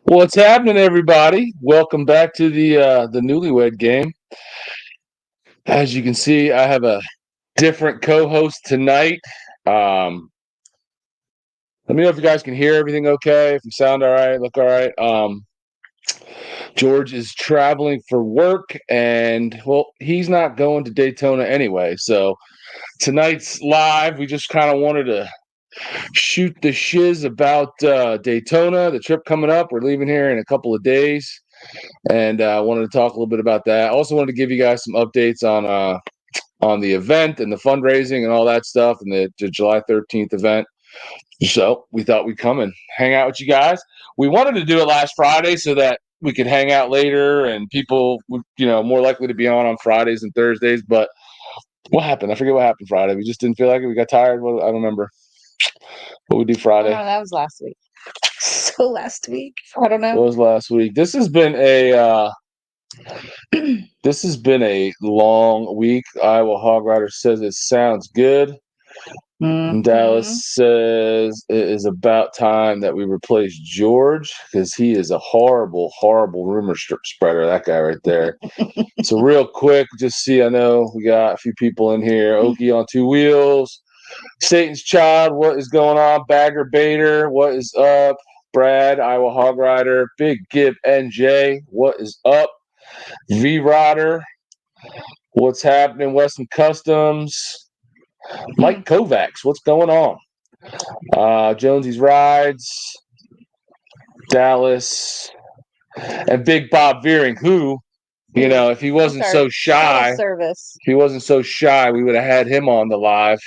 What's happening, everybody? Welcome back to the Newlywed Game. As you can see, I have a different co-host tonight. Let me know if you guys can hear everything okay, if you sound all right, look all right. George is traveling for work, and well, he's not going to Daytona anyway. So tonight's live. We just kind of wanted to shoot the shiz about Daytona, the trip coming up. We're leaving here in a couple of days. And I wanted to talk a little bit about that. I also wanted to give you guys some updates on the event and the fundraising and all that stuff, and the July 13th event. So we thought we'd come and hang out with you guys. We wanted to do it last Friday so that we could hang out later, and people would, more likely to be on Fridays and Thursdays. But what happened? I forget what happened Friday. We just didn't feel like it. We got tired. I don't remember what we do Friday. Oh, that was last week. So last week, I don't know. What was last week? This has been a long week. Iowa Hog Rider says it sounds good. Mhm. Dallas says it is about time that we replace George because he is a horrible, horrible rumor spreader. That guy right there. So real quick, just see. I know we got a few people in here. Okie on two wheels. Satan's Child. What is going on? Bagger Bader. What is up? Brad, Iowa Hog Rider. Big Gib NJ. What is up? V Rider. What's happening? Western Customs. Mike Kovacs. What's going on? Jonesy's Rides. Dallas. And Big Bob Veering, who, if he wasn't so shy, we would have had him on the live.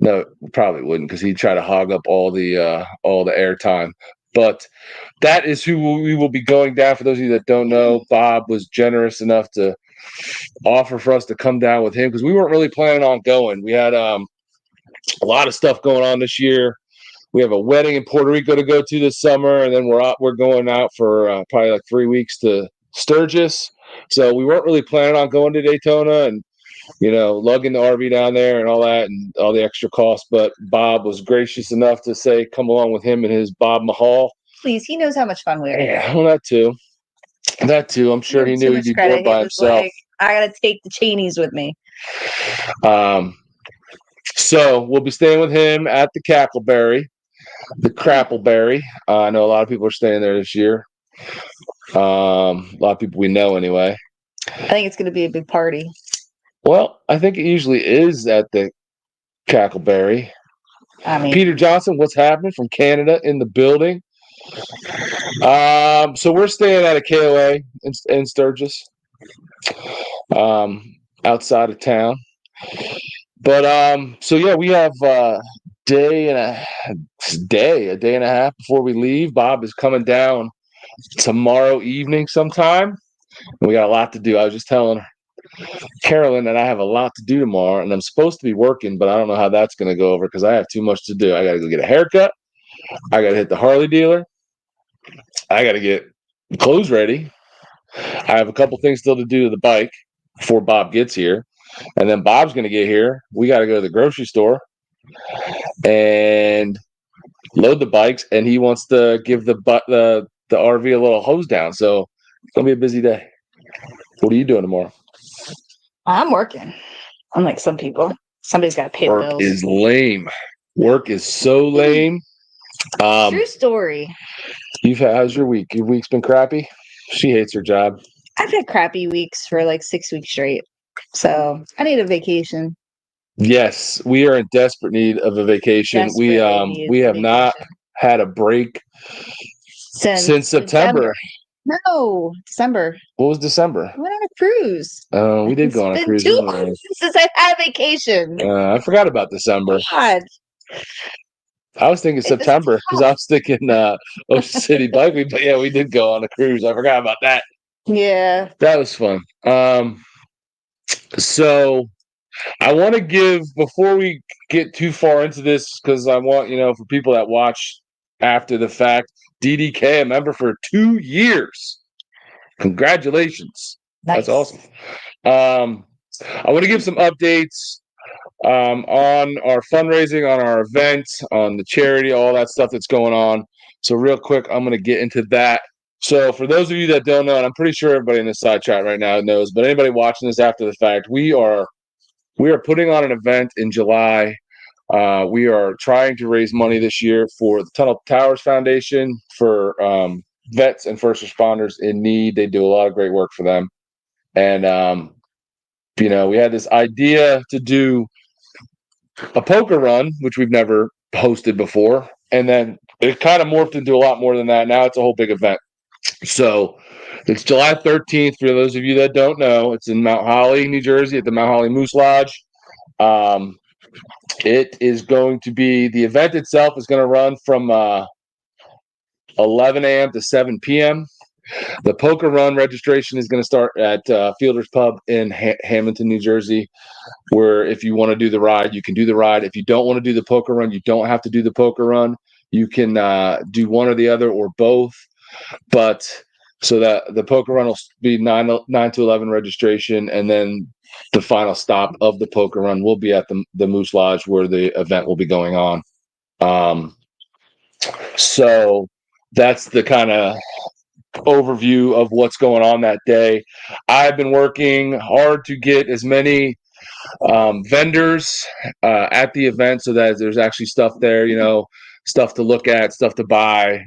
No, probably wouldn't, because he'd try to hog up all the airtime. But that is who we will be going down. For those of you that don't know, Bob was generous enough to offer for us to come down with him because we weren't really planning on going. We had a lot of stuff going on this year. We have a wedding in Puerto Rico to go to this summer, and then we're going out for probably like 3 weeks to Sturgis. So we weren't really planning on going to Daytona and lugging the RV down there and all that and all the extra costs. But Bob was gracious enough to say come along with him and his Bob Mahal. Please, he knows how much fun we are. Yeah, well, that too. I'm sure he knew he'd be bored by himself. I gotta take the Cheneys with me. So we'll be staying with him at the Crappleberry. I know a lot of people are staying there this year. A lot of people we know anyway. I think it's going to be a big party. Well, I think it usually is at the Cackleberry. Peter Johnson, what's happening from Canada in the building? So we're staying at a KOA in Sturgis, outside of town. But so yeah, we have a day and a half before we leave. Bob is coming down tomorrow evening sometime, and we got a lot to do. I was just telling Carolyn and I have a lot to do tomorrow, and I'm supposed to be working, but I don't know how that's going to go over because I have too much to do. I got to go get a haircut. I got to hit the Harley dealer. I got to get clothes ready. I have a couple things still to do to the bike before Bob gets here. And then Bob's going to get here. We got to go to the grocery store and load the bikes. And he wants to give the RV a little hose down. So it's going to be a busy day. What are you doing tomorrow? I'm working. Unlike some people. Somebody's got to pay the bills. Work is lame. Work is so lame. True story. How's your week? Your week's been crappy? She hates her job. I've had crappy weeks for like 6 weeks straight. So I need a vacation. Yes, we are in desperate need of a vacation. We have not had a break since September. No, December. What was December? We went on a cruise. We did go on a cruise. It's been 2 months since I had a vacation. I forgot about December. God. I was thinking September because I was thinking Ocean City Bike Week. But yeah, we did go on a cruise. I forgot about that. Yeah. That was fun. So I want to give, before we get too far into this, because I want, for people that watch after the fact, DDK, a member for 2 years. Congratulations. Nice. That's awesome. I want to give some updates on our fundraising, on our event, on the charity, all that stuff that's going on. So real quick, I'm going to get into that So for those of you that don't know, and I'm pretty sure everybody in this side chat right now knows, but anybody watching this after the fact, we are putting on an event in July. We are trying to raise money this year for the Tunnel Towers Foundation for vets and first responders in need. They do a lot of great work for them. And, we had this idea to do a poker run, which we've never hosted before. And then it kind of morphed into a lot more than that. Now it's a whole big event. So it's July 13th. For those of you that don't know, it's in Mount Holly, New Jersey, at the Mount Holly Moose Lodge. It is going to be, the event itself is going to run from 11 a.m. to 7 p.m. The poker run registration is going to start at Fielder's Pub in Hamilton, New Jersey, where if you want to do the ride, you can do the ride. If you don't want to do the poker run, you don't have to do the poker run. You can do one or the other or both. But so that the poker run will be 9 to 11 registration, and then the final stop of the poker run will be at the Moose Lodge where the event will be going on. So that's the kind of overview of what's going on that day. I've been working hard to get as many vendors at the event so that there's actually stuff there, stuff to look at, stuff to buy,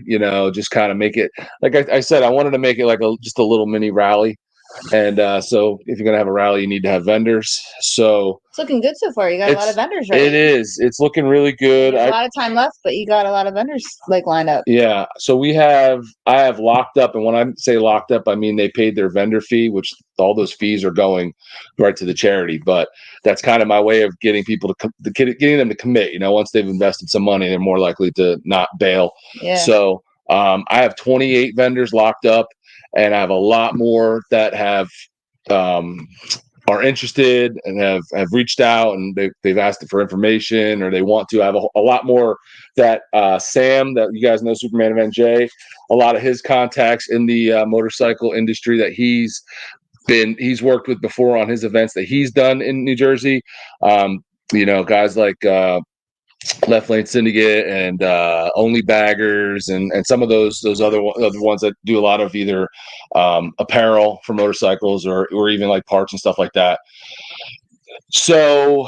just kind of make it, like I said, I wanted to make it like just a little mini rally. And so if you're going to have a rally, you need to have vendors. So it's looking good so far. You got a lot of vendors, right? It is. It's looking really good. There's a lot of time left, but you got a lot of vendors lined up. Yeah. So I have locked up. And when I say locked up, I mean they paid their vendor fee, which all those fees are going right to the charity. But that's kind of my way of getting people getting them to commit. Once they've invested some money, they're more likely to not bail. Yeah. So I have 28 vendors locked up. And I have a lot more that have are interested and have reached out, and they've asked for information, or they want to. I have a lot more that Sam, that you guys know, Superman Event J, a lot of his contacts in the motorcycle industry that he's worked with before on his events that he's done in New Jersey. Guys like Left Lane Syndicate and Only Baggers and some of those other ones that do a lot of either apparel for motorcycles or even like parts and stuff like that. So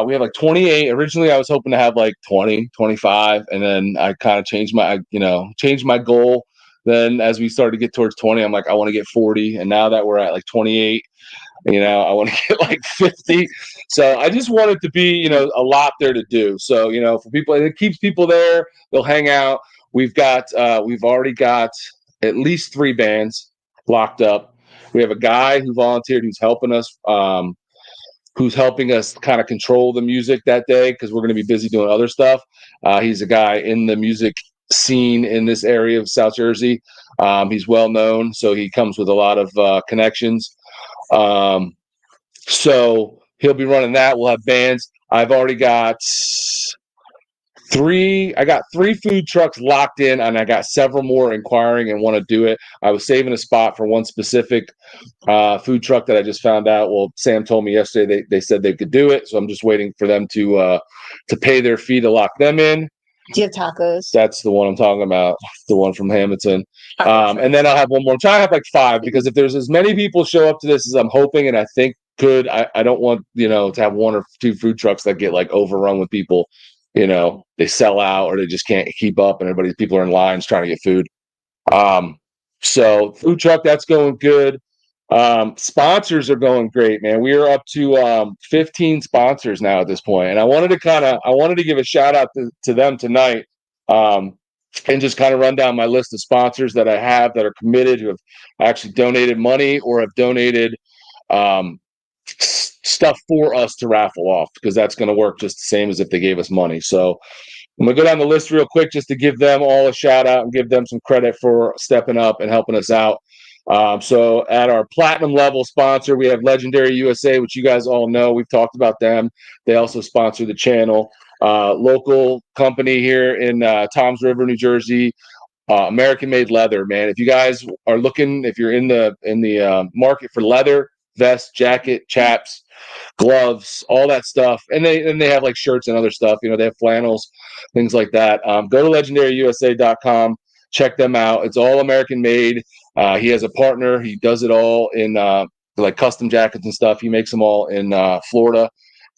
we have like 28. Originally I was hoping to have like 20, 25, and then I kind of changed my goal. Then as we started to get towards 20, I'm like, I want to get 40. And now that we're at like 28, I want to get like 50. So I just want it to be, a lot there to do. So, for people, it keeps people there. They'll hang out. We've already got at least 3 bands locked up. We have a guy who volunteered who's helping us kind of control the music that day because we're going to be busy doing other stuff. He's a guy in the music scene in this area of South Jersey. He's well known, so he comes with a lot of connections. So he'll be running that. We'll have bands. I've already got 3 food trucks locked in, and I got several more inquiring and want to do it. I was saving a spot for one specific food truck that I just found out. Well, Sam told me yesterday they said they could do it, so I'm just waiting for them to pay their fee to lock them in. Do you have tacos? That's the one I'm talking about, the one from Hamilton. And then I'll have one more. I'm trying to have like 5 because if there's as many people show up to this as I'm hoping and I think could, I don't want, to have 1 or 2 food trucks that get like overrun with people. They sell out or they just can't keep up and people are in lines trying to get food. So food truck, that's going good. Sponsors are going great, man. We are up to 15 sponsors now at this point, and I wanted to give a shout out to them tonight, and just kind of run down my list of sponsors that I have that are committed, who have actually donated money or have donated stuff for us to raffle off, because that's going to work just the same as if they gave us money. So I'm going to go down the list real quick just to give them all a shout out and give them some credit for stepping up and helping us out. So at our platinum level sponsor, we have Legendary USA, which you guys all know. We've talked about them. They also sponsor the channel. Local company here in Toms River, New Jersey. American made leather, man. If you guys are looking, if you're in the market for leather, vest, jacket, chaps, gloves, all that stuff, and they have like shirts and other stuff. They have flannels, things like that. Go to legendaryusa.com. Check them out. It's all American made. He has a partner. He does it all in like custom jackets and stuff. He makes them all in Florida.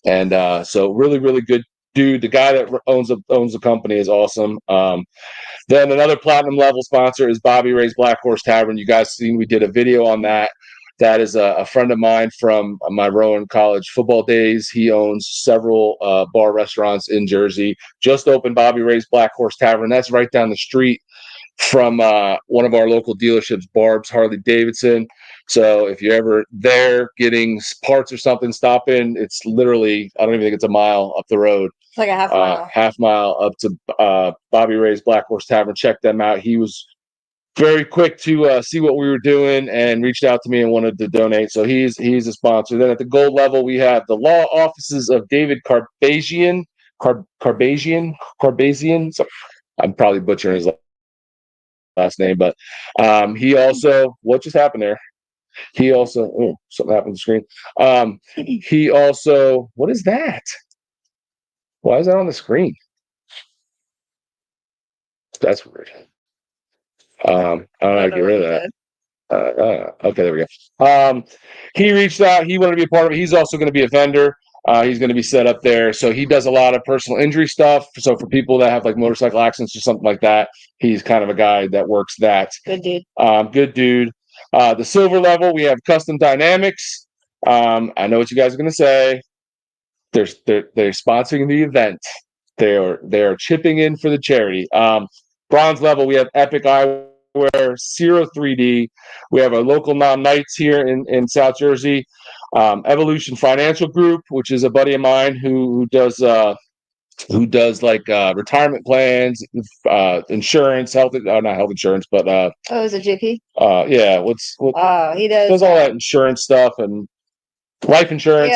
And so really, really good dude. The guy that owns the company is awesome. Then another platinum level sponsor is Bobby Ray's Black Horse Tavern. You guys seen we did a video on that. That is a friend of mine from my Rowan College football days. He owns several bar restaurants in Jersey. Just opened Bobby Ray's Black Horse Tavern. That's right down the street from one of our local dealerships, Barb's Harley Davidson. So if you're ever there getting parts or something, stop in. It's literally, I don't even think it's a mile up the road. It's like a half mile. Half mile up to Bobby Ray's Black Horse Tavern. Check them out. He was very quick to see what we were doing and reached out to me and wanted to donate. So he's a sponsor. Then at the gold level, we have the law offices of David Carbazian. So I'm probably butchering his last name, but he also, what just happened there? He also, something happened to the screen. He also, what is that? Why is that on the screen? That's weird. I don't know how to get rid of that. Okay, there we go. He reached out. He wanted to be a part of it. He's also going to be a vendor. He's going to be set up there. So he does a lot of personal injury stuff. So for people that have like motorcycle accidents or something like that, he's kind of a guy that works that. Good dude. Good dude. The silver level, we have Custom Dynamics. I know what you guys are going to say. They're sponsoring the event. They are chipping in for the charity. Bronze level, we have Epic Eyewear, Zero 3D. We have our local Knights here in South Jersey. Evolution Financial Group, which is a buddy of mine who does like retirement plans, insurance, not health insurance, but is it JP? Yeah, he does all that insurance stuff and life insurance,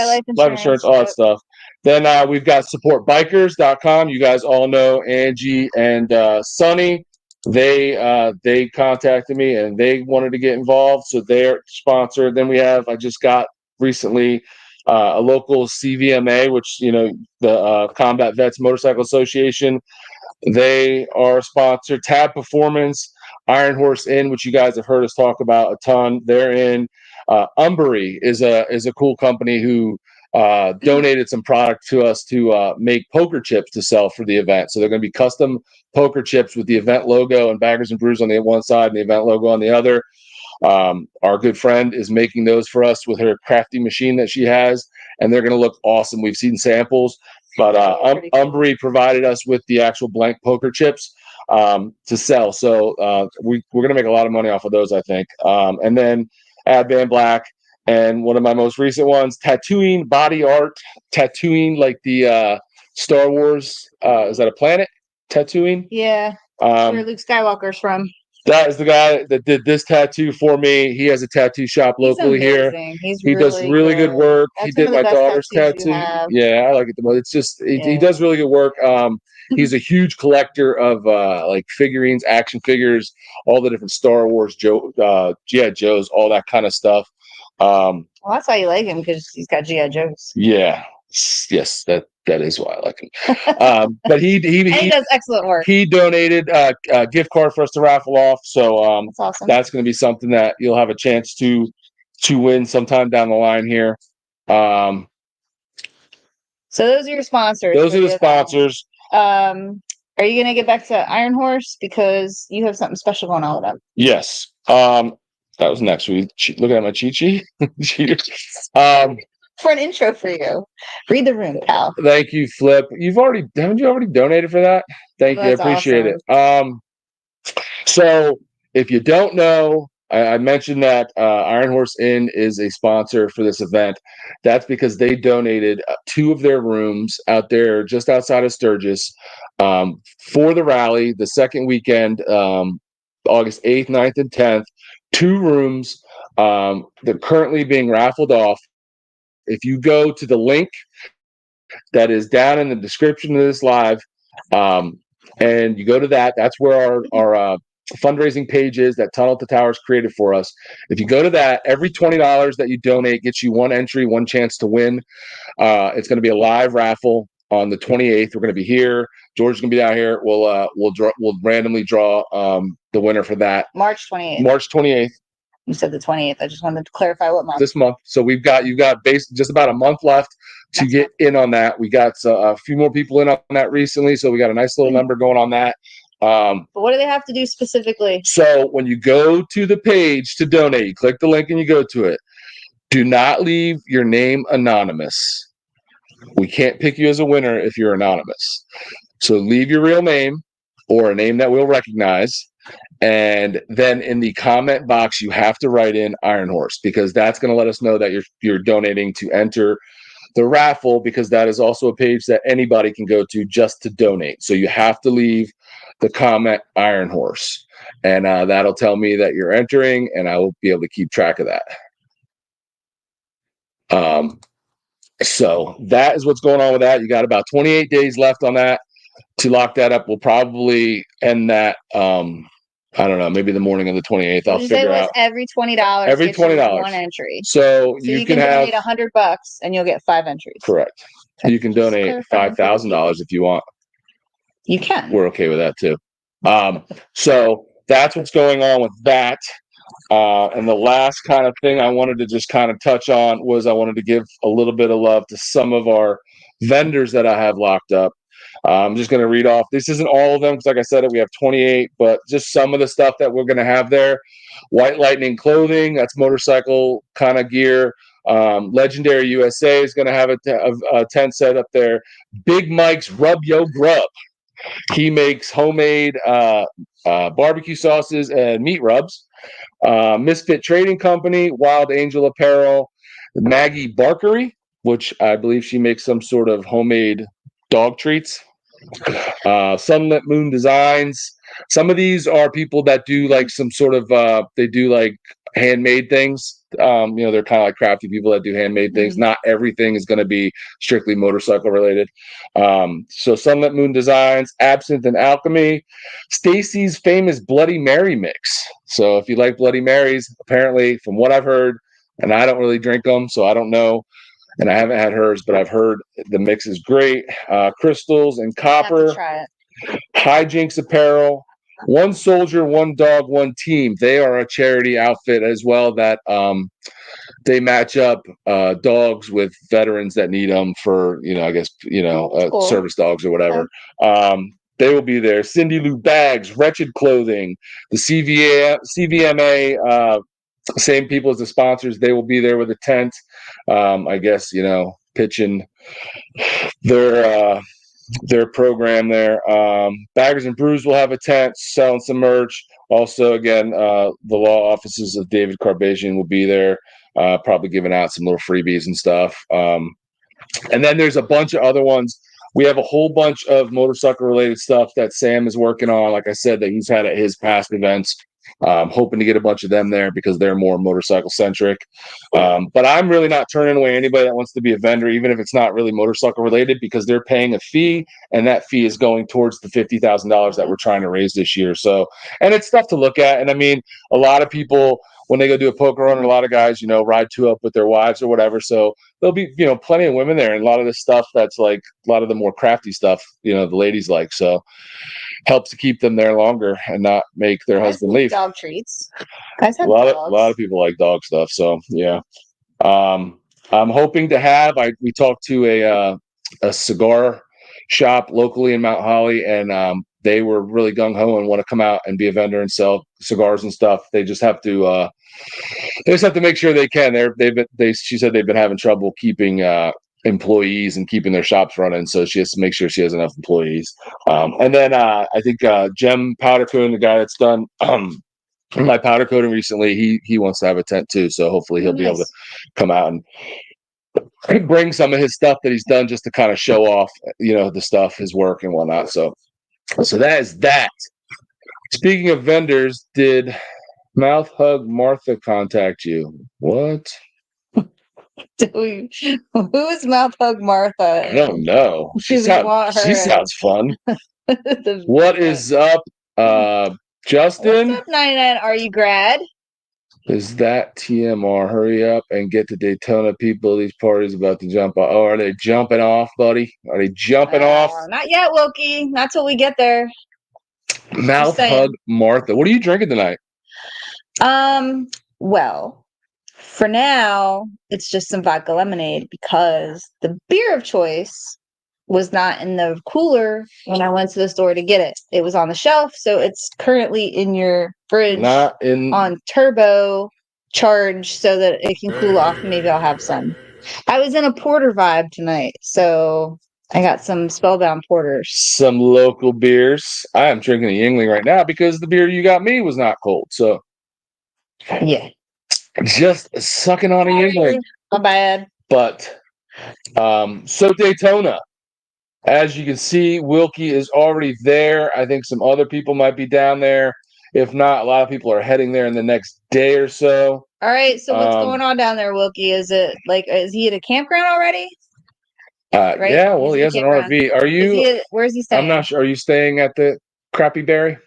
all that stuff. Then we've got supportbikers.com. You guys all know Angie and Sunny. They contacted me and they wanted to get involved, so they're sponsored. Then I just got recently a local CVMA, which the Combat Vets Motorcycle Association. They are sponsored. Tab Performance, Iron Horse Inn, which you guys have heard us talk about a ton. They're in. Umbery is a cool company who donated some product to us to make poker chips to sell for the event. So they're going to be custom poker chips with the event logo and Baggers and Brews on the one side and the event logo on the other. Our good friend is making those for us with her crafty machine that she has, and they're going to look awesome. We've seen samples, but Umbery provided us with the actual blank poker chips to sell. So we're going to make a lot of money off of those, I think. And then Advan Black, and one of my most recent ones, Tattooing Body Art, tattooing like the Star Wars. Is that a planet? Tattooing? Yeah. Where Luke Skywalker's from. That is the guy that did this tattoo for me. He has a tattoo shop locally here. He does really good work. He did my daughter's tattoo. Yeah, I like it the most. It's just he does really good work. He's a huge collector of like figurines, action figures, all the different Star Wars, G.I. Joes, all that kind of stuff. Well, that's why you like him, because he's got G.I. Joes. Yeah. Yes, that is why I like him. But he does excellent work. He donated a gift card for us to raffle off. So that's awesome. That's going to be something that you'll have a chance to win sometime down the line here. So those are your sponsors. Those are the sponsors. Are you going to get back to Iron Horse, because you have something special going on with them? Yes. That was next week. Looking at my cheat sheet. For an intro for you. Read the room, pal. Thank you, Flip. Haven't you already donated for that? Thank you. I appreciate it. So if you don't know, I mentioned that Iron Horse Inn is a sponsor for this event. That's because they donated 2 of their rooms out there just outside of Sturgis for the rally, the second weekend, August 8th, 9th, and 10th. 2 rooms. They're currently being raffled off. If you go to the link that is down in the description of this live, and you go to that, that's where our fundraising page is that Tunnel to Towers created for us. If you go to that, every $20 that you donate gets you 1 entry, 1 chance to win. It's going to be a live raffle on the 28th. We're going to be here. George's gonna be out here. We'll randomly draw the winner for that. March 28th. March 28th. You said the 28th. I just wanted to clarify what month. This month. So you've got just about a month left to get in on that. We got a few more people in on that recently, so we got a nice little number going on that. But what do they have to do specifically? So when you go to the page to donate, you click the link and you go to it. Do not leave your name anonymous. We can't pick you as a winner if you're anonymous. So leave your real name or a name that we'll recognize. And then in the comment box, you have to write in Iron Horse, because that's going to let us know that you're donating to enter the raffle, because that is also a page that anybody can go to just to donate. So you have to leave the comment Iron Horse, and that'll tell me that you're entering, and I will be able to keep track of that. So that is what's going on with that. You got about 28 days left on that to lock that up. We'll probably end that. I don't know, maybe the morning of the 28th. I'll figure out. Every $20. Every $20. One entry. So you can donate $100 and you'll get 5 entries. Correct. Okay. You can donate $5,000 if you want. You can. We're okay with that too. So that's what's going on with that. And the last kind of thing I wanted to just kind of touch on was I wanted to give a little bit of love to some of our vendors that I have locked up. I'm just going to read off. This isn't all of them, because like I said, we have 28, but just some of the stuff that we're going to have there. White Lightning Clothing, that's motorcycle kind of gear. Legendary USA is going to have a tent set up there. Big Mike's Rub Yo Grub. He makes homemade barbecue sauces and meat rubs. Misfit Trading Company, Wild Angel Apparel, Maggie Barkery, which I believe she makes some sort of homemade dog treats. Sunlit Moon Designs. Some of these are people that do like some sort of they do like handmade things. They're kind of like crafty people that do handmade things. Not everything is going to be strictly motorcycle related. So Sunlit Moon Designs, Absinthe and Alchemy, Stacy's famous Bloody Mary mix. So if you like Bloody Marys, apparently from what I've heard, and I don't really drink them, so I don't know. And I haven't had hers, but I've heard the mix is great. Crystals and Copper. Try it. Hijinks Apparel. One Soldier, One Dog, One Team. They are a charity outfit as well that they match up dogs with veterans that need them for, cool. Service dogs or whatever. They will be there. Cindy Lou Bags, Wretched Clothing, the CVMA, same people as the sponsors. They will be there with a tent. I guess, pitching their program there. Baggers and Brews will have a tent selling some merch. Also, again, the law offices of David Carbazian will be there, probably giving out some little freebies and stuff. And then there's a bunch of other ones. We have a whole bunch of motorcycle related stuff that Sam is working on. Like I said, that he's had at his past events. Hoping to get a bunch of them there because they're more motorcycle centric. But I'm really not turning away anybody that wants to be a vendor, even if it's not really motorcycle related, because they're paying a fee, and that fee is going towards the $50,000 that we're trying to raise this year. So, and it's stuff to look at. And I mean, a lot of people, when they go do a poker run, a lot of guys, ride two up with their wives or whatever. So there'll be, plenty of women there, and a lot of this stuff that's like a lot of the more crafty stuff, the ladies like. So helps to keep them there longer and not make their husband leave. Dog treats. Guys have a lot of people like dog stuff. So yeah, I'm hoping to have. We talked to a cigar shop locally in Mount Holly, and they were really gung ho and want to come out and be a vendor and sell cigars and stuff. They just have to. They just have to make sure they can. She said they've been having trouble keeping employees and keeping their shops running, so she has to make sure she has enough employees. And then I think Jem Powder Coating, the guy that's done my powder coating recently, he wants to have a tent too, so hopefully he'll be able to come out and bring some of his stuff that he's done just to kind of show off the stuff, his work and whatnot. So that is that. Speaking of vendors, did Mouth Hug Martha contact you? What? Who is Mouth Hug Martha? I don't know. She sounds fun. What is up, Justin? What's up, 99? Are you grad? Is that TMR? Hurry up and get to Daytona. People, these parties about to jump off. Oh, are they jumping off, buddy? Are they jumping off? Not yet, Wilkie. Not till we get there. Mouth hug Martha. What are you drinking tonight? Well, for now, it's just some vodka lemonade because the beer of choice was not in the cooler when I went to the store to get it. It was on the shelf, so it's currently in your fridge on turbo charge so that it can cool off. Maybe I'll have some. I was in a porter vibe tonight, so I got some Spellbound porters. Some local beers. I am drinking a Yingling right now because the beer you got me was not cold. So yeah, just sucking on a Yingling. Not bad. But so Daytona. As you can see, Wilkie is already there. I think some other people might be down there. If not, a lot of people are heading there in the next day or so. All right. So what's going on down there, Wilkie? Is he at a campground already? Right? Yeah. Well, he has an RV. Are you? Where's he staying? I'm not sure. Are you staying at the Crappy Berry?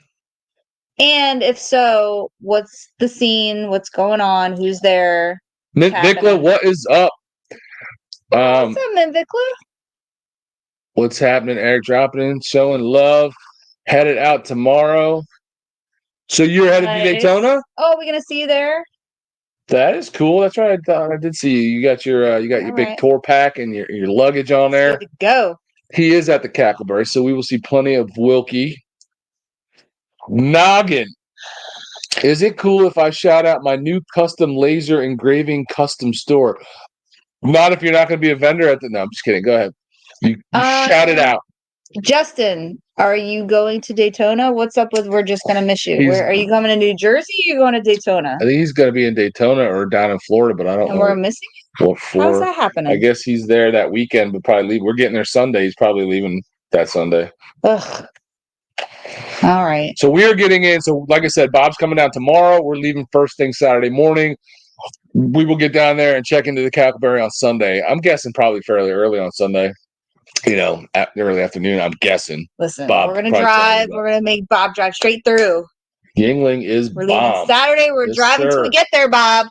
And if so, what's the scene? What's going on? Who's there? Mint Vikla, what is up? What's up, Mint Vikla? What's happening? Eric dropping in, showing love. Headed out tomorrow. So you're headed to Daytona? Oh, we're gonna see you there. That is cool. That's right. I did see you. You got your your big tour pack and your luggage on there. Good to go. He is at the Cackleberry, so we will see plenty of Wilkie. Noggin. Is it cool if I shout out my new custom laser engraving custom store? Not if you're not going to be a vendor at the. No, I'm just kidding. Go ahead. You shout it out. Justin, are you going to Daytona? What's up with we're just going to miss you? Where are you coming to New Jersey? Or are you going to Daytona? I think he's going to be in Daytona or down in Florida, but I don't know. And we're missing him? What for? How's that happening? I guess he's there that weekend, but probably leave. We're getting there Sunday. He's probably leaving that Sunday. Ugh. All right. So we are getting in. So like I said, Bob's coming down tomorrow. We're leaving first thing Saturday morning. We will get down there and check into the Cackleberry on Sunday. I'm guessing probably fairly early on Sunday. Early afternoon, I'm guessing. Listen, Bob, we're going to drive. We're going to make Bob drive straight through. Yingling is We're leaving Saturday. We're driving till we get there, Bob.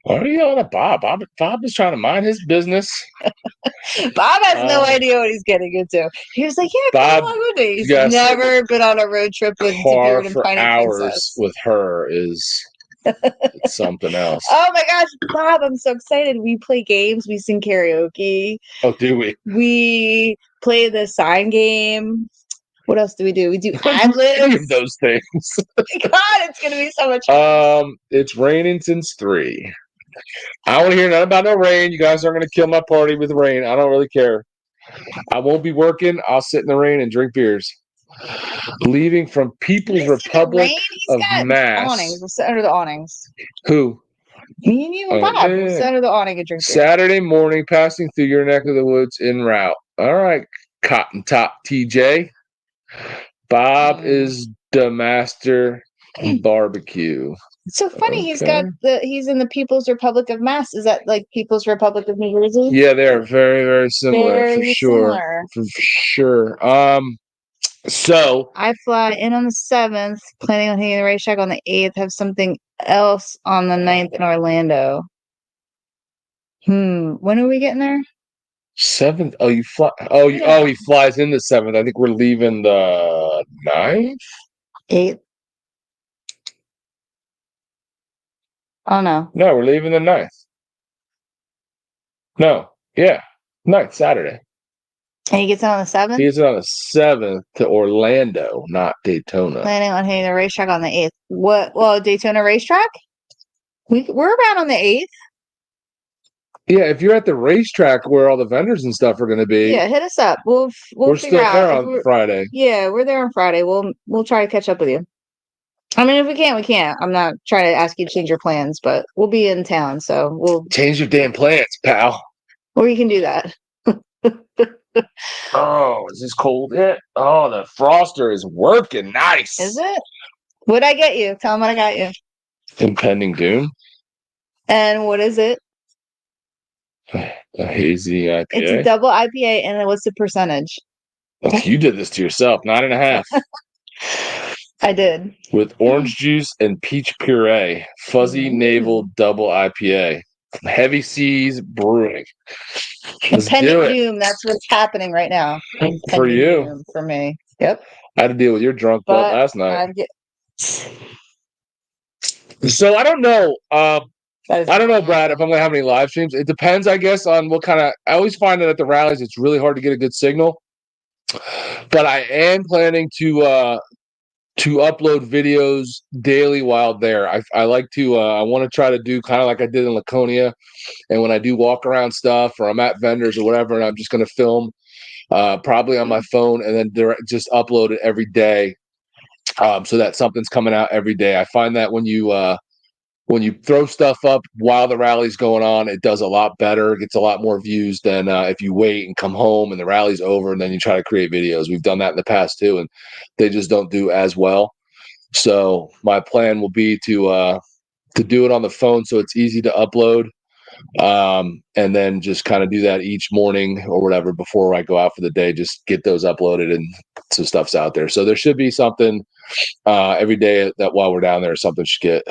Why are you yelling at Bob? Bob is trying to mind his business. Bob has no idea what he's getting into. He was like, yeah, Bob, come along with me. He's never been on a road trip with Beard and Piney hours Princess. With her is something else. Oh my gosh, Bob, I'm so excited. We play games. We sing karaoke. Oh, do we? We play the sign game. What else do? We do ad-libs. Those things. God, it's going to be so much fun. It's raining since 3. I don't want to hear nothing about no rain. You guys aren't going to kill my party with rain. I don't really care. I won't be working. I'll sit in the rain and drink beers. Leaving from People's Republic of Mass. Awnings. We'll sit under the awnings. Who? Me and you and Bob. We'll sit under the awning and drink beer. Saturday morning, passing through your neck of the woods en route. All right, Cotton Top TJ. Bob is the master barbecue. It's so funny. Okay. He's in the People's Republic of Mass. Is that like People's Republic of New Jersey? Yeah, they're very, very similar for sure. For sure. So I fly in on the 7th, planning on hitting the racetrack on the 8th, have something else on the 9th in Orlando. When are we getting there? 7th? Oh, you fly. Oh, he flies in the 7th. I think we're leaving the 9th? 8th. Oh, no. No, we're leaving the 9th. No. Yeah. 9th, Saturday. And he gets in on the 7th? He gets in on the 7th to Orlando, not Daytona. Planning on hitting the racetrack on the 8th. What? Well, Daytona racetrack? We're around on the 8th. Yeah, if you're at the racetrack where all the vendors and stuff are going to be. Yeah, hit us up. We're still there on Friday. Yeah, we're there on Friday. We'll try to catch up with you. I mean, if we can't, we can't. I'm not trying to ask you to change your plans, but we'll be in town, so we'll change your damn plans, pal. Or you can do that. Oh, is this cold yet? Oh, the froster is working nice. Is it? What'd I get you? Tell them what I got you. Impending doom. And what is it? A hazy IPA. It's a double IPA, and what's the percentage? You did this to yourself, 9.5. I did. With orange juice and peach puree. Fuzzy Navel Double IPA. Heavy Seas Brewing. Let's Impending do it. doom. That's what's happening right now. For you. Doom for me. Yep. I had to deal with your drunk butt last night. So I don't know. I don't know, Brad, if I'm going to have any live streams. It depends, I guess, on what kind of. I always find that at the rallies, it's really hard to get a good signal. But I am planning to upload videos daily while there. I like to. I want to try to do kind of like I did in Laconia, and when I do walk around stuff or I'm at vendors or whatever, and I'm just going to film, probably on my phone, and then just upload it every day, so that something's coming out every day. I find that when you throw stuff up while the rally's going on, it does a lot better. It gets a lot more views than if you wait and come home and the rally's over and then you try to create videos. We've done that in the past too, and they just don't do as well. So my plan will be to do it on the phone so it's easy to upload, and then just kind of do that each morning or whatever before I go out for the day. Just get those uploaded and some stuff's out there. So there should be something every day that while we're down there, something should get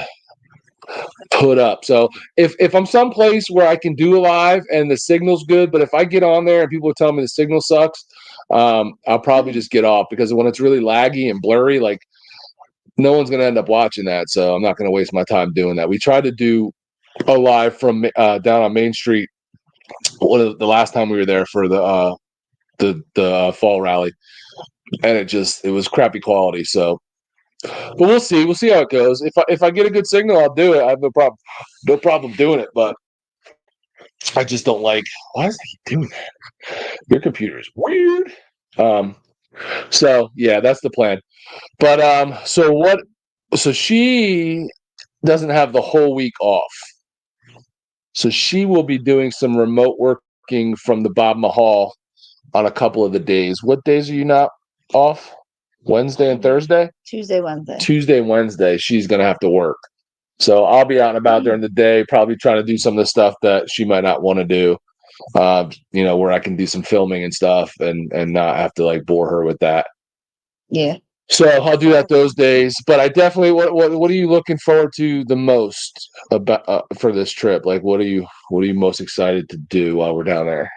put up. So if I'm someplace where I can do a live and the signal's good, but if I get on there and people tell me the signal sucks, I'll probably just get off, because when it's really laggy and blurry, like, no one's going to end up watching that. So I'm not going to waste my time doing that. We tried to do a live from down on Main Street the last time we were there for the fall rally, and it was crappy quality. So, but we'll see. We'll see how it goes. If I get a good signal, I'll do it. I have no problem doing it. But I just don't like. Why does it keep doing that? Your computer is weird. So yeah, that's the plan. But so she doesn't have the whole week off. So she will be doing some remote working from the Bob Mahal on a couple of the days. What days are you not off? Wednesday and Thursday? Tuesday, Wednesday. Tuesday, Wednesday, she's going to have to work. So I'll be out and about during the day, probably trying to do some of the stuff that she might not want to do, where I can do some filming and stuff and not have to like bore her with that. Yeah. So I'll do that those days. But I definitely, what are you looking forward to the most about for this trip? Like, what are you most excited to do while we're down there?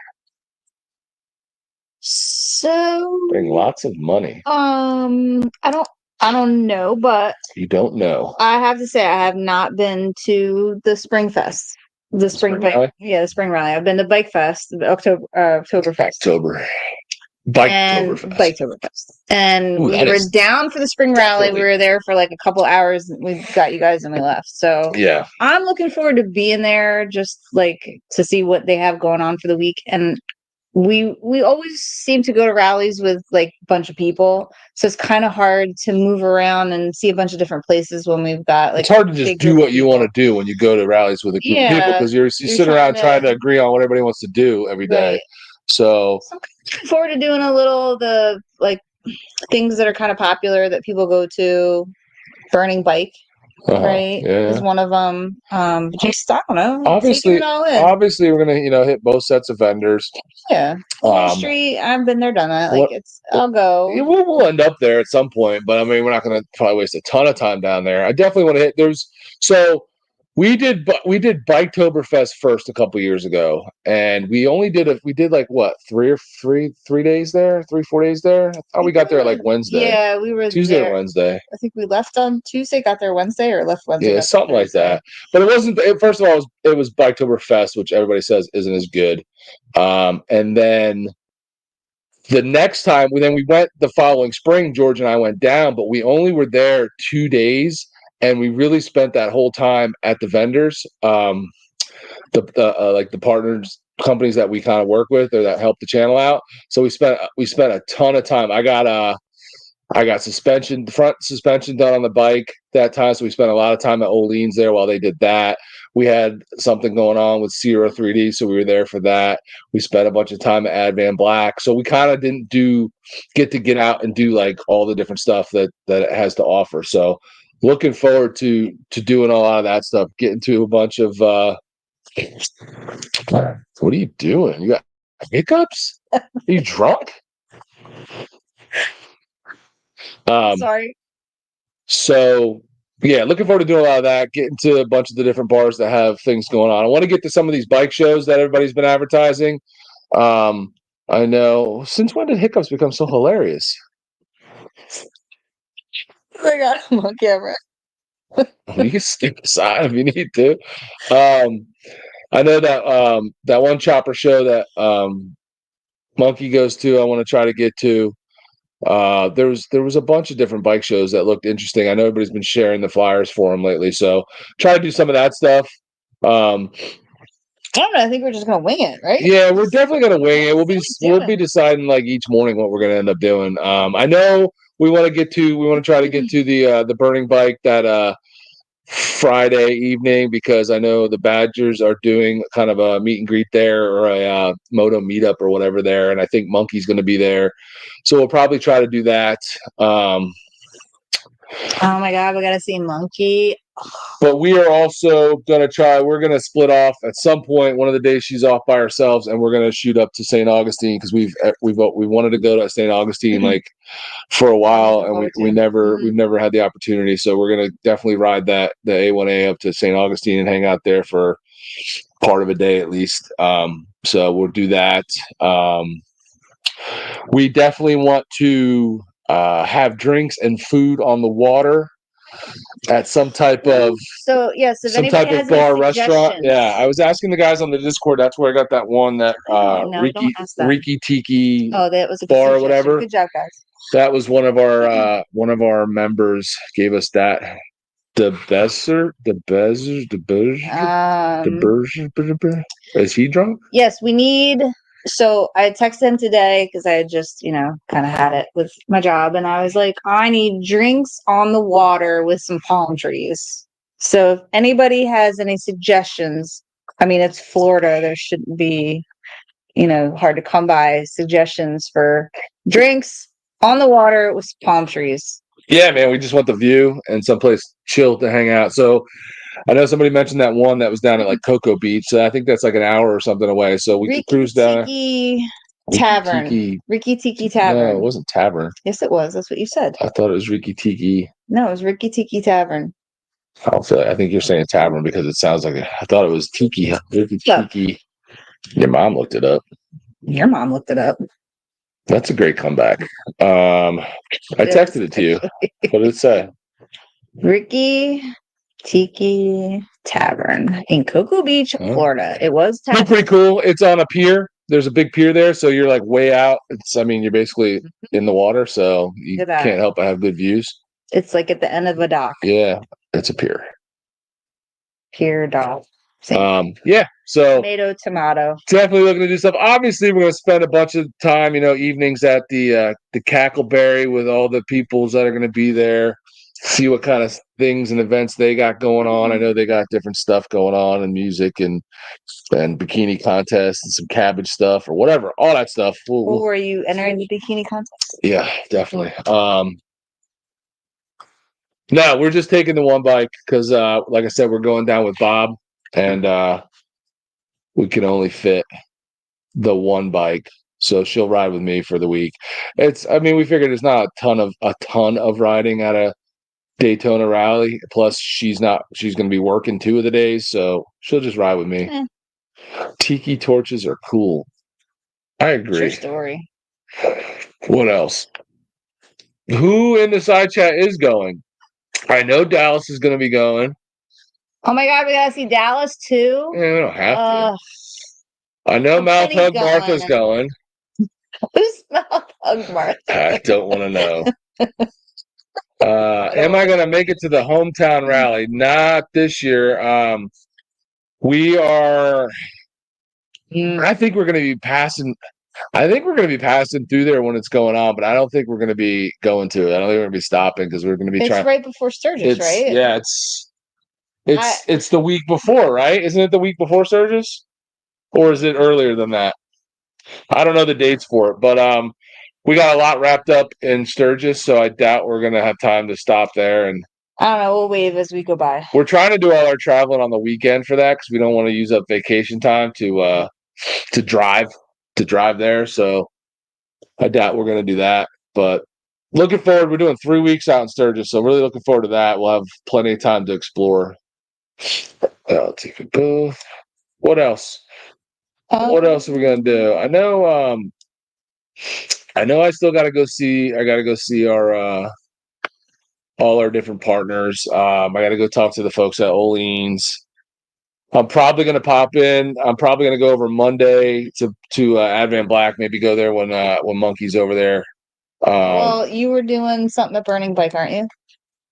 So bring lots of money. I don't know, but you don't know. I have to say I have not been to the Spring Fest. The spring bike, yeah, the spring rally. I've been to Bike Fest, Oktoberfest. Biketoberfest. And we were down for the spring rally. We were there for like a couple hours. We got you guys and we left. So yeah, I'm looking forward to being there, just like to see what they have going on for the week. And we always seem to go to rallies with like a bunch of people, so it's kind of hard to move around and see a bunch of different places when we've got like, it's hard to just do what you want to do when you go to rallies with a group of people, because you sit around trying to agree on what everybody wants to do every day. Right. So I'm looking forward to doing a little of the like things that are kind of popular that people go to. Burning Bike, right? Yeah. Is one of them. Just I don't know. Obviously, we're gonna hit both sets of vendors. Yeah. Wall Street. I've been there, done that. Like I'll go. We'll end up there at some point, but I mean, we're not gonna probably waste a ton of time down there. I definitely want to hit. We did Biketoberfest first a couple years ago, and we did like what 3 days there, 3-4 days there. Oh, we got there like Wednesday. Yeah, we were Tuesday there. or Wednesday. I think we left on Tuesday, got there Wednesday, or left Wednesday. Yeah, something like that. But it wasn't. First of all, it was Biketoberfest, which everybody says isn't as good. And then the next time, we went the following spring. George and I went down, but we only were there 2 days. And we really spent that whole time at the vendors, like the partners companies that we kind of work with or that help the channel out. So we spent a ton of time. I got the front suspension done on the bike that time. So we spent a lot of time at Olean's there while they did that. We had something going on with Zero 3D, so we were there for that. We spent a bunch of time at Advan Black. So we kind of didn't get out and do like all the different stuff that it has to offer. So looking forward to doing a lot of that stuff, getting to a bunch of what are you doing? You got hiccups? Are you drunk? Sorry. So yeah, looking forward to doing a lot of that, getting to a bunch of the different bars that have things going on. I want to get to some of these bike shows that everybody's been advertising. I know, since when did hiccups become so hilarious? I got him on camera. You can skip aside if you need to. I know that that one chopper show that Monkey goes to, I want to try to get to. There was a bunch of different bike shows that looked interesting. I know everybody's been sharing the flyers for them lately, so try to do some of that stuff. I don't know. I think we're just gonna wing it, right? Yeah, we're definitely gonna wing it. We'll be deciding like each morning what we're gonna end up doing. I know we want to try to get to the burning bike that Friday evening, because I know the Badgers are doing kind of a meet and greet there, or a moto meetup or whatever there, and I think Monkey's going to be there, so we'll probably try to do that. Oh my God, we gotta see Monkey. But we are also going to try. We're going to split off at some point. One of the days she's off by ourselves, and we're going to shoot up to St. Augustine, because we wanted to go to St. Augustine like for a while, and we've never had the opportunity. So we're going to definitely ride the A1A up to St. Augustine and hang out there for part of a day at least. So we'll do that. We definitely want to have drinks and food on the water at some type of some type of bar restaurant. Yeah, I was asking the guys on the Discord. That's where I got that one that Riki Tiki that was a bar or whatever. Good job, guys. That was one of our members gave us that. The Is he drunk? Yes, we need. So I texted him today because I had just, kind of had it with my job. And I was like, I need drinks on the water with some palm trees. So if anybody has any suggestions, I mean, it's Florida. There shouldn't be, hard to come by suggestions for drinks on the water with palm trees. Yeah, man, we just want the view and someplace chill to hang out. So I know somebody mentioned that one that was down at like Cocoa Beach. So I think that's like an hour or something away. So we could cruise down. Tavern. Riki Tiki Tavern. No, it wasn't Tavern. Yes, it was. That's what you said. I thought it was Riki Tiki. No, it was Riki Tiki Tavern. I think you're saying Tavern because it sounds like I thought it was Tiki. Riki Tiki. Your mom looked it up. Your mom looked it up. That's a great comeback. I texted it to you. What did it say? Riki Tiki Tavern in Cocoa Beach, Florida. It was pretty cool. It's on a pier. There's a big pier there, so you're like way out. You're basically in the water, so you can't help but have good views. It's like at the end of a dock. Yeah, it's a pier. Pier dock. Yeah, so tomato. Definitely looking to do stuff. Obviously, we're going to spend a bunch of time, evenings at the Cackleberry with all the peoples that are going to be there. See what kind of things and events they got going on. I know they got different stuff going on, and music and bikini contests and some cabbage stuff or whatever, all that stuff. Were you entering the bikini contest? Yeah, definitely. No, we're just taking the one bike because, like I said, we're going down with Bob, and we can only fit the one bike. So she'll ride with me for the week. We figured it's not a ton of riding at a Daytona rally. Plus, she's going to be working 2 of the days, so she'll just ride with me. Tiki torches are cool. I agree. True story. What else? Who in the side chat is going? I know Dallas is going to be going. Oh my God, we gotta see Dallas too. Yeah, we don't have to. I know Mouth Hug Martha's going. Who's Mouth Hug Martha? I don't want to know. Am I going to make it to the hometown rally? Not this year. We are. I think we're going to be passing. I think we're going to be passing through there when it's going on, but I don't think we're going to be going to it. I don't think we're going to be stopping because we're going to be trying. It's right before Sturgis, right? Yeah, it's the week before, right? Isn't it the week before Sturgis? Or is it earlier than that? I don't know the dates for it, but we got a lot wrapped up in Sturgis, so I doubt we're going to have time to stop there. And I don't know. We'll wave as we go by. We're trying to do all our traveling on the weekend for that because we don't want to use up vacation time to drive there. So I doubt we're going to do that, but looking forward. We're doing 3 weeks out in Sturgis, so really looking forward to that. We'll have plenty of time to explore. I'll take a booth. What else? What else are we gonna do? I know I still gotta go see our all our different partners. I gotta go talk to the folks at Olean's. I'm probably gonna pop in. I'm probably gonna go over Monday to Advan Black, maybe go there when Monkey's over there. Well, you were doing something at Burning Bike, aren't you?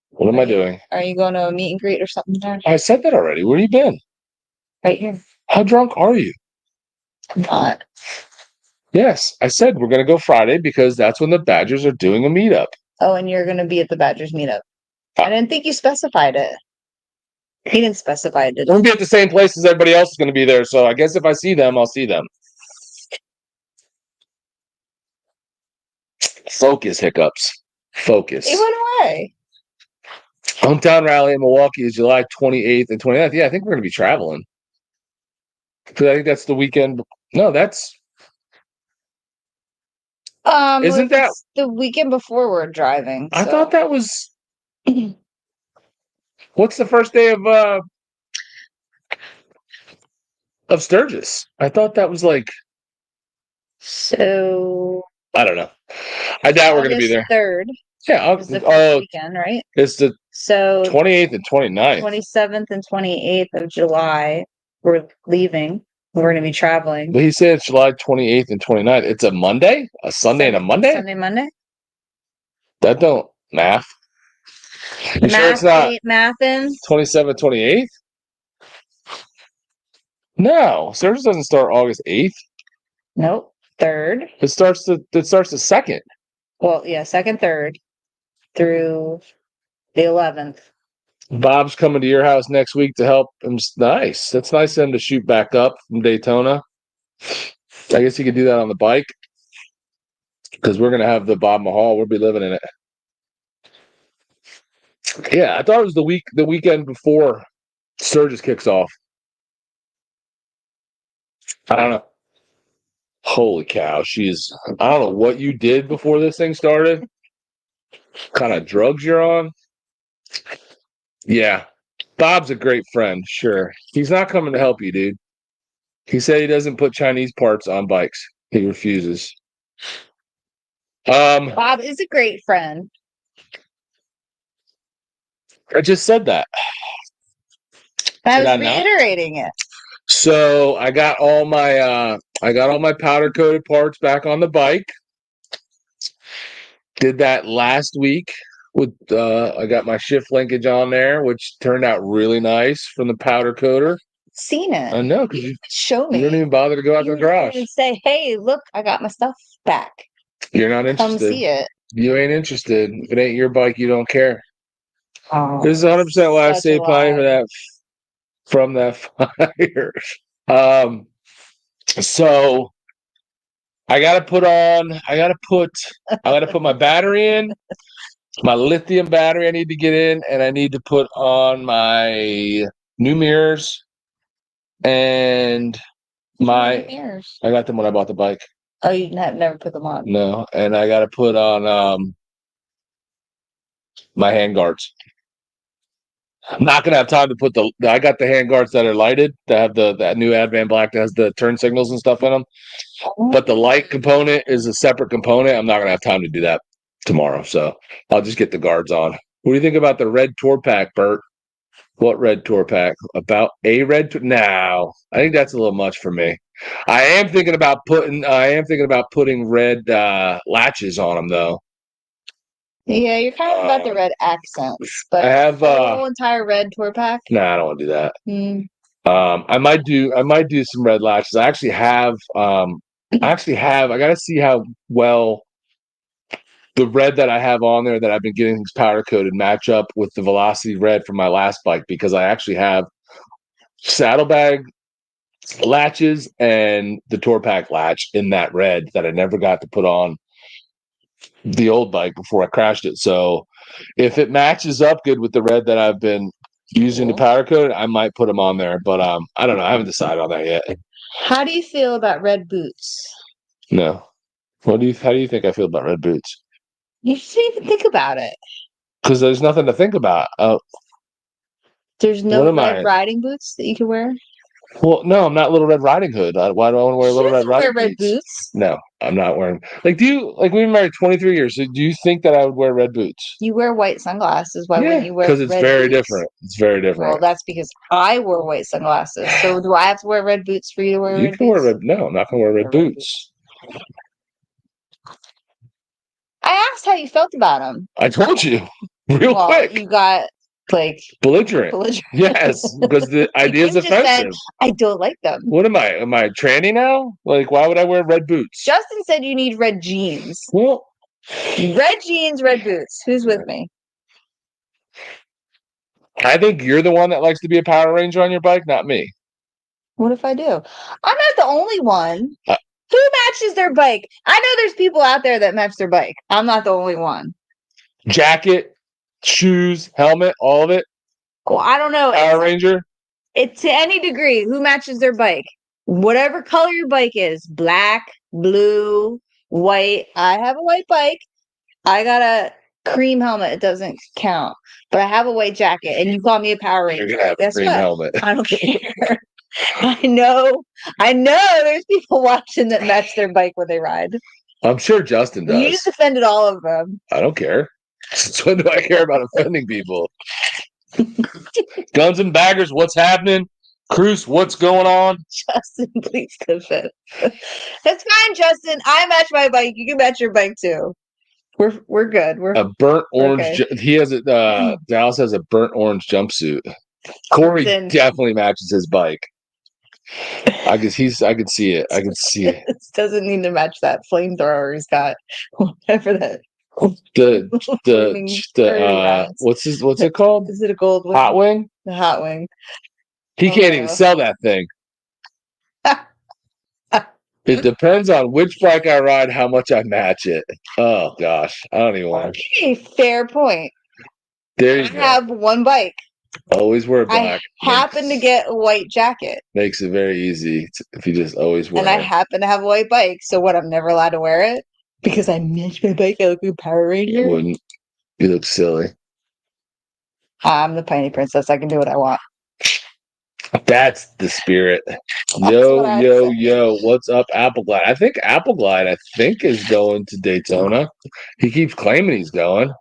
What am I doing? Are you going to a meet and greet or something there? I said that already. Where you been? Right here. How drunk are you? I'm not. Yes, I said we're gonna go Friday because that's when the Badgers are doing a meetup. Oh, and you're gonna be at the Badgers meetup. I didn't think you specified it. He didn't specify it. We're gonna be at the same place as everybody else is gonna be there, so I guess if I see them, I'll see them. Focus, hiccups. Focus. He went away. Hometown rally in Milwaukee is July 28th and 29th. Yeah, I think we're gonna be traveling. Because I think that's the weekend. No, that's isn't that the weekend before we're driving? I thought that was what's the first day of Sturgis? I thought that was like so I don't know. I doubt we're gonna be there. 3rd. Yeah, it's the first weekend, right? It's the 28th and 29th. 27th and 28th of July. We're leaving. We're going to be traveling. But he said it's July 28th and 29th. It's a Monday? A Sunday and a Monday? Sunday, Monday? That don't math. You sure it's not 27th, 28th? No, Sturgis doesn't start August 8th. Nope. 3rd. It starts the 2nd. Well, yeah, 2nd, 3rd through the 11th. Bob's coming to your house next week to help him. Nice. That's nice of him to shoot back up from Daytona. I guess he could do that on the bike because we're going to have the Bob Mahal. We'll be living in it. Yeah, I thought it was the weekend before Sturgis kicks off. I don't know. Holy cow. I don't know what you did before this thing started. Kind of drugs you're on. Yeah. Bob's a great friend, sure. He's not coming to help you, dude. He said he doesn't put Chinese parts on bikes. He refuses. Bob is a great friend. I just said that. I was reiterating it. So I got all my powder coated parts back on the bike. Did that last week with I got my shift linkage on there, which turned out really nice from the powder coater. Seen it. I know, because you show me. You don't even bother to go out to the garage. And say, hey, look, I got my stuff back. You're not interested. Come see it. You ain't interested. If it ain't your bike, you don't care. Oh, this is 100% why I say pie from that fire. So I gotta put my battery in, my lithium battery I need to get in, and I need to put on my new mirrors and my mirrors. I got them when I bought the bike. Oh, you have never put them on? No, and I gotta put on my hand guards. I'm not gonna have time to put I got the hand guards that are lighted, that have that new Advan Black that has the turn signals and stuff in them. But the light component is a separate component. I'm not gonna have time to do that tomorrow, so I'll just get the guards on. What do you think about the red tour pack, Bert? What red tour pack? About a red tour? No, I think that's a little much for me. I am thinking about putting red latches on them though. Yeah, you're kind of about the red accents, but I have the whole entire red tour pack. No, I don't want to do that. I might do some red latches. I actually have. I got to see how well the red that I have on there that I've been getting things powder coated match up with the Velocity red from my last bike, because I actually have saddlebag latches and the tour pack latch in that red that I never got to put on the old bike before I crashed it. So if it matches up good with the red that I've been using to powder coat, I might put them on there. But I don't know. I haven't decided on that yet. How do you feel about red boots? No. How do you think I feel about red boots? You didn't even think about it. Because there's nothing to think about. There's no Red Riding boots that you can wear? Well, no, I'm not Little Red Riding Hood. Why do I want to wear Little Red Riding wear red boots? No, I'm not wearing. Like, we've been married 23 years. So do you think that I would wear red boots? You wear white sunglasses. Why wouldn't you wear because it's red very boots? different. It's very different. Well, that's because I wear white sunglasses. So do I have to wear red boots for you to wear red boots? You can wear red. No, I'm not going to wear red boots. I asked how you felt about them. I told you real quick. You got like belligerent. Yes, because the idea is offensive. I don't like them. What am I? Am I tranny now? Like, why would I wear red boots? Justin said you need red jeans. Well, red jeans, red boots. Who's with me? I think you're the one that likes to be a Power Ranger on your bike, not me. What if I do? I'm not the only one. Who matches their bike? I know there's people out there that match their bike. I'm not the only one. Jacket, shoes, helmet, all of it. Well, I don't know. Power Ranger. It's to any degree who matches their bike. Whatever color your bike is, black, blue, white. I have a white bike. I got a cream helmet. It doesn't count. But I have a white jacket, and you call me a Power Ranger. You're gonna have a cream helmet. I don't care. I know there's people watching that match their bike when they ride. I'm sure Justin does. You just offended all of them. I don't care. When do I care about offending people? Guns and baggers, what's happening? Cruz, what's going on? Justin, please confess. That's fine, Justin. I match my bike. You can match your bike too. We're good. We're a burnt orange. Okay. He has a Dallas has a burnt orange jumpsuit. Corey definitely matches his bike. I could see it. I could see it. It doesn't need to match that flamethrower he's got. Whatever that. The what's it called? Is it a gold wing? Hot wing? The hot wing. He can't even sell that thing. It depends on which bike I ride, how much I match it. Oh gosh, I don't even want to. Okay, fair point. There you go. I have one bike. Always wear black. I happen to get a white jacket. Makes it very easy if you just always wear it. And I happen to have a white bike, so what? I'm never allowed to wear it because I match my bike. I look like a Power Ranger. You wouldn't. You look silly. I'm the Piney Princess. I can do what I want. That's the spirit. Yo. What's up, Appleglide? I think Appleglide, is going to Daytona. He keeps claiming he's going.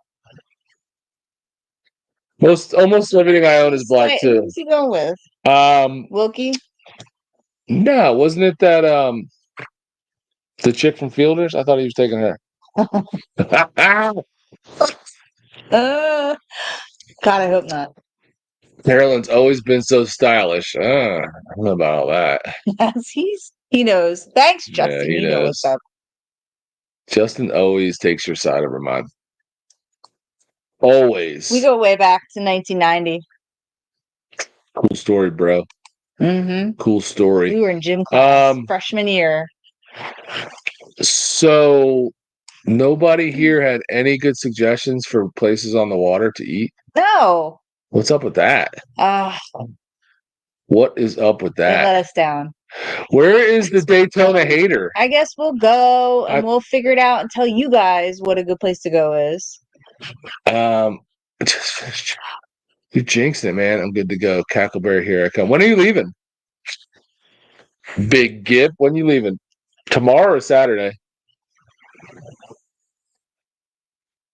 Almost everything I own is black too. Who's he going with? Wilkie? No, wasn't it that the chick from Fielders? I thought he was taking her. God, I hope not. Carolyn's always been so stylish. I don't know about all that. Yes, he knows. Thanks, Justin. Yeah, he knows. Know what's up. Justin always takes your side of her mind. Always. We go way back to 1990. Cool story, bro. Mm-hmm. Cool story. We were in gym class freshman year. So nobody here had any good suggestions for places on the water to eat? No. What's up with that? What is up with that? They let us down. Where is the Daytona hater? I guess we'll go and we'll figure it out and tell you guys what a good place to go is. You jinxed it, man. I'm good to go. Cackleberry, here I come. When are you leaving? Big Gip, when you leaving? Tomorrow or Saturday?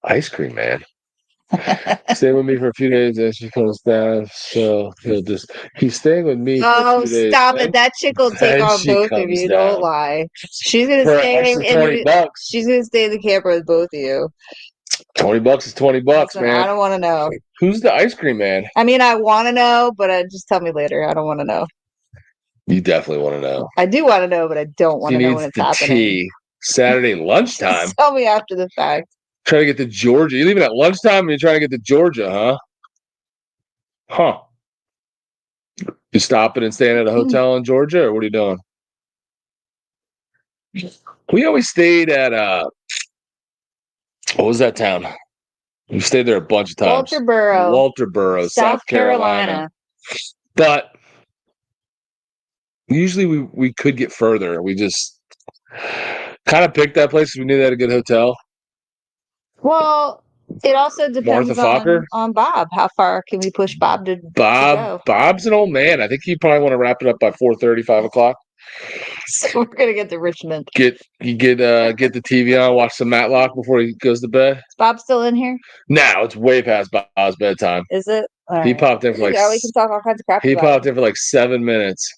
Ice cream, man. Stay with me for a few days and she comes down. So he's staying with me. Oh, stop it. That chick will take on both of you. Don't lie. She's gonna stay $20. She's gonna stay in the camper with both of you. $20 is $20, man. I don't want to know. Who's the ice cream man? I mean, I want to know, but just tell me later. I don't want to know. You definitely want to know. I do want to know, but I don't want to know when it's happening. Tea. Saturday lunchtime. Just tell me after the fact. Trying to get to Georgia. You leaving at lunchtime and you're trying to get to Georgia, huh? Huh. You stopping and staying at a hotel in Georgia, or what are you doing? We always stayed at what was that town? We stayed there a bunch of times. Walterboro, South Carolina. But usually we could get further. We just kind of picked that place because we knew they had a good hotel. Well, it also depends Martha on Bob. How far can we push Bob to go? Bob's an old man. I think he probably want to wrap it up by 4:30, 5 o'clock. So we're gonna get to Richmond. Get the TV on, watch some Matlock before he goes to bed. Is Bob still in here? No, it's way past Bob's bedtime. Is it? He popped in for like. We can talk all kinds of crap. He popped in for like 7 minutes.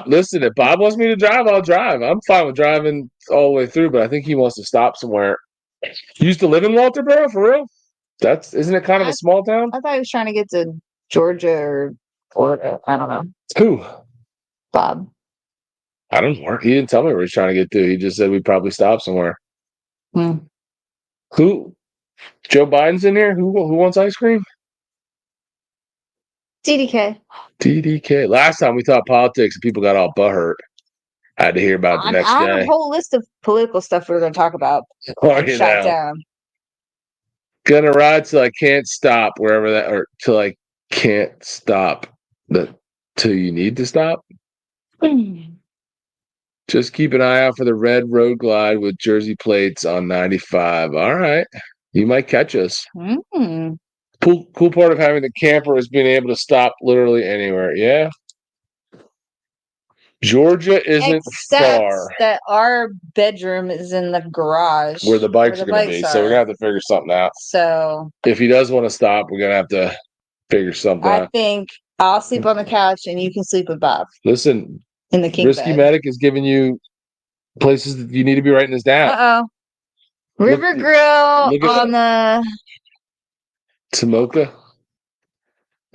Listen, if Bob wants me to drive, I'll drive. I'm fine with driving all the way through, but I think he wants to stop somewhere. You used to live in Walterboro, for real? Isn't it kind of a small town? I thought he was trying to get to Georgia or Florida. I don't know. Who? Bob. I don't know. He didn't tell me where he's trying to get to. He just said we'd probably stop somewhere. Who? Joe Biden's in here? Who wants ice cream? DDK. Last time we talked politics and people got all butthurt. I had to hear about the next day. I have a whole list of political stuff we were going to talk about. Shut down. Gonna ride till I can't stop wherever that, or till I can't stop. Till you need to stop. Just keep an eye out for the red road glide with Jersey plates on 95. All right, you might catch us. Cool part of having the camper is being able to stop literally anywhere. Yeah. Georgia isn't far. That our bedroom is in the garage where the bikes are going to be. So we're going to have to figure something out. So if he does want to stop, we're going to have to figure something out. I think I'll sleep on the couch and you can sleep with Bob. Listen, in the king Risky bed. Medic is giving you places that you need to be writing this down. River Grill on the Tomoka,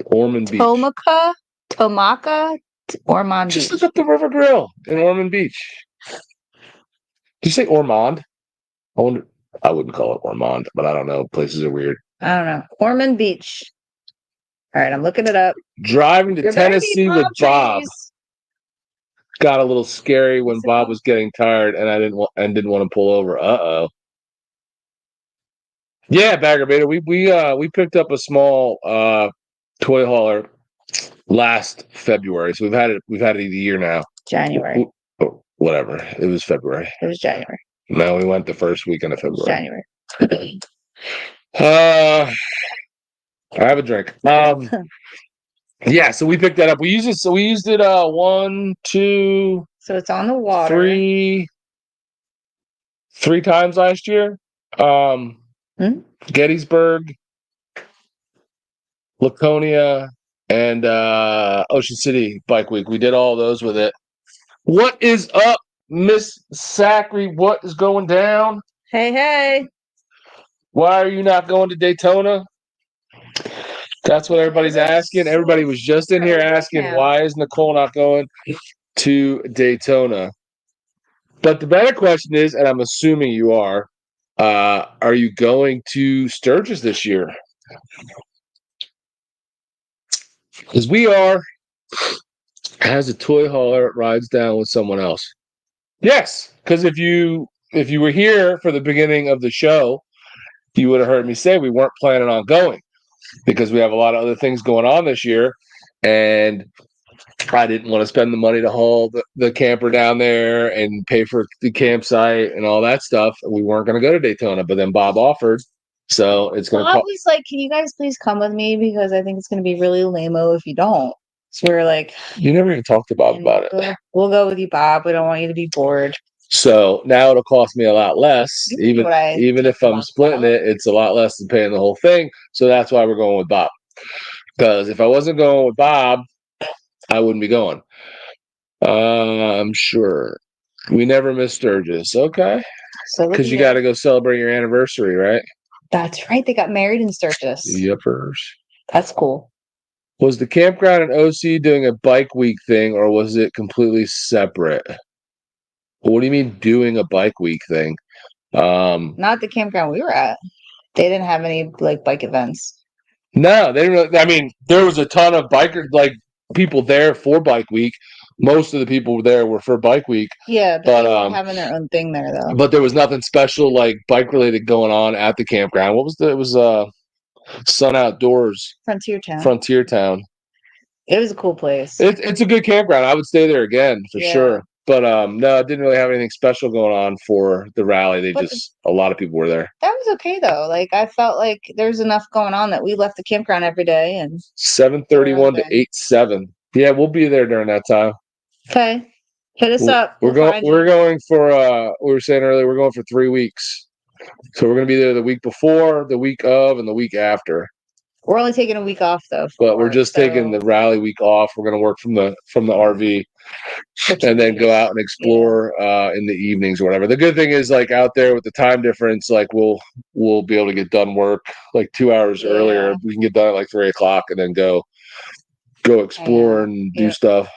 Ormond Beach. Tomaka, Ormond Beach. Just look up the River Grill in Ormond Beach. Did you say Ormond? I wouldn't call it Ormond, but I don't know. Places are weird. I don't know. Ormond Beach. All right, I'm looking it up. Driving to Tennessee with Bob got a little scary when Bob was getting tired, and I didn't want to pull over. Yeah, Bagger Beta. We picked up a small toy hauler last February, so we've had it a year now. January. Whatever. It was February. It was January. No, we went the first weekend of February. January. I have a drink. Yeah, so we picked that up. We used it 1, 2. So it's on the water. 3 times last year. Gettysburg, Laconia, and Ocean City Bike Week. We did all those with it. What is up, Miss Zachary? What is going down? Hey. Why are you not going to Daytona? That's what everybody's asking. Everybody was just in here asking, why is Nicole not going to Daytona? But the better question is, and I'm assuming you are you going to Sturgis this year? Because we are, as a toy hauler rides down with someone else. Yes, because if you were here for the beginning of the show, you would have heard me say we weren't planning on going because we have a lot of other things going on this year, and I didn't want to spend the money to haul the camper down there and pay for the campsite and all that stuff. We weren't going to go to Daytona, but then Bob offered, so it's going to. Bob was like, "Can you guys please come with me because I think it's going to be really lame-o if you don't." So we were like, "You never even talked to Bob about it." We'll go with you, Bob. We don't want you to be bored. So now it'll cost me a lot less, even if I'm splitting it. It's a lot less than paying the whole thing. So that's why we're going with Bob. Because if I wasn't going with Bob, I wouldn't be going. I'm sure. We never miss Sturgis. Okay. Because you got to go celebrate your anniversary, right? That's right. They got married in Sturgis. Yuppers. That's cool. Was the campground in OC doing a bike week thing, or was it completely separate? What do you mean doing a bike week thing? Not the campground we were at. They didn't have any bike events. No, they didn't really. I mean, there was a ton of bikers, people there for bike week. Most of the people there were for bike week. Yeah, but they were having their own thing there though. But there was nothing special bike related going on at the campground. What was it was Sun Outdoors. Frontier Town. It was a cool place. It's a good campground. I would stay there again for sure. But no, I didn't really have anything special going on for the rally. A lot of people were there. That was okay though. Like I felt like there's enough going on that we left the campground every day and 7:31 to 8:07. Yeah, we'll be there during that time. Okay. Hit us up. We're going for we were saying earlier, we're going for 3 weeks. So we're gonna be there the week before, the week of, and the week after. We're only taking a week off though. But we're just taking the rally week off. We're gonna work from the RV and then go out and explore in the evenings or whatever. The good thing is, like, out there with the time difference, like we'll be able to get done work like 2 hours earlier. We can get done at like 3 o'clock and then go explore and do stuff.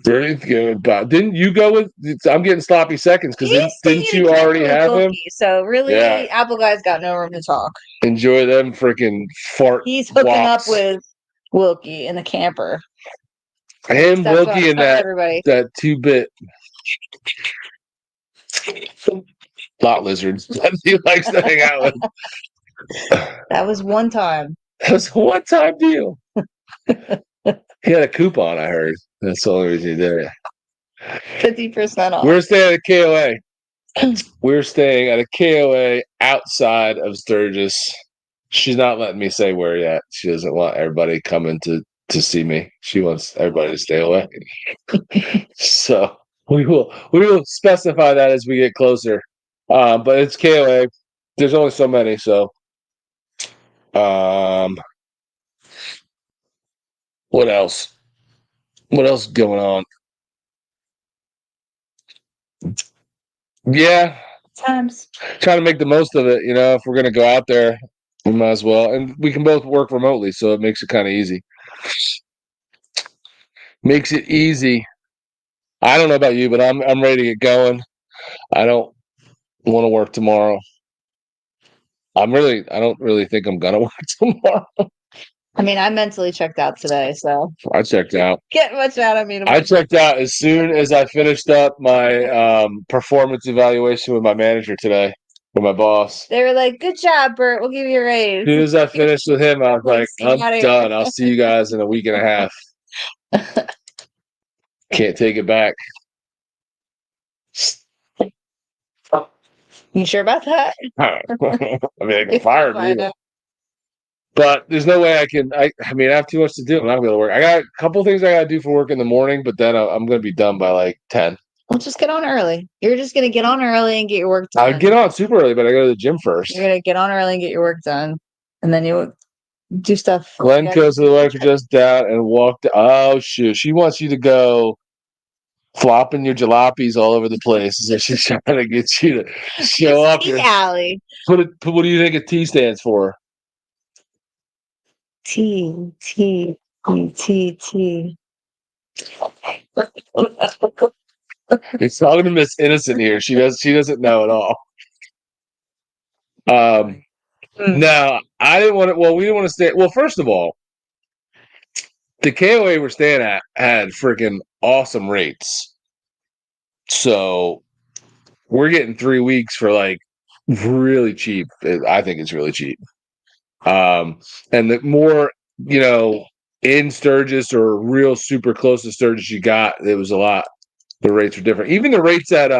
Didn't you go with? I'm getting sloppy seconds because didn't you already have him? So really, Apple Guy's got no room to talk. Enjoy them freaking fart. He's hooking up with Wilkie in the camper. And Wilkie and that 2-bit lot lizards that he likes to hang out with. That was one time. That was a one-time deal. He had a coupon, I heard. That's the only reason he did it. 50% off. We're staying at a KOA. We're staying at a KOA outside of Sturgis. She's not letting me say where yet. She doesn't want everybody coming to see me. She wants everybody to stay away. So we will specify that as we get closer. But it's KOA. There's only so many, so what else? What else is going on? Yeah. Times. Trying to make the most of it, if we're going to go out there, we might as well. And we can both work remotely, so it makes it kind of easy. Makes it easy. I don't know about you, but I'm ready to get going. I don't want to work tomorrow. I don't really think I'm going to work tomorrow. I mean, I mentally checked out today, so. I checked out. Get much out of me tomorrow. I checked out as soon as I finished up my performance evaluation with my manager today, with my boss. They were like, good job, Bert. We'll give you a raise. As soon as I finished with him, I was like, I'm done. I'll see you guys in a week and a half. Can't take it back. You sure about that? I mean, they can fire me. But there's no way I can. I have too much to do. I'm not going to work. I got a couple things I got to do for work in the morning, but then I'm going to be done by like 10. Well, just get on early. You're just going to get on early and get your work done. I'll get on super early, but I go to the gym first. You're going to get on early and get your work done. And then you do stuff. Glenn goes to the lecture just down and walked. Oh, shoot. She wants you to go flopping your jalopies all over the place. So she's trying to get you to show up. Alley. What do you think a T stands for? T. It's talking to Miss Innocent here. She doesn't know at all. No, I didn't want to. Well, we didn't want to stay. Well, first of all, the KOA we're staying at had freaking awesome rates. So we're getting 3 weeks for like really cheap. I think it's really cheap. And the more, in Sturgis or real super close to Sturgis you got, it was a lot. The rates were different. Even the rates at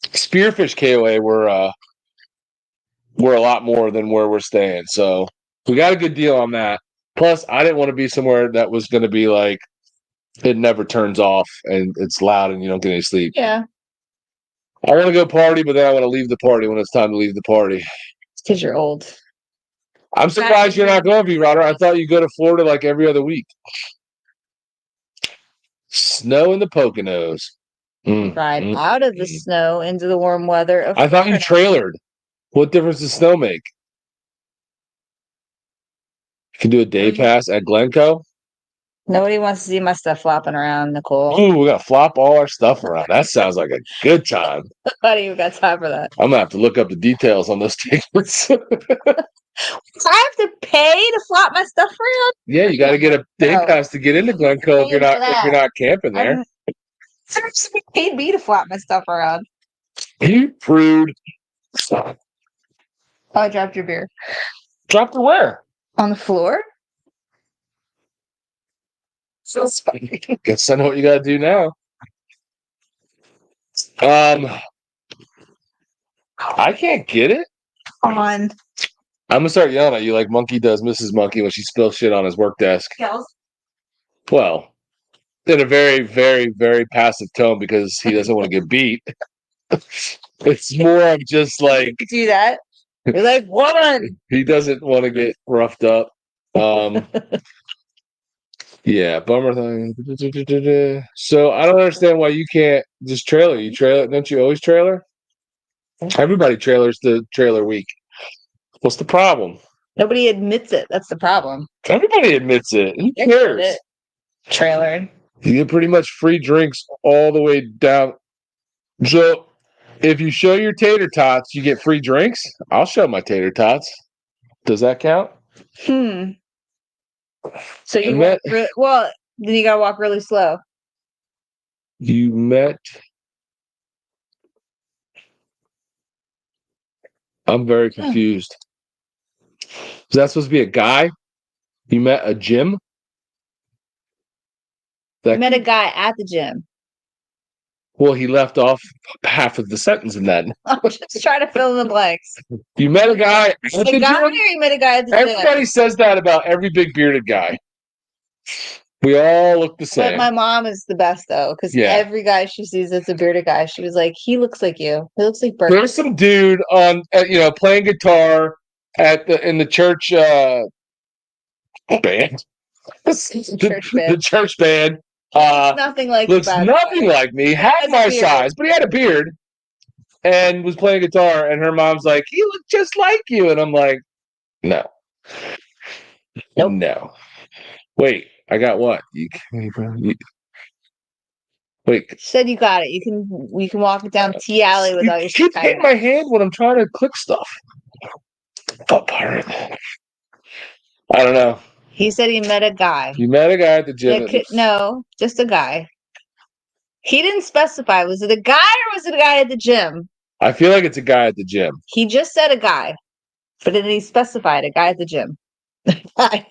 Spearfish KOA were a lot more than where we're staying. So we got a good deal on that. Plus, I didn't want to be somewhere that was going to be like, it never turns off and it's loud and you don't get any sleep. Yeah. I want to go party, but then I want to leave the party when it's time to leave the party. It's because you're old. I'm surprised you're not going to be, Ryder. I thought you go to Florida like every other week. Snow in the Poconos. Ride out of the snow into the warm weather. I thought you trailered. What difference does snow make? You can do a day pass at Glencoe. Nobody wants to see my stuff flopping around, Nicole. Ooh, we got to flop all our stuff around. That sounds like a good time. I don't even got time for that. I'm going to have to look up the details on those tickets. I have to pay to flop my stuff around? Yeah, you got to get a day pass to get into Glencoe if you're not camping there. Somebody paid me to flop my stuff around. You prude. Stop. Oh, I dropped your beer. Dropped it where? On the floor? Guess I know what you gotta do now. I can't get it. On. I'm gonna start yelling at you like Monkey does Mrs. Monkey when she spills shit on his work desk. Yells. Well, in a very, very, very passive tone because he doesn't want to get beat. It's more of just like do that. You're like, woman. He doesn't want to get roughed up. Yeah, bummer thing. So I don't understand why you can't just trailer. You trailer, don't you always trailer? Everybody trailers the trailer week. What's the problem? Nobody admits it. That's the problem. Everybody admits it. Who cares? Trailered. You get pretty much free drinks all the way down. So if you show your tater tots, you get free drinks. I'll show my tater tots. Does that count? So you walk well, then you gotta walk really slow. You met. I'm very confused. Is that supposed to be a guy? You met a gym? You met a guy at the gym. Well, he left off half of the sentence in that. I'm just trying to fill in the blanks. You met a guy at the gym? Or you met a guy at the gym? Everybody says that about every big bearded guy. We all look the same. But my mom is the best though, because every guy she sees that's a bearded guy, she was like, he looks like you. He looks like Bert. There's some dude on, playing guitar in the church band. The church band. Nothing like looks nothing like me. Half my size, but he had a beard and was playing guitar. And her mom's like, "He looked just like you," and I'm like, "No, nope. No." Wait, I got what? Wait. She said you got it. You can walk it down T Alley without your. Keep hitting my hand when I'm trying to click stuff. Oh, pirate. I don't know. He said he met a guy. You met a guy at the gym. No, just a guy. He didn't specify. Was it a guy or was it a guy at the gym? I feel like it's a guy at the gym. He just said a guy, but then he specified a guy at the gym.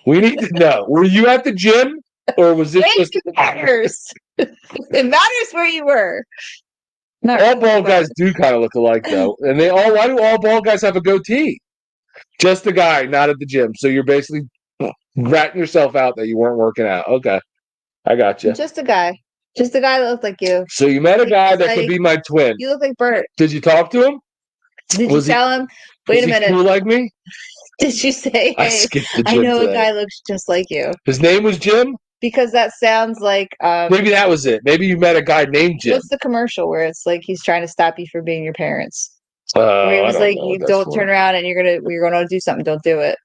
We need to know. Were you at the gym, or was this just? It matters. It matters where you were. All bald guys do kind of look alike, though, and why do all bald guys have a goatee? Just a guy, not at the gym. So you're basically ratting yourself out that you weren't working out. Okay, I got you. Just a guy. Just a guy that looked like you. So you met a guy that could be my twin. You look like Bert. Did you talk to him? Did you tell him? Wait a minute. Cool like me? Did you say, hey, I know a guy looks just like you? His name was Jim? Because that sounds like... maybe that was it. Maybe you met a guy named Jim. What's the commercial where it's like he's trying to stop you from being your parents? Where he was like, you don't turn around and you're gonna do something, don't do it.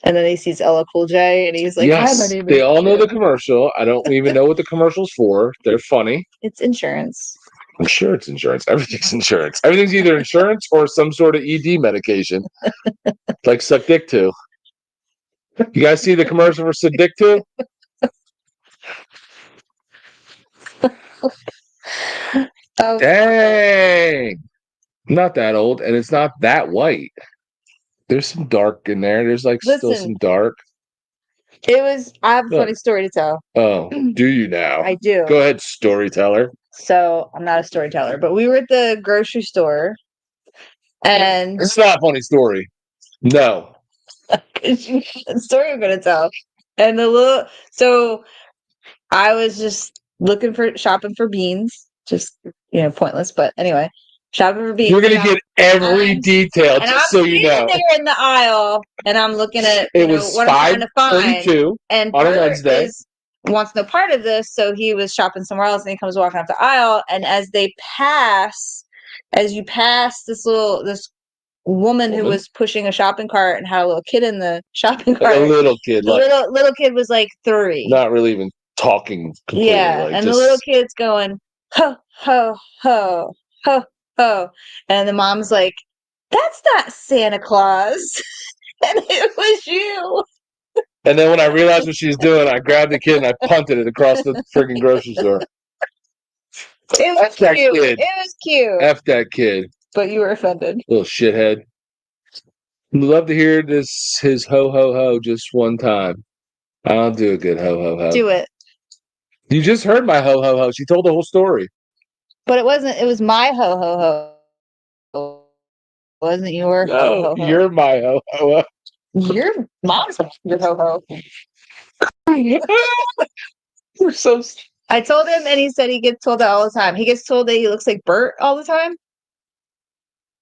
And then he sees LL Cool J and he's like, yes, hi, my name is they all Jim. know the commercial. I don't even know what the commercial's for. They're funny. It's insurance. I'm sure it's insurance. Everything's insurance. Everything's either insurance or some sort of ED medication. Like Suck Dick 2. You guys see the commercial for Suck Dick 2? Oh, dang. I'm not that old, and it's not that white. There's some dark in there. There's still some dark. I have a funny story to tell. Oh, do you now? I do. Go ahead, storyteller. So I'm not a storyteller, but we were at the grocery store, and it's not a funny story. No. The story I'm going to tell. And so I was just shopping for beans, just pointless, but anyway, shopping for beans. You're going to get every detail, just so you know. There in the aisle, and I'm looking at what I'm trying to find. And on a Wednesday. Wants no part of this, so he was shopping somewhere else, and he comes walking up the aisle, and as you pass this woman who was pushing a shopping cart and had a little kid in the shopping cart. A little kid. Little kid was like 3. Not really even talking completely. Yeah, and the little kid's going, ho, ho, ho, ho, ho. And the mom's like, that's not Santa Claus. And it was you. And then when I realized what she was doing, I grabbed the kid and I punted it across the freaking grocery store. It was cute. It was cute. F that kid. But you were offended. Little shithead. Love to hear his ho ho ho just one time. I'll do a good ho ho ho. Do it. You just heard my ho ho ho. She told the whole story. But it wasn't. It was my ho ho ho. Wasn't your ho ho ho? You're my ho ho ho. Your mom's your ho ho. You're so. I told him, and he said he gets told that all the time. He gets told that he looks like Bert all the time.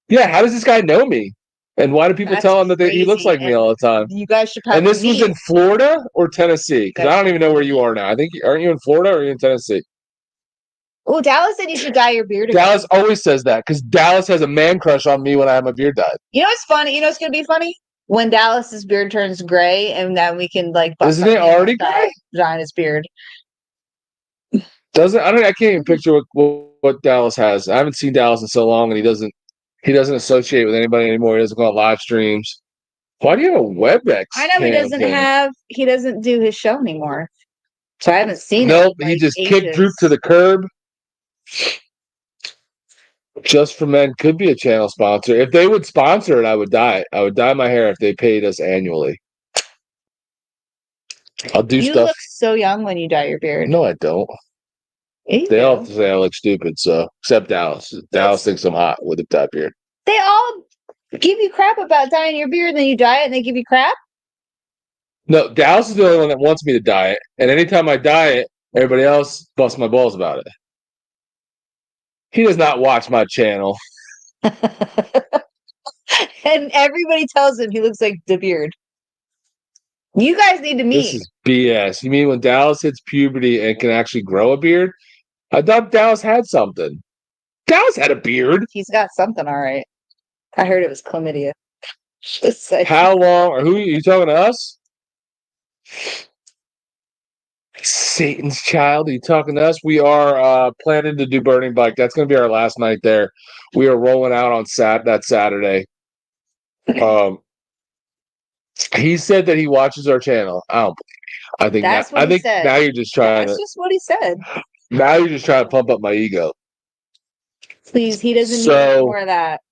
Yeah, how does this guy know me? And why do people tell him that he looks like me all the time? You guys should probably. And this was in Florida or Tennessee? Because I don't even know where you are now. I think aren't you in Florida or are you in Tennessee? Oh, Dallas said you should dye your beard again. Dallas always says that because Dallas has a man crush on me when I have my beard dyed. You know what's funny? You know what's gonna be funny? When Dallas's beard turns gray, and then we can like. Isn't it already gray? Dyeing his beard. Doesn't I can't even picture what Dallas has. I haven't seen Dallas in so long, and he doesn't associate with anybody anymore. He doesn't go on live streams. Why do you have a WebEx? I know he doesn't do his show anymore. So I haven't seen it. Nope, he just kicked Droop to the curb. Just for Men could be a channel sponsor. If they would sponsor it, I would dye it. I would dye my hair if they paid us annually. I'll do stuff. You look so young when you dye your beard. No, I don't. They all have to say I look stupid, so except Dallas. Dallas thinks I'm hot with a dyed beard. They all give you crap about dyeing your beard, and then you dye it and they give you crap? No, Dallas is the only one that wants me to dye it. And anytime I dye it, everybody else busts my balls about it. He does not watch my channel. And everybody tells him he looks like the beard. You guys need to meet. This is BS. You mean when Dallas hits puberty and can actually grow a beard? I thought Dallas had something. Dallas had a beard. He's got something, all right. I heard it was chlamydia. How long? Or who are you talking to us? Satan's child. Are you talking to us? We are planning to do Burning Bike. That's going to be our last night there. We are rolling out on that Saturday. He said that he watches our channel. I don't believe you. I think now you're just trying. That's just what he said. Now you're just trying to pump up my ego. Please, he doesn't need more of that.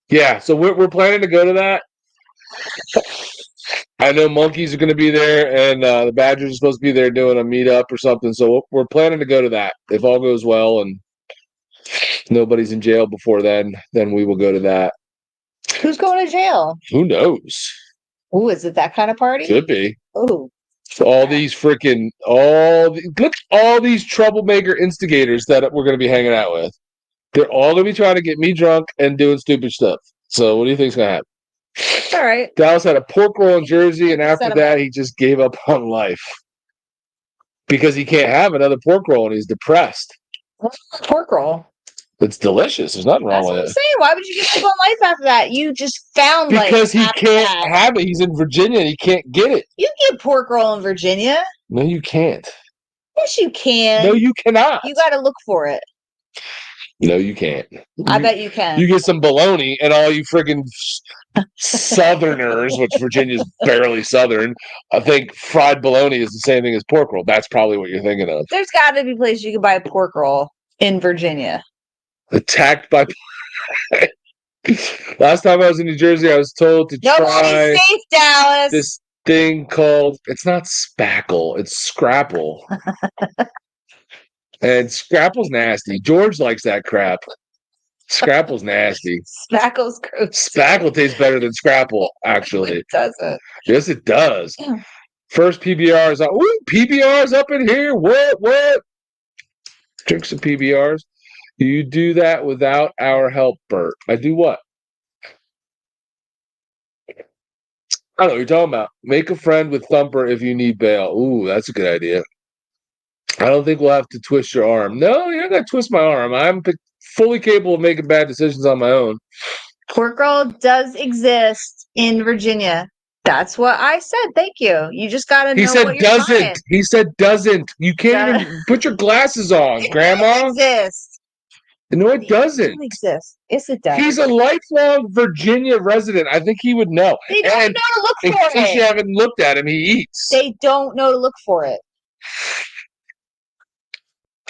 Yeah, so we're planning to go to that. I know monkeys are going to be there, and the Badgers are supposed to be there doing a meetup or something. So we're planning to go to that. If all goes well and nobody's in jail before then we will go to that. Who's going to jail? Who knows? Oh, is it that kind of party? Could be. Oh. Look at all these troublemaker instigators that we're going to be hanging out with. They're all going to be trying to get me drunk and doing stupid stuff. So what do you think's going to happen? All right. Dallas had a pork roll in Jersey, and after that, he just gave up on life because he can't have another pork roll, and he's depressed. What's a pork roll? It's delicious. There's nothing wrong with it. That's what I'm saying. Why would you give up on life after that? You just found life. Because he can't have it. He's in Virginia, and he can't get it. You can get pork roll in Virginia. No, you can't. Yes, you can. No, you cannot. You got to look for it. No, you can't. I bet you can. You get some bologna, and all you freaking Southerners, which Virginia's barely Southern, I think fried bologna is the same thing as pork roll. That's probably what you're thinking of. There's got to be places you can buy a pork roll in Virginia. Attacked by. Last time I was in New Jersey, I was told to try safe, Dallas. This thing called, it's not spackle, it's scrapple. And scrapple's nasty. George likes that crap. Scrapple's nasty. Spackle's gross. Spackle tastes better than scrapple, actually. It doesn't. Yes, it does. Yeah. First PBR is up. Ooh, PBR's up in here. What? Drink some PBRs. You do that without our help, Bert. I do what? I don't know what you're talking about. Make a friend with Thumper if you need bail. Ooh, that's a good idea. I don't think we'll have to twist your arm. No, you're not going to twist my arm. I'm fully capable of making bad decisions on my own. Pork roll does exist in Virginia. That's what I said. Thank you. You just got to know what you're buying. He said doesn't. You can't even put your glasses on, Grandma. It exists. No, it doesn't. It exist. Yes, it does. He's a lifelong Virginia resident. I think he would know. They don't know to look for it. In case you haven't looked at him, he eats. They don't know to look for it.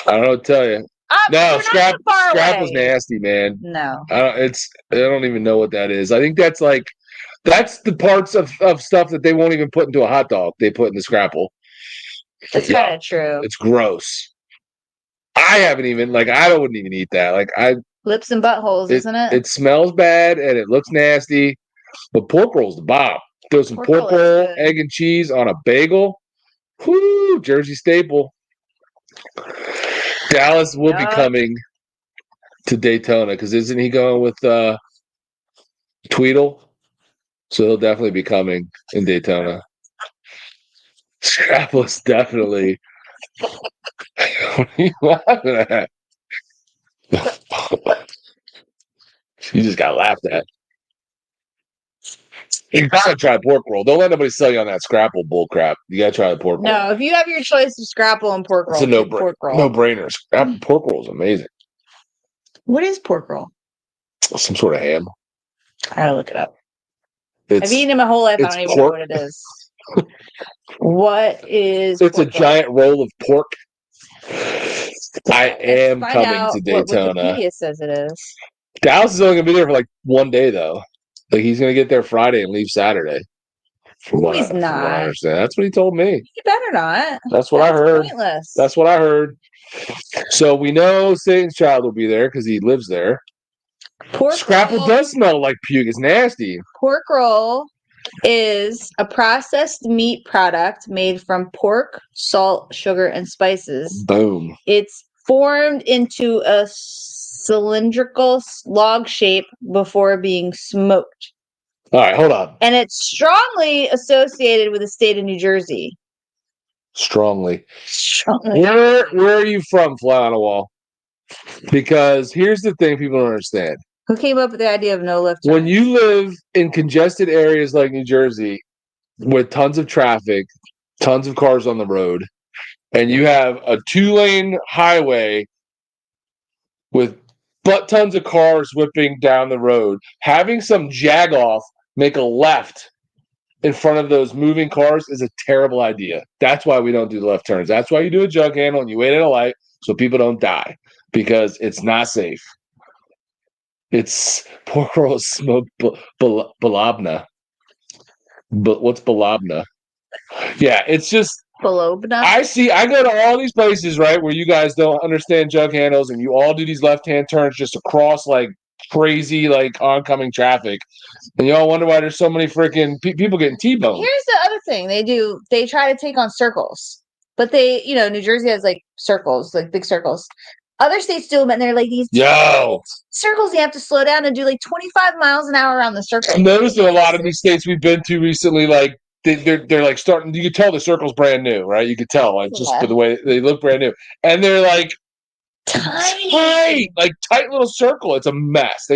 I don't know what to tell you. No, Scrapple's nasty, man. No. I don't even know what that is. I think that's the parts of stuff that they won't even put into a hot dog. They put in the Scrapple. That's kind of true. It's gross. I haven't even I wouldn't even eat that. Lips and buttholes, isn't it? It smells bad and it looks nasty. But pork roll's the bomb. Throw some pork roll, egg and cheese on a bagel. Whoo, Jersey staple. Dallas will be coming to Daytona because isn't he going with Tweedle? So he'll definitely be coming in Daytona. Scrapple is definitely. What are you laughing at? You just got laughed at. You gotta try pork roll. Don't let nobody sell you on that Scrapple bull crap. You gotta try the pork roll. No, if you have your choice of Scrapple and pork roll, it's a no-brainer. Pork roll is amazing. What is pork roll? Some sort of ham. I gotta look it up. I've eaten it my whole life. I don't even know what it is. What is? It's a giant roll of pork. I am coming to Daytona. What Wikipedia says it is. Dallas is only gonna be there for 1 day though. He's gonna get there Friday and leave Saturday. He's not. That's what he told me. He better not. That's what I heard. Pointless. That's what I heard. So we know Satan's Child will be there because he lives there. Scrapple does smell like puke. It's nasty. Pork roll is a processed meat product made from pork, salt, sugar, and spices. Boom. It's formed into a cylindrical log shape before being smoked. All right, hold on. And it's strongly associated with the state of New Jersey. Strongly. Where are you from, Fly on a Wall? Because here's the thing people don't understand. Who came up with the idea of no left turns? When you live in congested areas like New Jersey with tons of traffic, tons of cars on the road, and you have a 2-lane highway with tons of cars whipping down the road, having some jagoff make a left in front of those moving cars is a terrible idea. That's why we don't do the left turns. That's why you do a jug handle and you wait at a light so people don't die, because it's not safe. It's pork roll smoked balabna. But what's balabna? Yeah, it's just Bologna. I go to all these places, right, where you guys don't understand jug handles and you all do these left-hand turns just across crazy oncoming traffic. And you all wonder why there's so many freaking people getting T-boned. Here's the other thing they try to take on circles. But New Jersey has circles, big circles. Other states do them, and they're these circles. You have to slow down and do 25 miles an hour around the circle. I noticed in a lot of these states we've been to recently, they're starting. You could tell the circle's brand new, right? You could tell just by the way they look brand new, and they're tiny, tight little circle. It's a mess.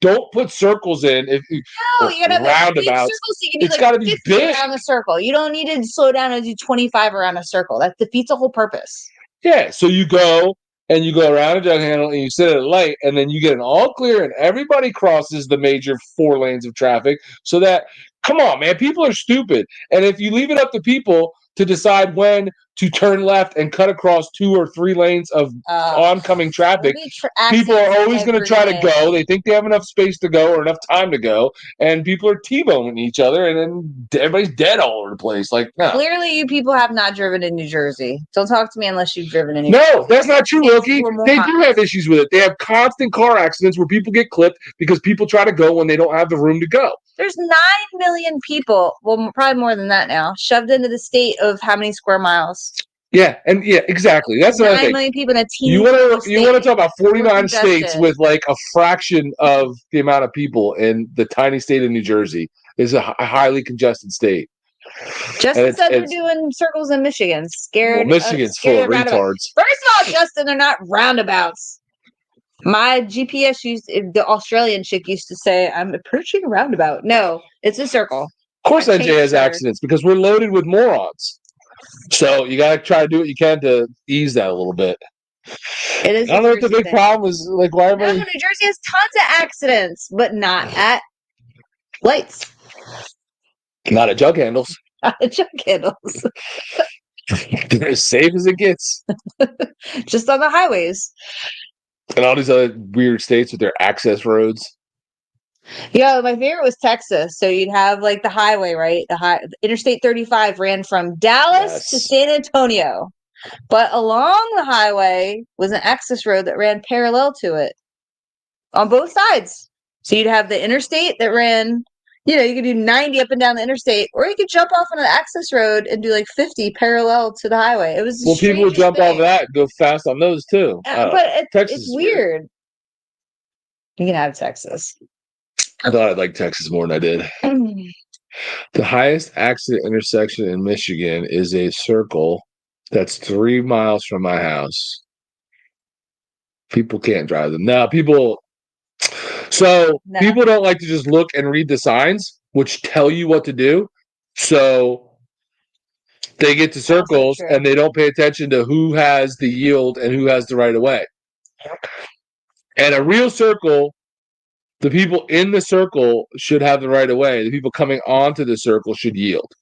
Don't put circles in. You gotta have roundabouts. Circles so you can do it's got to be big around the circle. You don't need to slow down and do 25 around a circle. That defeats the whole purpose. Yeah, so you go around a jug handle and you sit at a light, and then you get an all clear, and everybody crosses the major 4 lanes of traffic. So that, come on, man, people are stupid. And if you leave it up to people to decide when to turn left and cut across 2 or 3 lanes of oncoming traffic, people are always going to try to go. They think they have enough space to go or enough time to go, and people are T-boning each other, and then everybody's dead all over the place. No. Clearly, you people have not driven in New Jersey. Don't talk to me unless you've driven in New Jersey. No, that's not true, Wilkie. They do have issues with it. They have constant car accidents where people get clipped because people try to go when they don't have the room to go. There's 9 million people, well, probably more than that now, shoved into the state of how many square miles? Yeah, exactly. That's another thing. 9 million people in a teeny You want to talk about 49 states with a fraction of the amount of people in the tiny state of New Jersey is a highly congested state. Justin said they're doing circles in Michigan. Scared. Well, Michigan's full of retards. First of all, Justin, they're not roundabouts. My GPS the Australian chick used to say, I'm approaching a roundabout. No, it's a circle. Of course NJ has accidents because we're loaded with morons. So you got to try to do what you can to ease that a little bit. It is. I don't know what the big problem is. Why everybody... New Jersey has tons of accidents, but not at lights. Not at jug handles. Not at jug handles. They're as safe as it gets. Just on the highways. And all these other weird states with their access roads. Yeah, my favorite was Texas. So you'd have the highway, right? Interstate 35 ran from Dallas to San Antonio. But along the highway was an access road that ran parallel to it on both sides. So you'd have the interstate that ran, you could do 90 up and down the interstate, or you could jump off on an access road and do like 50 parallel to the highway. It was people would jump off that and go fast on those too. But it's weird. You can have Texas. I thought I'd like Texas more than I did. The highest accident intersection in Michigan is a circle that's 3 miles from my house. People can't drive them. Now, people don't like to just look and read the signs, which tell you what to do. So they get to circles and they don't pay attention to who has the yield and who has the right of way. And a real circle, the people in the circle should have the right of way. The people coming onto the circle should yield.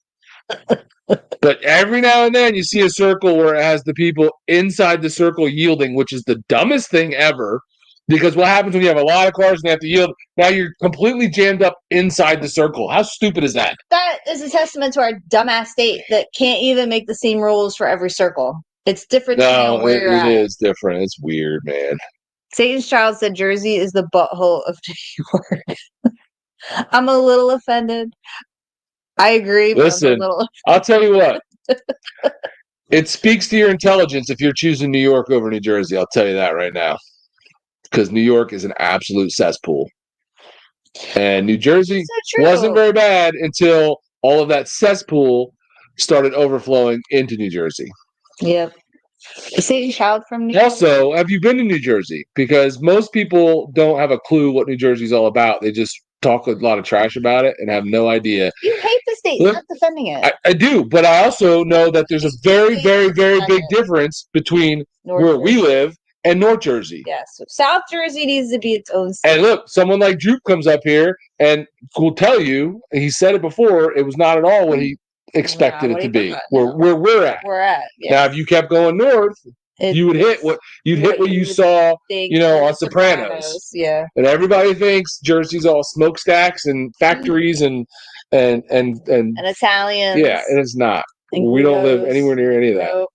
But every now and then you see a circle where it has the people inside the circle yielding, which is the dumbest thing ever. Because what happens when you have a lot of cars and they have to yield? Now you're completely jammed up inside the circle. How stupid is that? That is a testament to our dumbass state that can't even make the same rules for every circle. It's different. No, it is different. It's weird, man. Satan's Child said Jersey is the butthole of New York. I'm a little offended. I agree. Listen, I'll tell you what. It speaks to your intelligence if you're choosing New York over New Jersey. I'll tell you that right now. Because New York is an absolute cesspool. And New Jersey wasn't very bad until all of that cesspool started overflowing into New Jersey. Yep. Is Satan's Child from New York? Also, have you been to New Jersey? Because most people don't have a clue what New Jersey's all about. They just talk a lot of trash about it and have no idea. You hate the state. You're not defending it. I do, but I also know that there's a very, very, very big difference between where we live and North Jersey. Yes. South Jersey needs to be its own state. And look, someone like Droop comes up here and will tell you, he said it before, it was not at all what he expected it to be. Where we're at. Yes. Now, if you kept going north, you would hit what you saw, on Sopranos. Yeah. And everybody thinks Jersey's all smokestacks and factories and Italians. Yeah, and it's not. We don't live anywhere near any of that. Nope.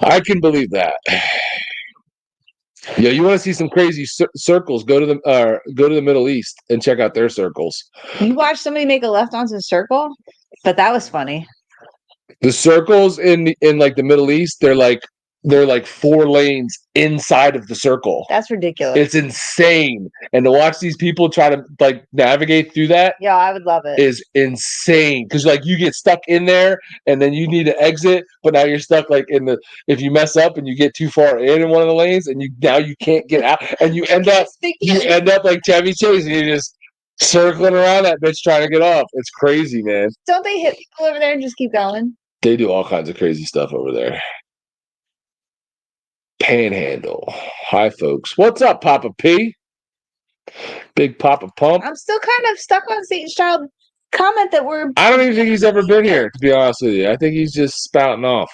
I can believe that. Yeah, you want to see some crazy circles? Go to the Middle East and check out their circles. You watched somebody make a left onto a circle, but that was funny. The circles in like the Middle East, they're like 4 lanes inside of the circle. That's ridiculous. It's insane. And to watch these people try to like navigate through that, yeah, I would love it. Is insane. Because like you get stuck in there and then you need to exit, but now you're stuck like if you mess up and you get too far in one of the lanes and you can't get out and you end up like Chevy Chase and you're just circling around that bitch trying to get off. It's crazy, man. Don't they hit people over there and just keep going? They do all kinds of crazy stuff over there. Panhandle. Hi, folks. What's up, Papa P? Big Papa Pump. I'm still kind of stuck on Satan's Child comment that I don't even think he's ever been here, to be honest with you. I think he's just spouting off.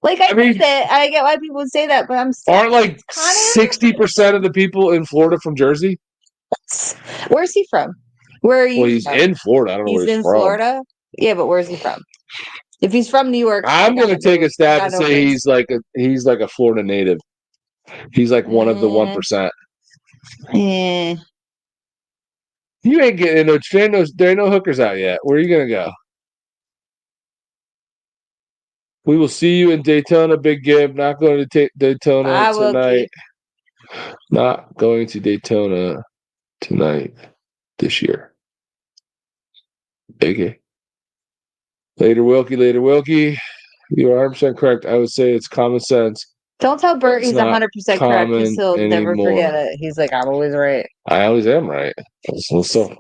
Like, I get why people would say that, but I'm still... Aren't like 60% of the people in Florida from Jersey? Where's he from? Where are you Well, he's from? in Florida. I don't know where he's from. Florida? Yeah, but where's he from? If he's from New York, I'm going to take a stab and say he's like a Florida native. He's like one of the 1%. You ain't getting there ain't no hookers out yet. Where are you going to go? We will see you in Daytona, Big Gib. Not going to Daytona tonight. Not going to Daytona tonight this year. Okay. Later, Wilkie. You are 100% correct. I would say it's common sense. Don't tell Bert he's 100% correct because he'll never forget it. He's like, I'm always right. I always am right. So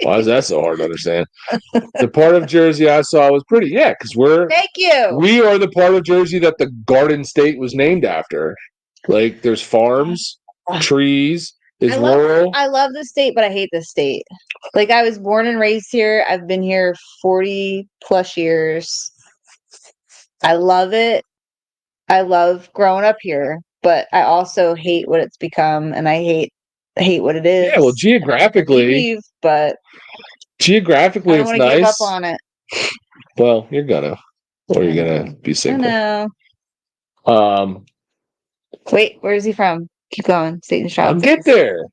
why is that so hard to understand? The part of Jersey I saw was pretty. Yeah, because Thank you. We are the part of Jersey that the Garden State was named after. Like, there's farms, trees. It's rural. I love the state, but I hate the state. Like, I was born and raised here. I've been here 40 plus years. I love it. I love growing up here, but I also hate what it's become, and I hate what it is. Yeah, well, geographically, it's nice. I don't want to give up on it. Well, you're gonna. or you're gonna be single. I know. Wait, where is he from? Keep going. Satan's Child. I'll get there.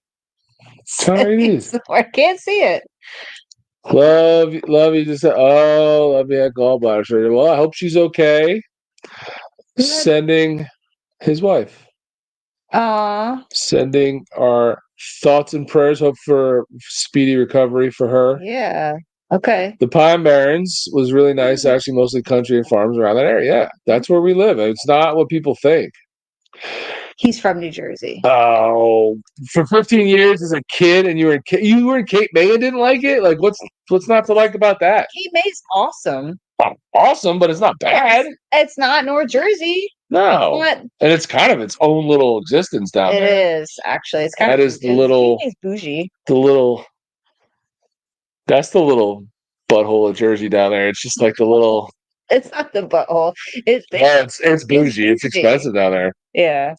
I can't see it. Love you. Just love you at gallbladder surgery. Well, I hope she's okay. Sending his wife. Sending our thoughts and prayers. Hope for speedy recovery for her. Yeah. Okay. The Pine Barrens was really nice. Actually, mostly country and farms around that area. Yeah, that's where we live. It's not what people think. He's from New Jersey. Oh, for 15 years as a kid, and you were in Cape May and didn't like it? Like, what's not to like about that? Cape May's awesome. Awesome, but it's not bad. It's not North Jersey. No, and it's kind of its own little existence down there. It is actually. It's kind of. That is the little. Cape May's bougie. That's the little butthole of Jersey down there. It's just like the little. It's not the butthole. It's bougie. It's expensive down there. Yeah.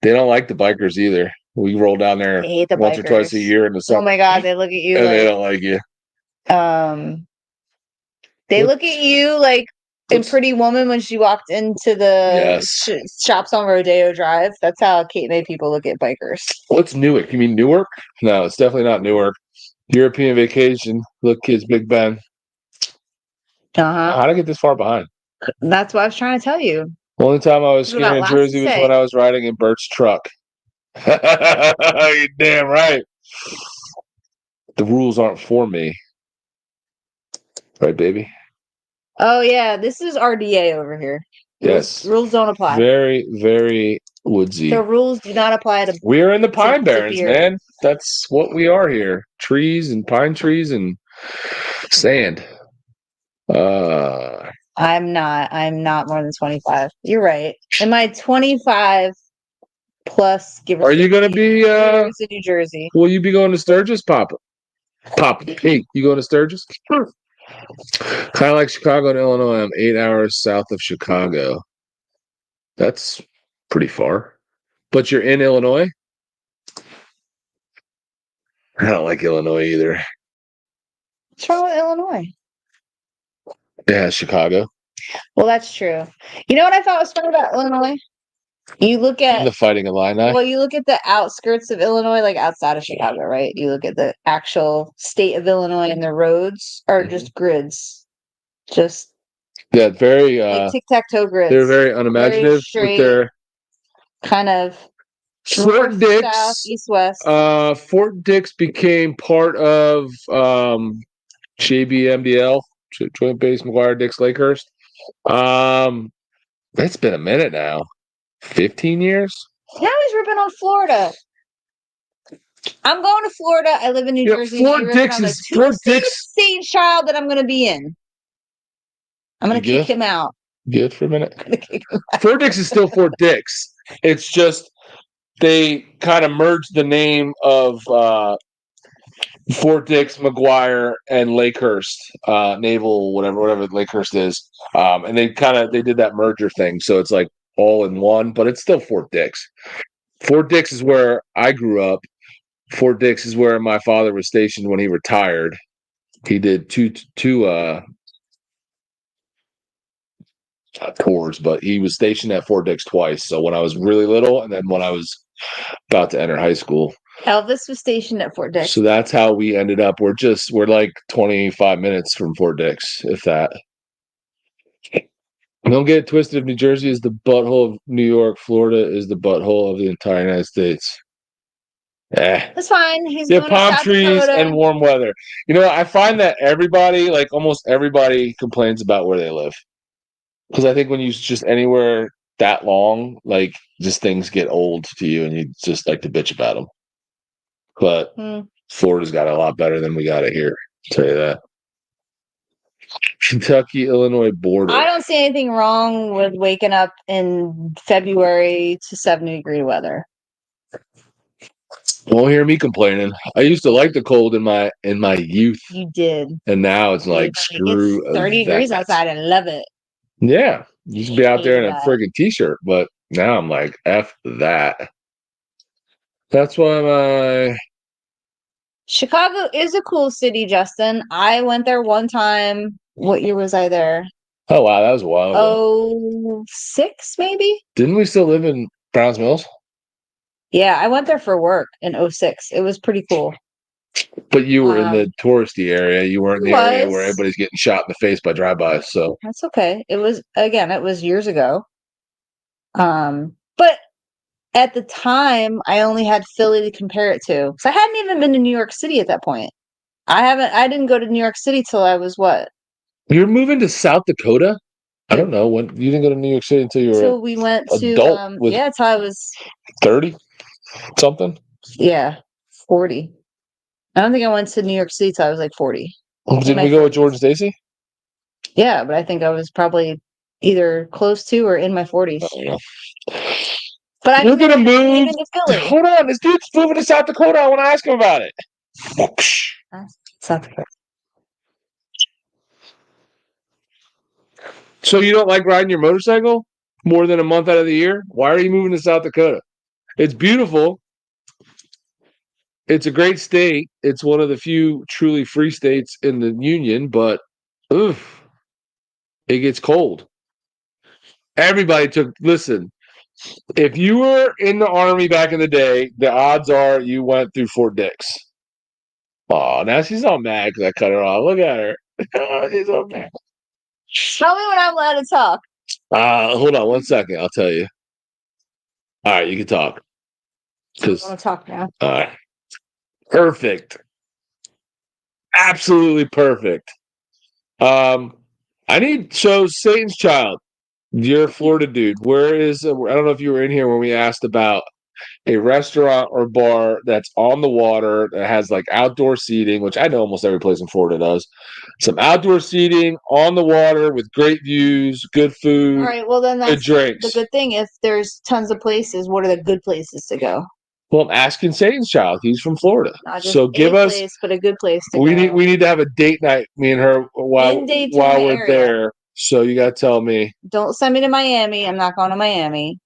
They don't like the bikers either. We roll down there once or twice a year in the summer. Oh my God, they look at you and they don't like you. They look at you like in Pretty Woman when she walked into the shops on Rodeo Drive. That's how Cape May people look at bikers. What's Newark? You mean Newark? No, it's definitely not Newark. European vacation. Look, kids, Big Ben. How'd I get this far behind? That's what I was trying to tell you. The only time I was skiing in Jersey was when I was riding in Bert's truck. You're damn right. The rules aren't for me. Right, baby? Oh, yeah. This is RDA over here. Yes. Rules don't apply. Very, very woodsy. The rules do not apply to. We're in the Pine Barrens, man. That's what we are here. Trees and pine trees and sand. I'm not more than 25. You're right. Am I 25 plus? Are you going to be in New Jersey? Will you be going to Sturgis, Papa? Pete, you going to Sturgis? Kind of like Chicago and Illinois. I'm 8 hours south of Chicago. That's pretty far. But you're in Illinois? I don't like Illinois either. What's wrong with Illinois? Yeah, Chicago. Well, that's true. You know what I thought was funny about Illinois? You look at the Fighting Illini. Well, you look at the outskirts of Illinois, like outside of Chicago, right? You look at the actual state of Illinois, and the roads are just grids. Very like tic-tac-toe grids. They're very unimaginative very straight, with their kind of Fort Dix, south, east, west. Fort Dix became part of JBMDL, Joint Base McGuire Dix Lakehurst. It's been a minute now. 15 years? Now he's ripping on Florida. I'm going to Florida. I live in New Jersey. Fort Dix is Fort Dix. Same child that I'm going to be in. I'm going to kick him out. Good for a minute. Fort Dix is still Fort Dix. It's just they kind of merged the name of Fort Dix, McGuire, and Lakehurst, Naval, whatever Lakehurst is, and they did that merger thing. So it's like all in one, but it's still Fort Dix. Fort Dix is where I grew up. Fort Dix is where my father was stationed when he retired. He did two tours, but he was stationed at Fort Dix twice. So when I was really little, and then when I was about to enter high school. Elvis was stationed at Fort Dix. So that's how we ended up. We're like 25 minutes from Fort Dix, if that. Don't get it twisted. If New Jersey is the butthole of New York, Florida is the butthole of the entire United States. That's fine. He's palm trees and warm weather. You know, I find that everybody, like almost everybody, complains about where they live. Because I think when you just anywhere that long, like just things get old to you, and you just like to bitch about them. But Florida's got it a lot better than we got it here. I'll tell you that. Kentucky, Illinois border. I don't see anything wrong with waking up in February to 70-degree weather. Won't hear me complaining. I used to like the cold in my youth. You did. And now it's like screw. It's 30 degrees outside. I love it. Yeah. You should be out there in a friggin' t-shirt, but now I'm like, F that. That's why Chicago is a cool city, Justin. I went there one time. What year was I there? Oh wow, that was a while ago. 06 maybe. Didn't we still live in Browns Mills? Yeah, I went there for work in 06. It was pretty cool. But you were in the touristy area. You weren't in the area where everybody's getting shot in the face by drive-bys. So that's okay. It was years ago. But at the time, I only had Philly to compare it to. So I hadn't even been to New York City at that point. I didn't go to New York City till I was what? You're moving to South Dakota? I don't know when you didn't go to New York City until you were so we went adult to with until I was 30 something. Yeah, 40. I don't think I went to New York City till I was like 40. Didn't we go with George and Stacy? Yeah, but I think I was probably either close to or in my 40s. But You're gonna move to Philly. Hold on, this dude's moving to South Dakota. I want to ask him about it. South Dakota. So you don't like riding your motorcycle more than a month out of the year? Why are you moving to South Dakota? It's beautiful. It's a great state. It's one of the few truly free states in the union, but oof, it gets cold. Listen, if you were in the Army back in the day, the odds are you went through Fort Dix. Oh, now she's all mad because I cut her off. Look at her. She's all mad. Tell me when I'm allowed to talk. Hold on 1 second. I'll tell you. All right, you can talk. I want to talk now. All right. Perfect. Absolutely perfect. I need Satan's Child. You're a Florida dude. Where is I don't know if you were in here when we asked about a restaurant or bar that's on the water that has like outdoor seating, which I know almost every place in Florida does. Some outdoor seating on the water with great views, good food. All right, well then that's good drinks. the good thing. If there's tons of places, what are the good places to go? Well, I'm asking Satan's Child. He's from Florida. Not just so give us place, but a good place to we go. We need to have a date night, me and her, while we're area. there. So you gotta tell me. Don't send me to Miami. I'm not going to Miami.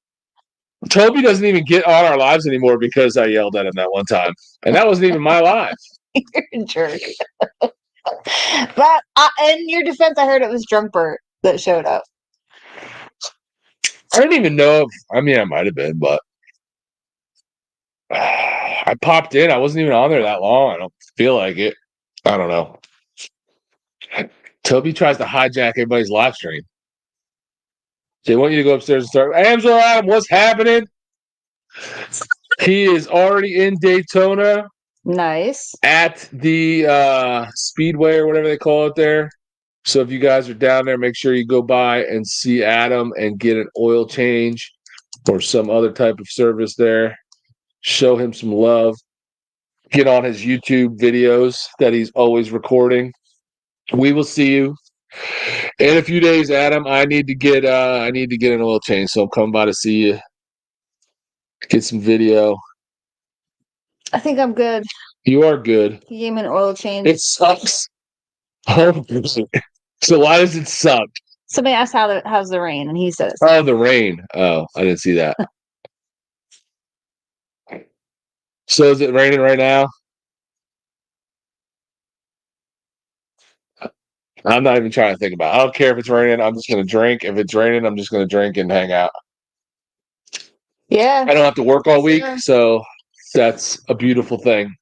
Toby doesn't even get on our lives anymore because I yelled at him that one time. And that wasn't even my live. You're a jerk. But in your defense, I heard it was Drunk Bert that showed up. I didn't even know I might have been, but I popped in. I wasn't even on there that long. I don't feel like it. I don't know. Toby tries to hijack everybody's live stream. They want you to go upstairs and start. Angela, Adam, what's happening? He is already in Daytona. Nice. At the Speedway or whatever they call it there. So if you guys are down there, make sure you go by and see Adam and get an oil change or some other type of service there. Show him some love. Get on his YouTube videos that he's always recording. We will see you in a few days, Adam. I need to get an oil change, so I'm coming by to see you. Get some video. I think I'm good. You are good. He gave me an oil change. It sucks. So why does it suck? Somebody asked how's the rain, and he says, "Oh, the rain." Oh, I didn't see that. So is it raining right now? I'm not even trying to think about it. I don't care if it's raining. I'm just going to drink. If it's raining, I'm just going to drink and hang out. Yeah. I don't have to work all week, so that's a beautiful thing.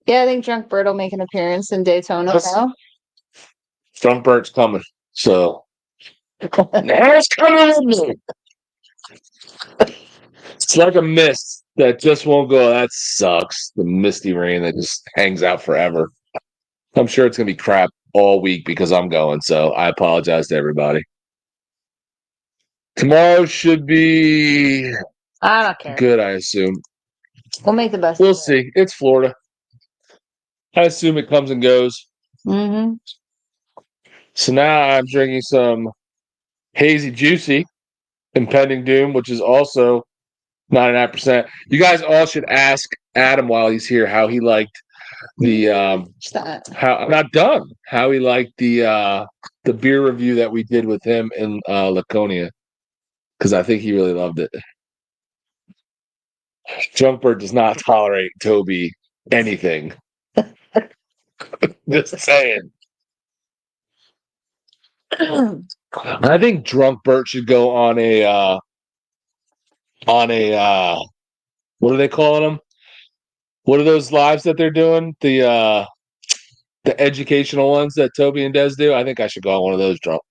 Yeah, I think Drunk Bert will make an appearance in Daytona now. Drunk Bert's coming, so now it's coming. It's like a mist that just won't go. That sucks. The misty rain that just hangs out forever. I'm sure it's going to be crap all week because I'm going, so I apologize to everybody. Tomorrow should be I don't care. Good, I assume. We'll make the best. We'll see. It's Florida. I assume it comes and goes. Mm-hmm. So now I'm drinking some Hazy Juicy Impending Doom, which is also 99%. You guys all should ask Adam while he's here how he liked the how I'm not done. How he liked the beer review that we did with him in Laconia. Because I think he really loved it. Drunkbird does not tolerate Toby anything. Just saying. I think Drunk Bert should go on a what are they calling them? What are those lives that they're doing? The educational ones that Toby and Des do. I think I should go on one of those drunk.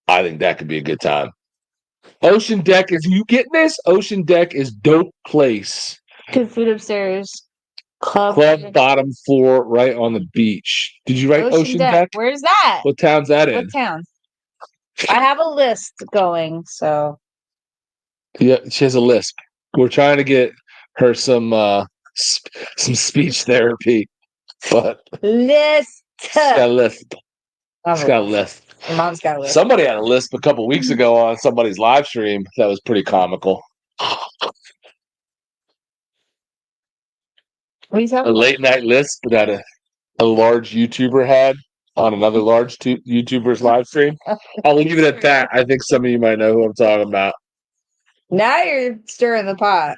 I think that could be a good time. Ocean Deck, is you getting this? Ocean Deck is dope place. Good food upstairs. Club bottom floor right on the beach. Did you write Ocean Deck? Where's that? What town's that in? What town? I have a list going, so. Yeah, she has a lisp. We're trying to get her some speech therapy, but list. She's got a lisp. She's got a lisp. Your mom's got a lisp. Somebody had a lisp a couple weeks ago on somebody's live stream. That was pretty comical. A late night lisp that a large YouTuber had on another large YouTuber's live stream. I'll leave it at that. I think some of you might know who I'm talking about. Now you're stirring the pot.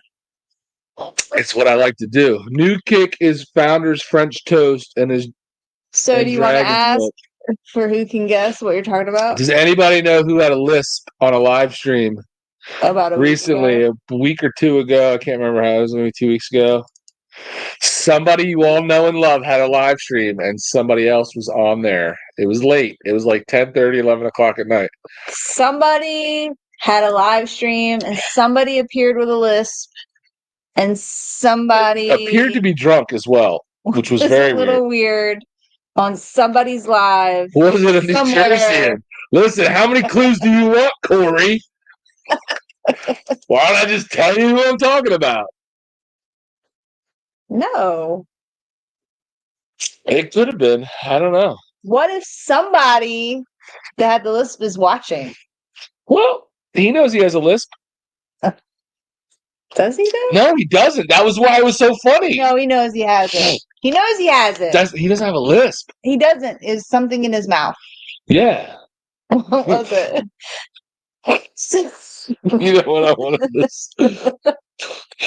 It's what I like to do. New Kick is Founder's French Toast and is. So do you want to ask for who can guess what you're talking about? Does anybody know who had a lisp on a live stream about recently? A week or two ago. I can't remember how it was, maybe 2 weeks ago. Somebody you all know and love had a live stream, and somebody else was on there. It was late. It was like 10:30, 11 o'clock at night. Somebody had a live stream, and somebody appeared with a lisp, and somebody appeared to be drunk as well, which was very a little weird on somebody's live. Was it a New Jersey? Listen, how many clues do you want, Corey? Why don't I just tell you who I'm talking about? No. It could have been. I don't know. What if somebody that had the lisp is watching? Well, he knows he has a lisp. Does he though? No, he doesn't. That was why it was so funny. No, he knows he has it. He knows he has it. He doesn't have a lisp. He doesn't. Is something in his mouth. Yeah. What was it? You know what I wanted to say?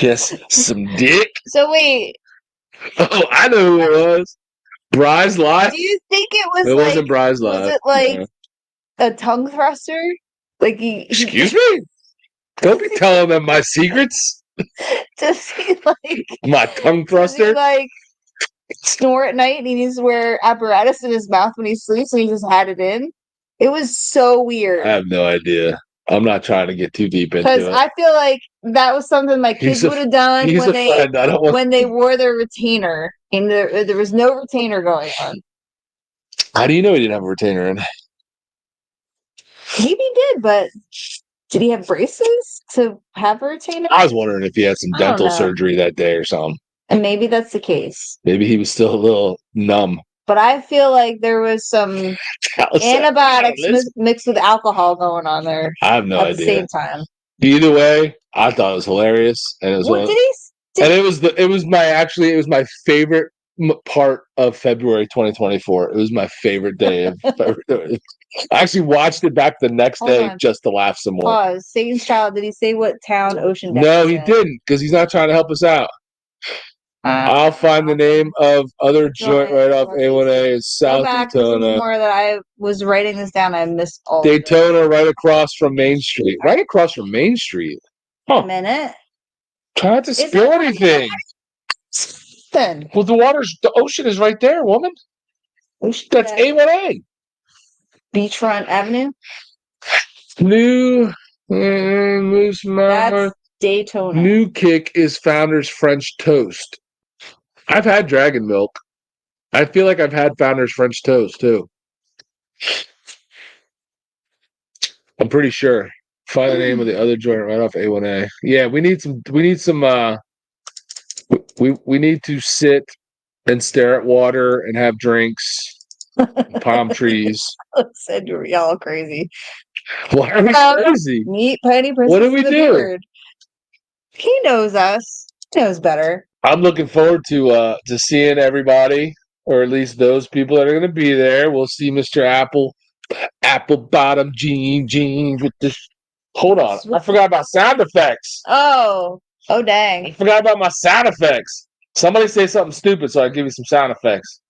Yes, some dick. So wait. Oh, I know who it was. Bry's Live. Do you think it was? It wasn't Bry's Live. Was it like a tongue thruster? Like Excuse me? Don't be telling them my secrets. Does he like my tongue thruster? Like snore at night and he needs to wear apparatus in his mouth when he sleeps, so he just had it in? It was so weird. I have no idea. I'm not trying to get too deep into it. Because I feel like that was something my kids would have done when they wore their retainer. And there was no retainer going on. How do you know he didn't have a retainer in? Maybe he did, but did he have braces to have a retainer? I was wondering if he had some dental surgery that day or something. And maybe that's the case. Maybe he was still a little numb. But I feel like there was some antibiotics mixed with alcohol going on there. I have no idea. At the same time. Either way, I thought it was hilarious, and it was. What did he? And it was my favorite part of February 2024. It was my favorite day of February. I actually watched it back the next day just to laugh some more. Pause. Satan's Child. Did he say what town Ocean Deck? No, he didn't, because he's not trying to help us out. I'll find the name of other joint right off A1A is South Daytona. More that I was writing this down. I missed all. Daytona, right across from Main Street. Right across from Main Street. Huh. A minute. Try not to spill anything. Then. Well, the ocean is right there, woman. That's A1A. Beachfront Avenue. That's Daytona. New Kick is Founder's French Toast. I've had Dragon Milk. I feel like I've had Founder's French Toast too. I'm pretty sure. Find the name of the other joint right off A1A. Yeah, we need some we need to sit and stare at water and have drinks, palm trees. Said y'all crazy. Why are we crazy? Meet Penny Princess. What do we do? Beard. He knows us. He knows better. I'm looking forward to seeing everybody, or at least those people that are going to be there. We'll see Mr. Apple Bottom Jeans with this. Hold on, I forgot about sound effects. Oh dang! I forgot about my sound effects. Somebody say something stupid, so I give you some sound effects.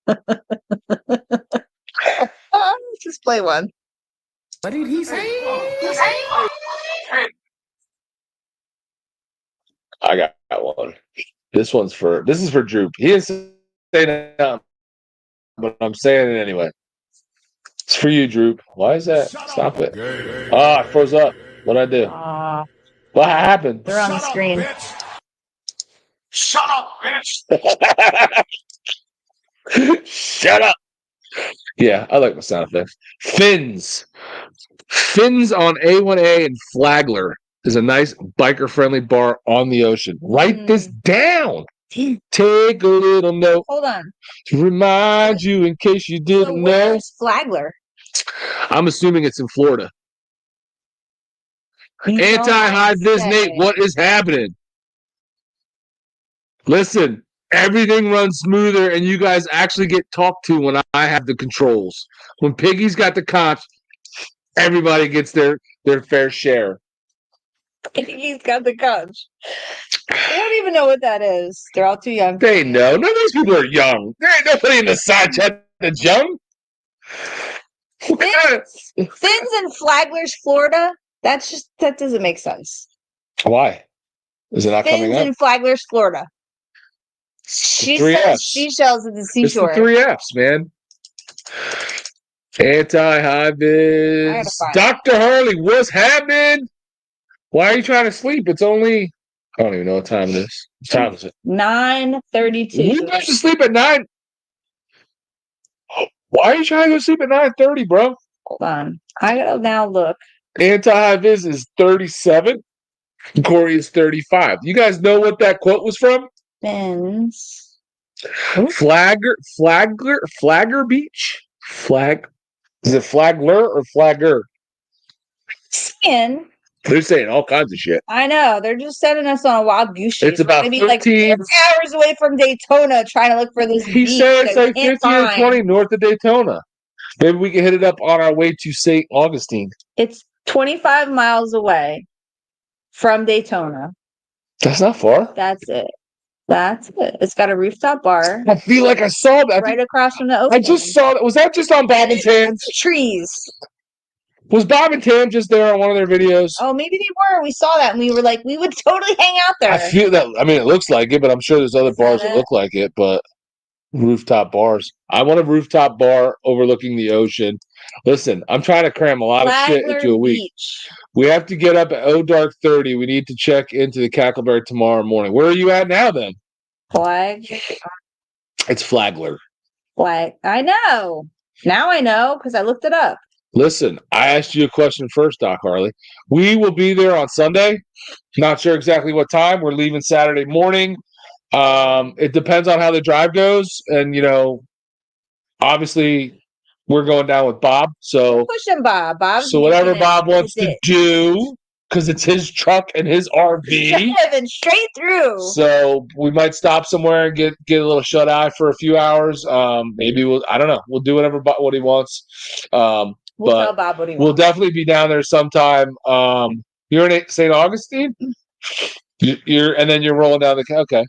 Just play one. What did he say? I got one. This is for Droop. He didn't say that, but I'm saying it anyway. It's for you, Droop. Why is that? Stop it. I froze up. What'd I do? What happened? They're on the screen. Shut up, bitch! Shut up. Yeah, I like my sound effects. Fins. Fins on A1A and Flagler is a nice biker-friendly bar on the ocean. Write this down. Take a little note. Hold on. To remind you in case you didn't know. Where's Flagler? I'm assuming it's in Florida. Anti-high vis Nate, what is happening? Listen, everything runs smoother and you guys actually get talked to when I have the controls. When Piggy's got the cops, everybody gets their fair share. Piggy's got the cops. They don't even know what that is. They're all too young. They know. None of these people are young. There ain't nobody in the side chat that's young. Fins in Flagler's, Florida? That doesn't make sense. Why? Is it not coming up? Fins in Flagler's, Florida. She says seashells at the seashore. It's the 3 Fs, man. Anti-high vis. Dr. Harley, what's happening? Why are you trying to sleep? It's only, I don't even know what time it is. What time is it? 9:32. You supposed to sleep at 9. Why are you trying to go sleep at 9:30, bro? Hold on. I gotta now look. Anti-high vis is 37. Corey is 35. You guys know what that quote was from? Fins. Flagler Beach? Is it Flagler or Flagger? Skin. They're saying all kinds of shit. I know. They're just sending us on a wild goose chase. It's about 13. Like 50 hours away from Daytona trying to look for this beach. He said it's like 15 or 20 north of Daytona. Maybe we can hit it up on our way to St. Augustine. It's 25 miles away from Daytona. That's not far. That's it. It's got a rooftop bar. I feel like I saw that. Right across from the ocean. I just saw that. Was that just on Bob and Tam's? Trees. Was Bob and Tam just there on one of their videos? Oh, maybe they were. We saw that and we were like, we would totally hang out there. I feel that. I mean, it looks like it, but I'm sure there's other bars that look like it, but rooftop bars. I want a rooftop bar overlooking the ocean. Listen, I'm trying to cram a lot of shit into a week. Beach. We have to get up at dark 30. We need to check into the Cackleberry tomorrow morning. Where are you at now then? It's Flagler. I know. Now I know because I looked it up. Listen, I asked you a question first, Doc Harley. We will be there on Sunday. Not sure exactly what time. We're leaving Saturday morning. It depends on how the drive goes. And, obviously, we're going down with Bob. So pushing Bob. So whatever Bob wants to do, because it's his truck and his RV. Driving straight through. So we might stop somewhere and get a little shut eye for a few hours. Maybe I don't know. We'll do what he wants. We'll tell Bob what he wants. We'll definitely be down there sometime. You're in St. Augustine? And then you're rolling down the... Okay.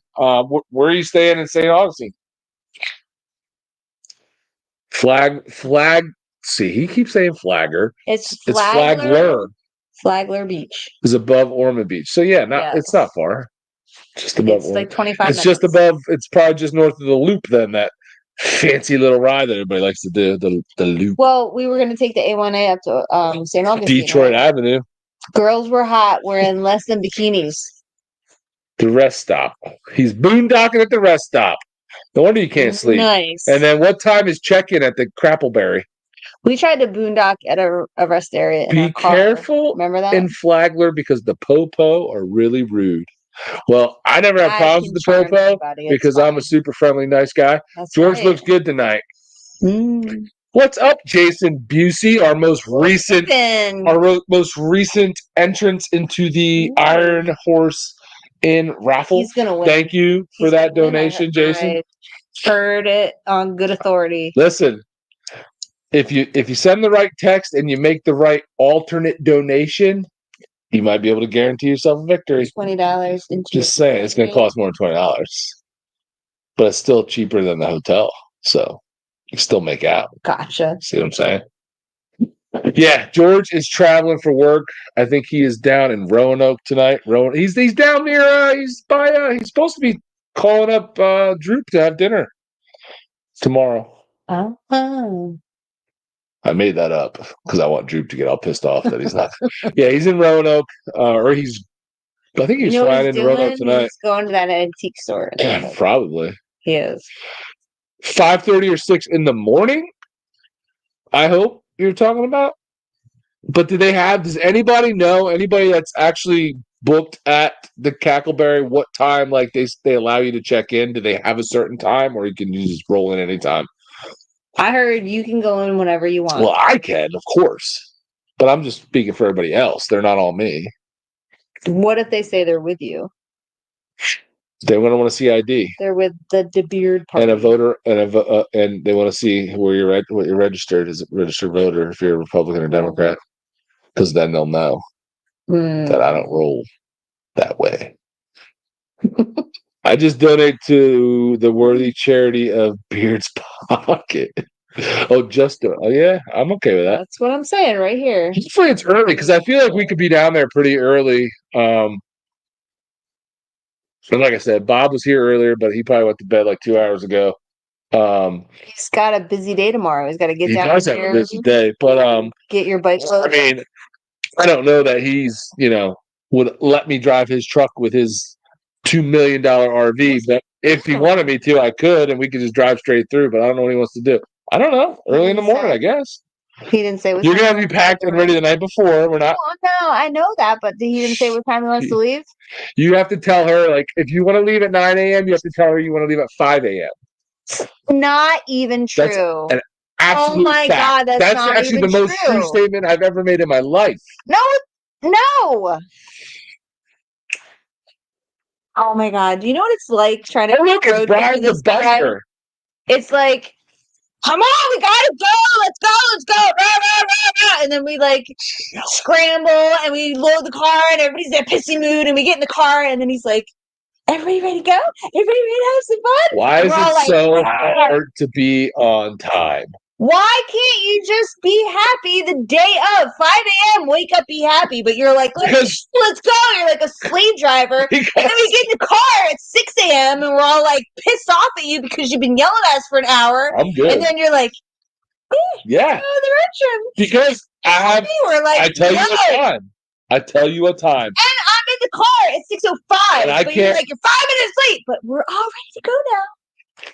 Where are you staying in St. Augustine? Flag. See, he keeps saying Flagger. It's Flagler. Flagler Beach. Is above Ormond Beach. So it's not far. Just above. It's like 25 minutes. It's just above. It's probably just north of the Loop. Then that fancy little ride that everybody likes to do. The Loop. Well, we were going to take the A1A up to St. Augustine. Detroit Avenue. Girls were hot. We're in less than bikinis. The rest stop. He's boondocking at the rest stop. No wonder you can't sleep. Nice. And then what time is check-in at the Crappleberry? We tried to boondock at a rest area. Be careful. Remember that? In Flagler because the Popo are really rude. Well, I never have problems with the Popo because I'm a super friendly, nice guy. George looks good tonight. What's up, Jason Busey? Our most recent entrance into the Iron Horse Inn raffle. He's gonna win. Thank you for that donation, Jason. I heard it on good authority. Listen, if you send the right text and you make the right alternate donation, you might be able to guarantee yourself a victory. $20. Just saying, it's going to cost more than $20, but it's still cheaper than the hotel, so you still make out. Gotcha. See what I'm saying? Yeah, George is traveling for work. I think he is down in Roanoke tonight. He's down near. He's by. He's supposed to be calling up Droop to have dinner tomorrow. Oh. I made that up because I want Droop to get all pissed off that he's not. Yeah, he's in Roanoke, or he's. I think he's flying into Roanoke tonight. He's going to that antique store. Probably. He is. 5:30 or 6 in the morning. I hope you're talking about. But does anybody know, anybody that's actually booked at the Cackleberry, what time like they allow you to check in? Do they have a certain time, or you just roll in anytime? I heard you can go in whenever you want. Well, I can, of course. But I'm just speaking for everybody else. They're not all me. What if they say they're with you? They're going to want to see ID. They're with the DeBeard party. And a voter, and they want to see where what you're registered as a registered voter if you're a Republican or Democrat. Because then they'll know that I don't roll that way. I just donate to the worthy charity of Beard's Pocket. Oh, yeah, I'm okay with that. That's what I'm saying right here. Hopefully it's early because I feel like we could be down there pretty early. And like I said, Bob was here earlier, but he probably went to bed like 2 hours ago. He's got a busy day tomorrow. He's got to get down. He does have a busy day, but get your bike. I mean, I don't know that he's would let me drive his truck with his $2 million RV, but if he wanted me to, I could, and we could just drive straight through. But I don't know what he wants to do. I don't know. Early in the morning, I guess. He didn't say what you're gonna have to be packed and ready the night before. We're not. No, I know that, but he didn't say what time he wants to leave. You have to tell her, like, if you want to leave at 9 a.m., you have to tell her you want to leave at 5 a.m. Not even true. That's an absolute my fact. God, that's actually the most true statement I've ever made in my life. No. Oh my God. Do you know what it's like trying to look, it's Brian the Biker. It's like, come on, we gotta go. Let's go. Rah, rah, rah, rah. And then we like scramble and we load the car and everybody's in a pissy mood and we get in the car and then he's like, everybody ready to go? Everybody ready to have some fun? Why is it so hard to be on time? Why can't you just be happy the day of 5 a.m. Wake up, be happy, but you're like, let's go. You're like a slave driver, and then we get in the car at 6 a.m. and we're all like pissed off at you because you've been yelling at us for an hour. I'm good, and then you're like, yeah, because I tell you what time. I tell you what time, and I'm in the car at 6:05. And I can't. You're like, you're 5 minutes late, but we're all ready to go now.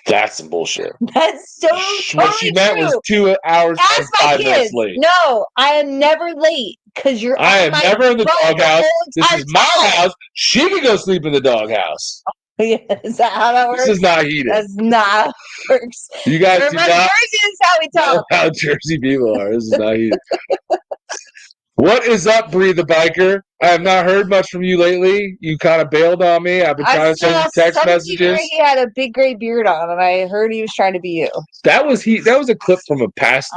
That's some bullshit. That's so what she meant was 2 hours and 5 minutes late. No, I am never late because you're. I am never in the doghouse. This is my house. She can go sleep in the doghouse. Yeah, is that how that works? This is not heated. That's not how it works. You guys do not. Jersey is how we talk. How Jersey people are. This is not heated. What is up, Bree the Biker? I have not heard much from you lately. You kind of bailed on me. I've been trying to send you text messages. He had a big gray beard on, and I heard he was trying to be you. That was a clip from a past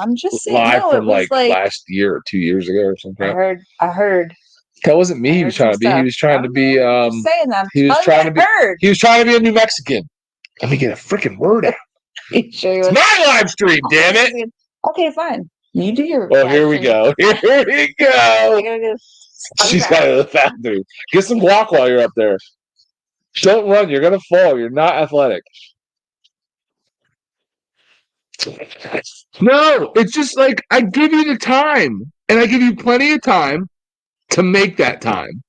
live from like last year or 2 years ago or something. I heard. That wasn't me. He was trying to be. He was trying to be. Saying that. He was trying to be. He was trying to be a New Mexican. Let me get a freaking word out. It's my live stream, damn it. Okay, fine. You do your. Oh, here we go. Here we go. She's got to go to the bathroom. Get some guac while you're up there. Don't run. You're going to fall. You're not athletic. No, it's just like I give you the time, and I give you plenty of time to make that time.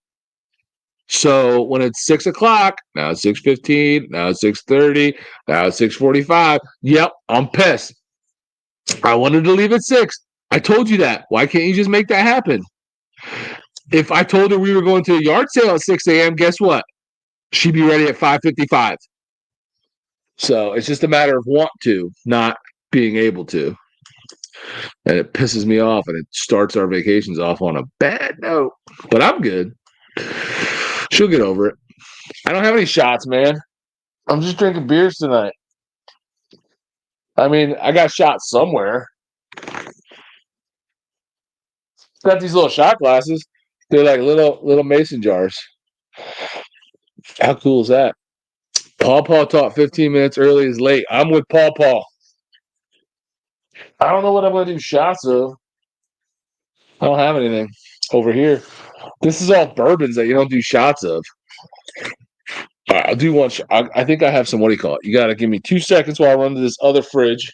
So when it's 6 o'clock, now it's 6:15, now it's 6:30, now it's 6:45. Yep, I'm pissed. I wanted to leave at 6. I told you that. Why can't you just make that happen? If I told her we were going to a yard sale at 6 a.m., guess what? She'd be ready at 5:55. So it's just a matter of want to, not being able to. And it pisses me off, and it starts our vacations off on a bad note. But I'm good. She'll get over it. I don't have any shots, man. I'm just drinking beers tonight. I mean, I got shots somewhere. Got these little shot glasses. They're like little mason jars. How cool is that? Paw taught 15 minutes early is late. I'm with Paw. I don't know what I'm going to do shots of. I don't have anything over here. This is all bourbons that you don't do shots of. All right, I'll do one. I think I have some. What do you call it? You got to give me 2 seconds while I run to this other fridge.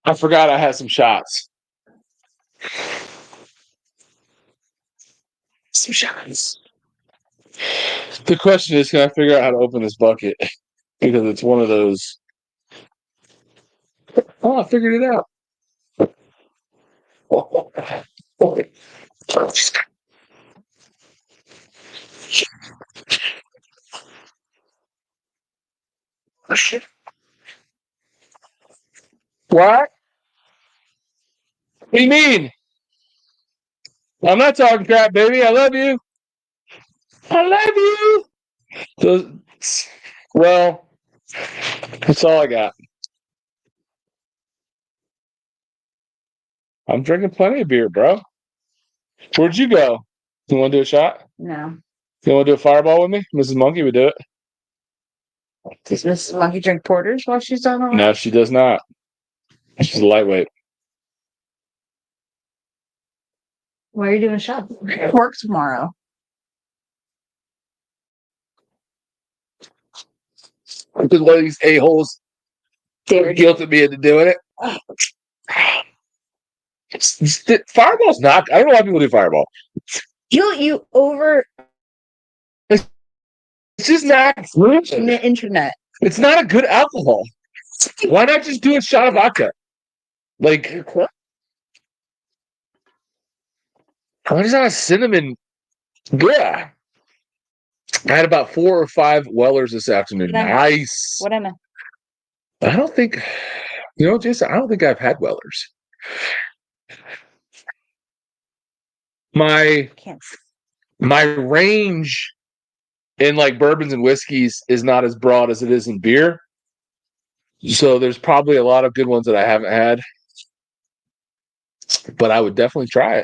I forgot I had some shots. Some shots. The question is, can I figure out how to open this bucket? Because it's one of those. Oh, I figured it out. What? What do you mean? I'm not talking crap, baby. I love you. I love you. Well, that's all I got. I'm drinking plenty of beer, bro. Where'd you go? You want to do a shot? No. You want to do a fireball with me? Mrs. Monkey would do it. Does Mrs. Monkey drink porters while she's on the line? No, she does not. She's a lightweight. Why are you doing shots? Work tomorrow. Because one of these a-holes guilted me into doing it. Fireball's not. I don't know why people do fireball. You over It's just not in the internet. It's not a good alcohol. Why not just do a shot of vodka? Like, why does not a cinnamon? Yeah. I had about 4 or 5 Wellers this afternoon. Nice. What am I? I don't think, Jason, I don't think I've had Wellers. My range in like bourbons and whiskeys is not as broad as it is in beer. So there's probably a lot of good ones that I haven't had. But I would definitely try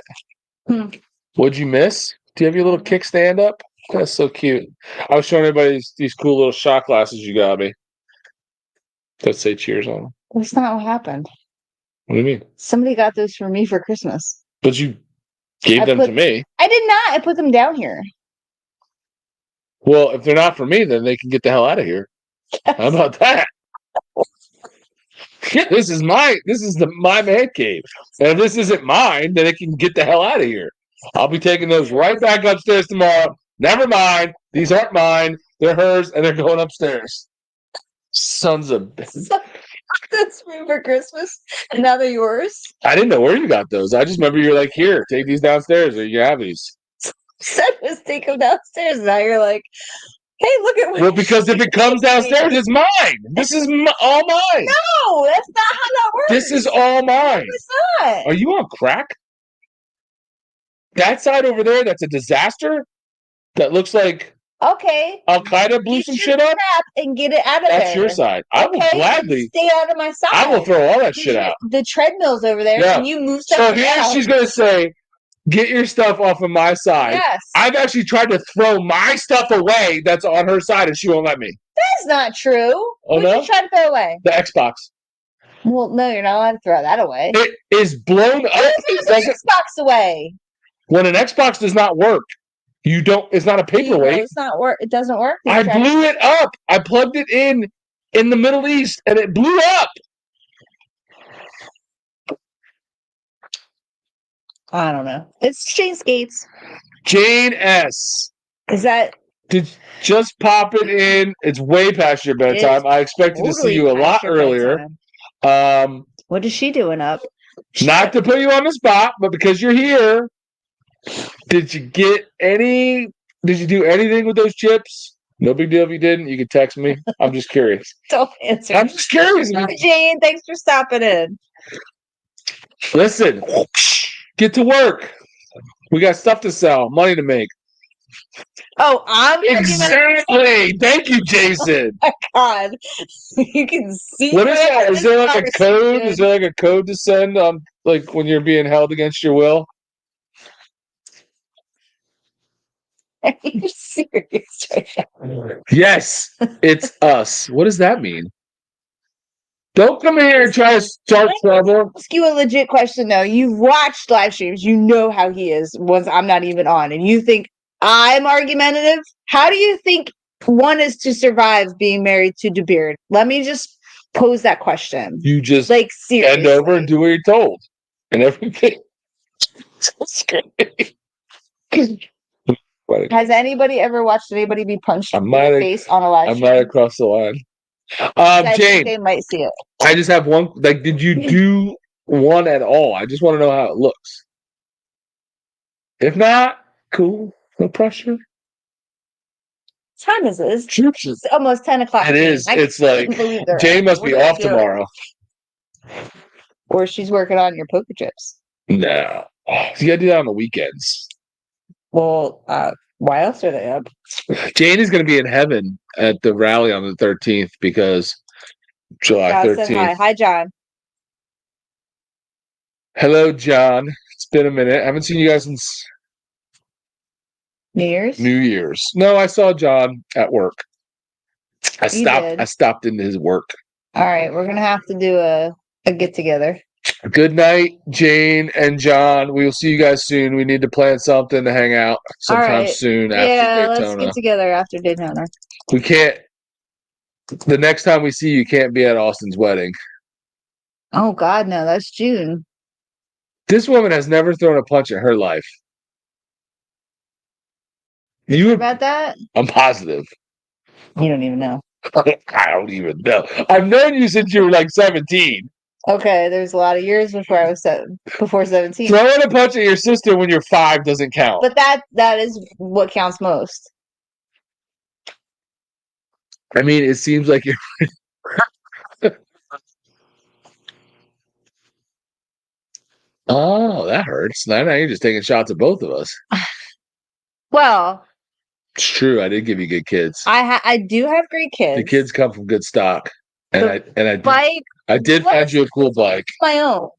it. What'd you miss? Do you have your little kickstand up? That's so cute. I was showing everybody these cool little shot glasses you got me. That say cheers on them. That's not what happened. What do you mean? Somebody got those for me for Christmas. But you gave them to me. I did not. I put them down here. Well, if they're not for me, then they can get the hell out of here. Yes. How about that? This is my man cave. And if this isn't mine, then it can get the hell out of here. I'll be taking those right back upstairs tomorrow. Never mind. These aren't mine. They're hers, and they're going upstairs. Sons of bitches. That's me for Christmas, and now they're yours. I didn't know where you got those. I just remember you're like, here, take these downstairs, or you have these. Said was take them downstairs. Now you're like, hey, look at. Well, because if it comes downstairs, it's mine. This is all mine. No, that's not how that works. This is all mine. No, it's not. Are you on crack? That side over there, that's a disaster. That looks like Al Qaeda blew some shit up. And get it out of there. That's your side. I will gladly stay out of my side. I will throw all that shit out. The treadmill's over there, and you move stuff. So here she's gonna say, "Get your stuff off of my side." Yes. I've actually tried to throw my stuff away that's on her side, and she won't let me. That's not true. Oh, what no? Did you try to throw away? The Xbox. Well, no, you're not allowed to throw that away. It is blown up. Xbox away. When an Xbox does not work, you don't. It's not a paperweight. It's not work. It doesn't work. I blew it up. I plugged it in the Middle East, and it blew up. I don't know. It's Jane Skates. Jane S. Is that? Just pop it in. It's way past your bedtime. I expected to see you a lot earlier. What is she doing up? Not to put you on the spot, but because you're here. Did you do anything with those chips? No big deal if you didn't. You can text me. I'm just curious. Don't answer. I'm just curious. Jane, thanks for stopping in. Listen, get to work. We got stuff to sell, money to make. Oh, I'm exactly. Thank you, Jason. Oh my God, you can see. What is that? Is there like a code? Is there like a code to send like when you're being held against your will? Are you serious right now? Yes, it's us. What does that mean? Don't come in here and try to start trouble. Ask you a legit question though. You've watched live streams. You know how he is once I'm not even on, and you think I'm argumentative? How do you think one is to survive being married to DeBeard? Let me just pose that question. You just like seriously. bend over and do what you're told, and everything. Has anybody ever watched anybody be punched in the face on a live I'm stream? right across the line. I think Jane, they might see it. I just have one. Like, did you do one at all? I just want to know how it looks. If not, cool. No pressure. What time is it? It's It's almost 10 o'clock. It is. It's like Jane must be off tomorrow. Or she's working on your poker chips. No. You gotta do that on the weekends. Well, why else are they up? Jane is going to be in heaven at the rally on the 13th because July 13th. Hi, John. Hello, John. It's been a minute. I haven't seen you guys since New Year's. No, I saw John at work. I stopped into his work. All right, we're gonna have to do a get together. Good night, Jane and John. We will see you guys soon. We need to plan something to hang out sometime soon after Daytona. Let's get together after Daytona. We can't. The next time we see you, can't be at Austin's wedding. Oh God, no! That's June. This woman has never thrown a punch in her life. You sure about that? I'm positive. You don't even know. I don't even know. I've known you since you were like 17. Okay, there's a lot of years before I was before 17. Throwing a punch at your sister when you're 5 doesn't count. But that is what counts most. I mean, it seems like you're. Oh, that hurts. Now you're just taking shots at both of us. Well, it's true. I did give you good kids. I do have great kids. The kids come from good stock, and I did find you a cool bike. My own.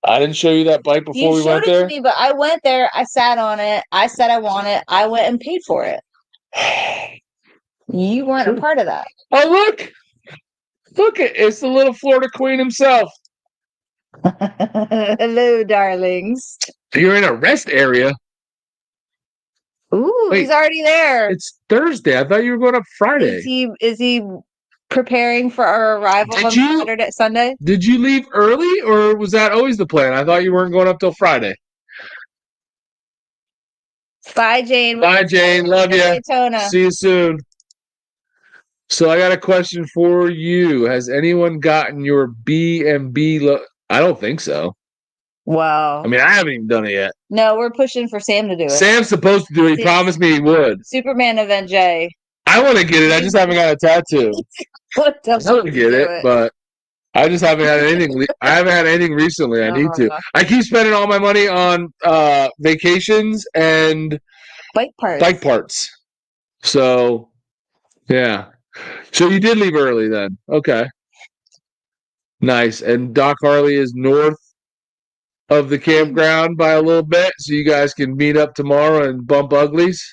I didn't show you that bike before we went there. You showed it to me, but I went there. I sat on it. I said I want it. I went and paid for it. You weren't a part of that. Oh, look! It's the little Florida Queen himself. Hello, darlings. You're in a rest area. Ooh, he's already there. It's Thursday. I thought you were going up Friday. Is he preparing for our arrival on Sunday? Did you leave early, or was that always the plan? I thought you weren't going up till Friday. Bye, Jane. Bye, Jane. Love you. Daytona. See you soon. So I got a question for you. Has anyone gotten your B&B? I don't think so. Wow. I mean, I haven't even done it yet. No, we're pushing for Sam to do it. Sam's supposed to do it. He promised me he would. Superman Event J. I want to get it. I just haven't got a tattoo. I want to get it, but I just haven't had anything. I haven't had anything recently. I need to. I keep spending all my money on vacations and bike parts. So, yeah. So you did leave early then. Okay. Nice. And Doc Harley is north of the campground by a little bit, so you guys can meet up tomorrow and bump uglies.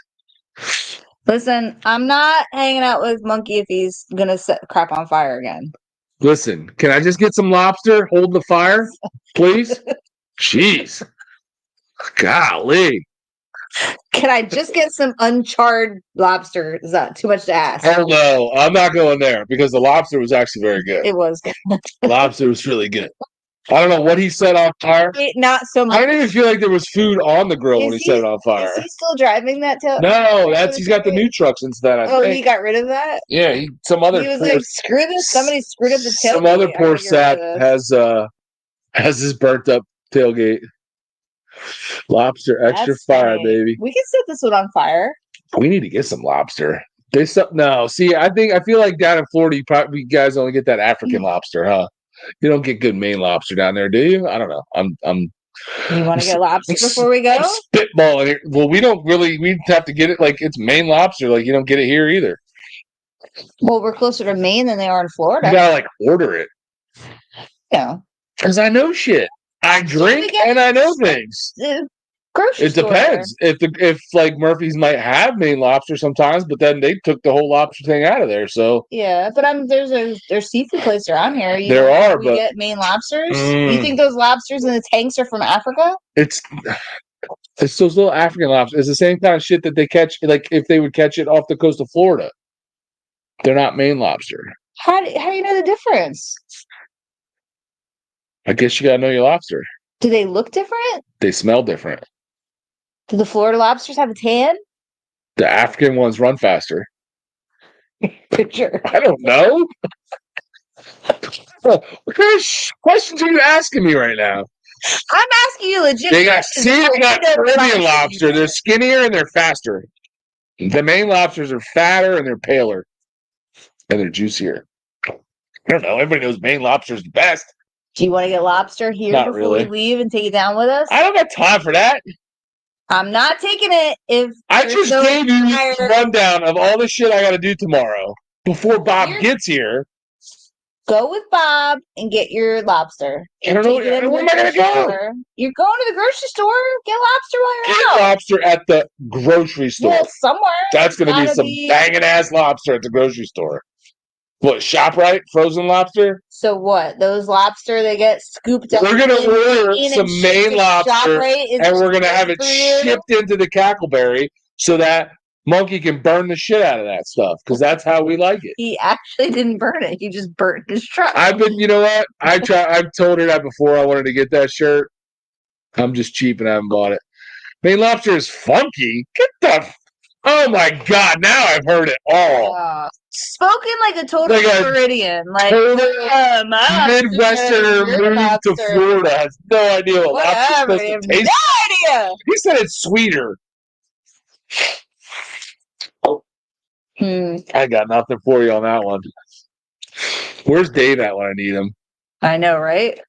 Listen, I'm not hanging out with Monkey if he's gonna set crap on fire again. Listen, can I just get some lobster? Hold the fire, please? Jeez. Golly. Can I just get some uncharred lobster? Is that too much to ask? Oh, no. I'm not going there because the lobster was actually very good. It was good. Lobster was really good. I don't know what he set on fire. Not so much. I didn't even feel like there was food on the grill when he set it on fire. Is he still driving that tail? No, he's got the new truck since then. I think. He got rid of that? Yeah, he was like, screw this. Somebody screwed up the tailgate. Some other poor sap has his burnt up tailgate. Lobster, extra fire, baby. We can set this one on fire. We need to get some lobster. No, see, I feel like down in Florida, you guys only get that African lobster, huh? You don't get good Maine lobster down there, do you? I don't know. You want to get lobster before we go? I'm spitballing here. Well, we have to get it like it's Maine lobster. Like you don't get it here either. Well, we're closer to Maine than they are in Florida. You gotta order it. Yeah. Because I know shit. I drink and I know things. Grocery It store. depends. If like Murphy's might have Maine lobster sometimes, but then they took the whole lobster thing out of there. So yeah, but there's seafood place around here. We get Maine lobsters. You think those lobsters in the tanks are from Africa? It's those little African lobsters. It's the same kind of shit that they catch. Like if they would catch it off the coast of Florida, they're not Maine lobster. How do you know the difference? I guess you gotta know your lobster. Do they look different? They smell different. Do the Florida lobsters have a tan? The African ones run faster. Picture. I don't know. What kind of questions are you asking me right now? I'm asking you legit. They got Caribbean lobster. They're skinnier and they're faster. The Maine lobsters are fatter and they're paler. And they're juicier. I don't know. Everybody knows Maine lobster's the best. Do you want to get lobster here Not before really. we leave and take it down with us? I don't got time for that. I'm not taking it if I just gave you a rundown of all the shit I got to do tomorrow before Bob gets here. Go with Bob and get your lobster. I don't know. Where am I going to go? You're going to the grocery store. Get lobster while you're out. Get lobster at the grocery store. Well, somewhere. That's going to be some banging ass lobster at the grocery store. What, ShopRite frozen lobster? So what? Those lobster they get scooped up. We're gonna order some Maine lobster, and we're gonna have it shipped into the Cackleberry so that Monkey can burn the shit out of that stuff because that's how we like it. He actually didn't burn it. He just burnt his truck. You know what? I've told her that before. I wanted to get that shirt. I'm just cheap and I haven't bought it. Maine lobster is funky. Get the. Oh my God! Now I've heard it all. Spoken like a total Floridian, like Midwesterner moved to Florida has no idea what lobster's supposed to taste. No idea. He said it's sweeter. I got nothing for you on that one. Where's Dave at when I need him? I know, right?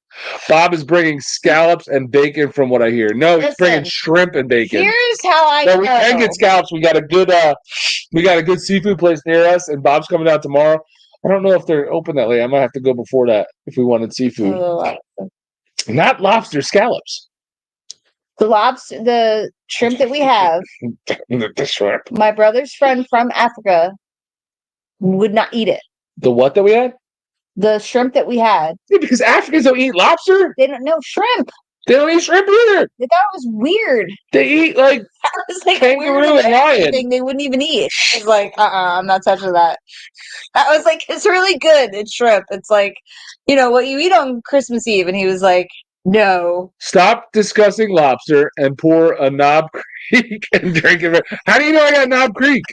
Bob is bringing scallops and bacon, from what I hear. No, he's bringing shrimp and bacon. Here's how I know. We can get scallops. We got a good seafood place near us, and Bob's coming out tomorrow. I don't know if they're open that late. I might have to go before that if we wanted seafood. Not lobster, scallops. The shrimp that we have. The shrimp. My brother's friend from Africa would not eat it. The what that we had? The shrimp that we had. Yeah, because Africans don't eat lobster. They don't know shrimp. They don't eat shrimp either. They thought it was weird. They eat like kangaroo and lion. They wouldn't even eat. It's like, I'm not touching that. I was like, it's really good. It's shrimp. It's like, what you eat on Christmas Eve. And he was like, no. Stop discussing lobster and pour a Knob Creek and drink it. How do you know I got Knob Creek?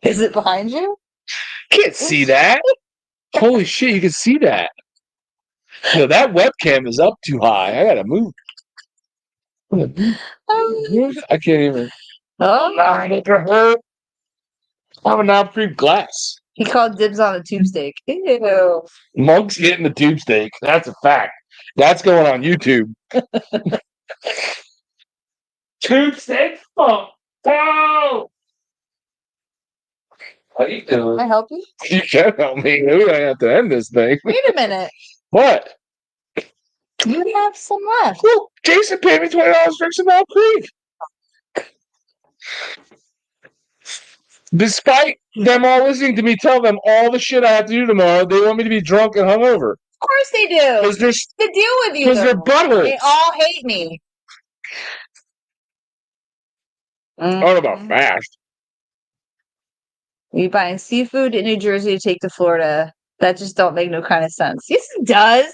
Is it behind you? Can't see that. Holy shit, you can see that. That webcam is up too high. I gotta move. I can't even. Oh, I have a Knob Creek glass. He called dibs on a tube steak. Ew. Monk's getting the tube steak. That's a fact. That's going on YouTube. Tube steak? Oh. How you doing? Can I help you? You can help me. Maybe I have to end this thing. Wait a minute. What? You have some left. Well, Jason paid me $20 to drink some Knob Creek. Despite them all listening to me tell them all the shit I have to do tomorrow, they want me to be drunk and hungover. Of course they do. Because they're to deal with you. Because they're buttholes. They all hate me. I don't know about fast. You buying seafood in New Jersey to take to Florida. That just don't make no kind of sense. Yes, it does.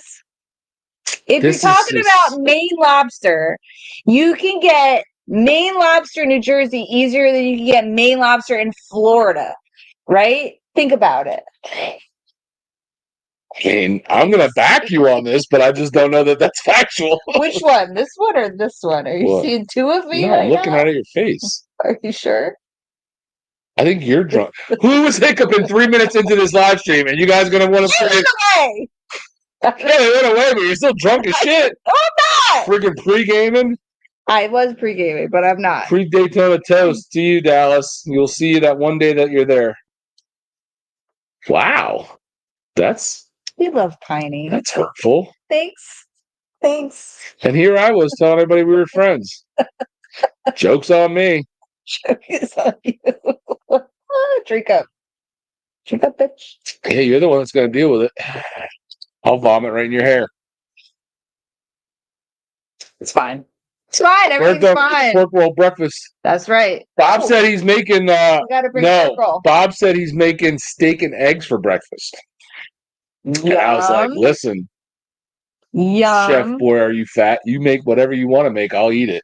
If you're talking about Maine lobster, you can get Maine lobster in New Jersey easier than you can get Maine lobster in Florida, right? Think about it. I mean, I'm going to back you on this, but I just don't know that that's factual. Which one? This one or this one? Are you seeing two of me? No, I'm looking right at your face. Are you sure? I think you're drunk. Who was hiccuping 3 minutes into this live stream, and you guys going to want to say... away! Yeah, they went away, but you're still drunk as shit. No, I'm not! Freaking pre-gaming. I was pre-gaming, but I'm not. Pre-Daytona toast to you, Dallas. You'll see that one day that you're there. Wow. We love Piney. That's hurtful. Thanks. Thanks. And here I was telling everybody we were friends. Joke's on me. Joke is on you. Drink up. Drink up, bitch. Yeah, you're the one that's going to deal with it. I'll vomit right in your hair. It's fine. It's fine. Everything's fine. Pork roll breakfast. That's right. Bob said he's making. Gotta bring pork roll. Bob said he's making steak and eggs for breakfast. And I was like, listen, Chef Boy, are you fat? You make whatever you want to make. I'll eat it.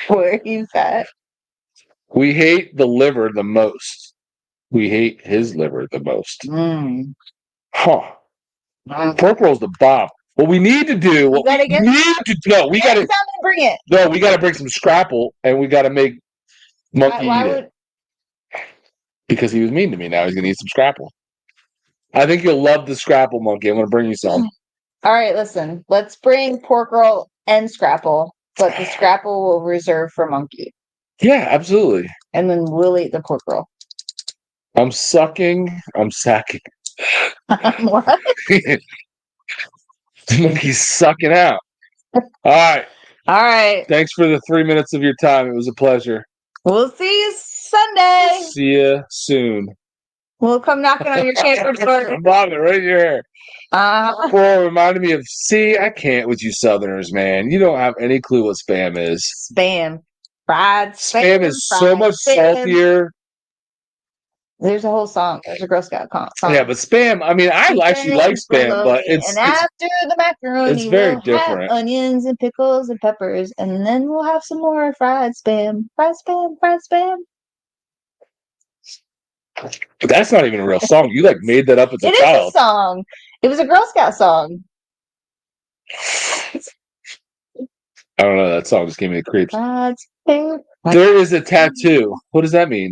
Boy, are you fat? We hate the liver the most. We hate his liver the most. Huh. Pork roll's the bomb. What we need to do, we got to bring it. No, we got to bring some scrapple, and we got to make Monkey eat it. Because he was mean to me. Now he's going to eat some scrapple. I think you'll love the scrapple, Monkey. I'm going to bring you some. All right, listen. Let's bring pork roll and scrapple, but the scrapple will reserve for Monkey. Yeah, absolutely. And then we'll eat the pork roll. I'm sacking. What? Monkey's sucking out. All right. All right. Thanks for the 3 minutes of your time. It was a pleasure. We'll see you Sunday. See you soon. We'll come knocking on your camper door. I'm bobbing right in your hair. Boy, reminded me of, I can't with you Southerners, man. You don't have any clue what Spam is. Spam. Fried Spam. Spam is so much saltier. There's a whole song. There's a Girl Scout song. Yeah, but Spam, I mean, I actually like Spam, but it's... And after the macaroni, it's very different. Have onions and pickles and peppers, and then we'll have some more fried Spam. Fried Spam, fried Spam. But that's not even a real song. You, made that up as a child. It is a song. It was a Girl Scout song. I don't know. That song just gave me the creeps. Fried Spam. There is a tattoo. What does that mean?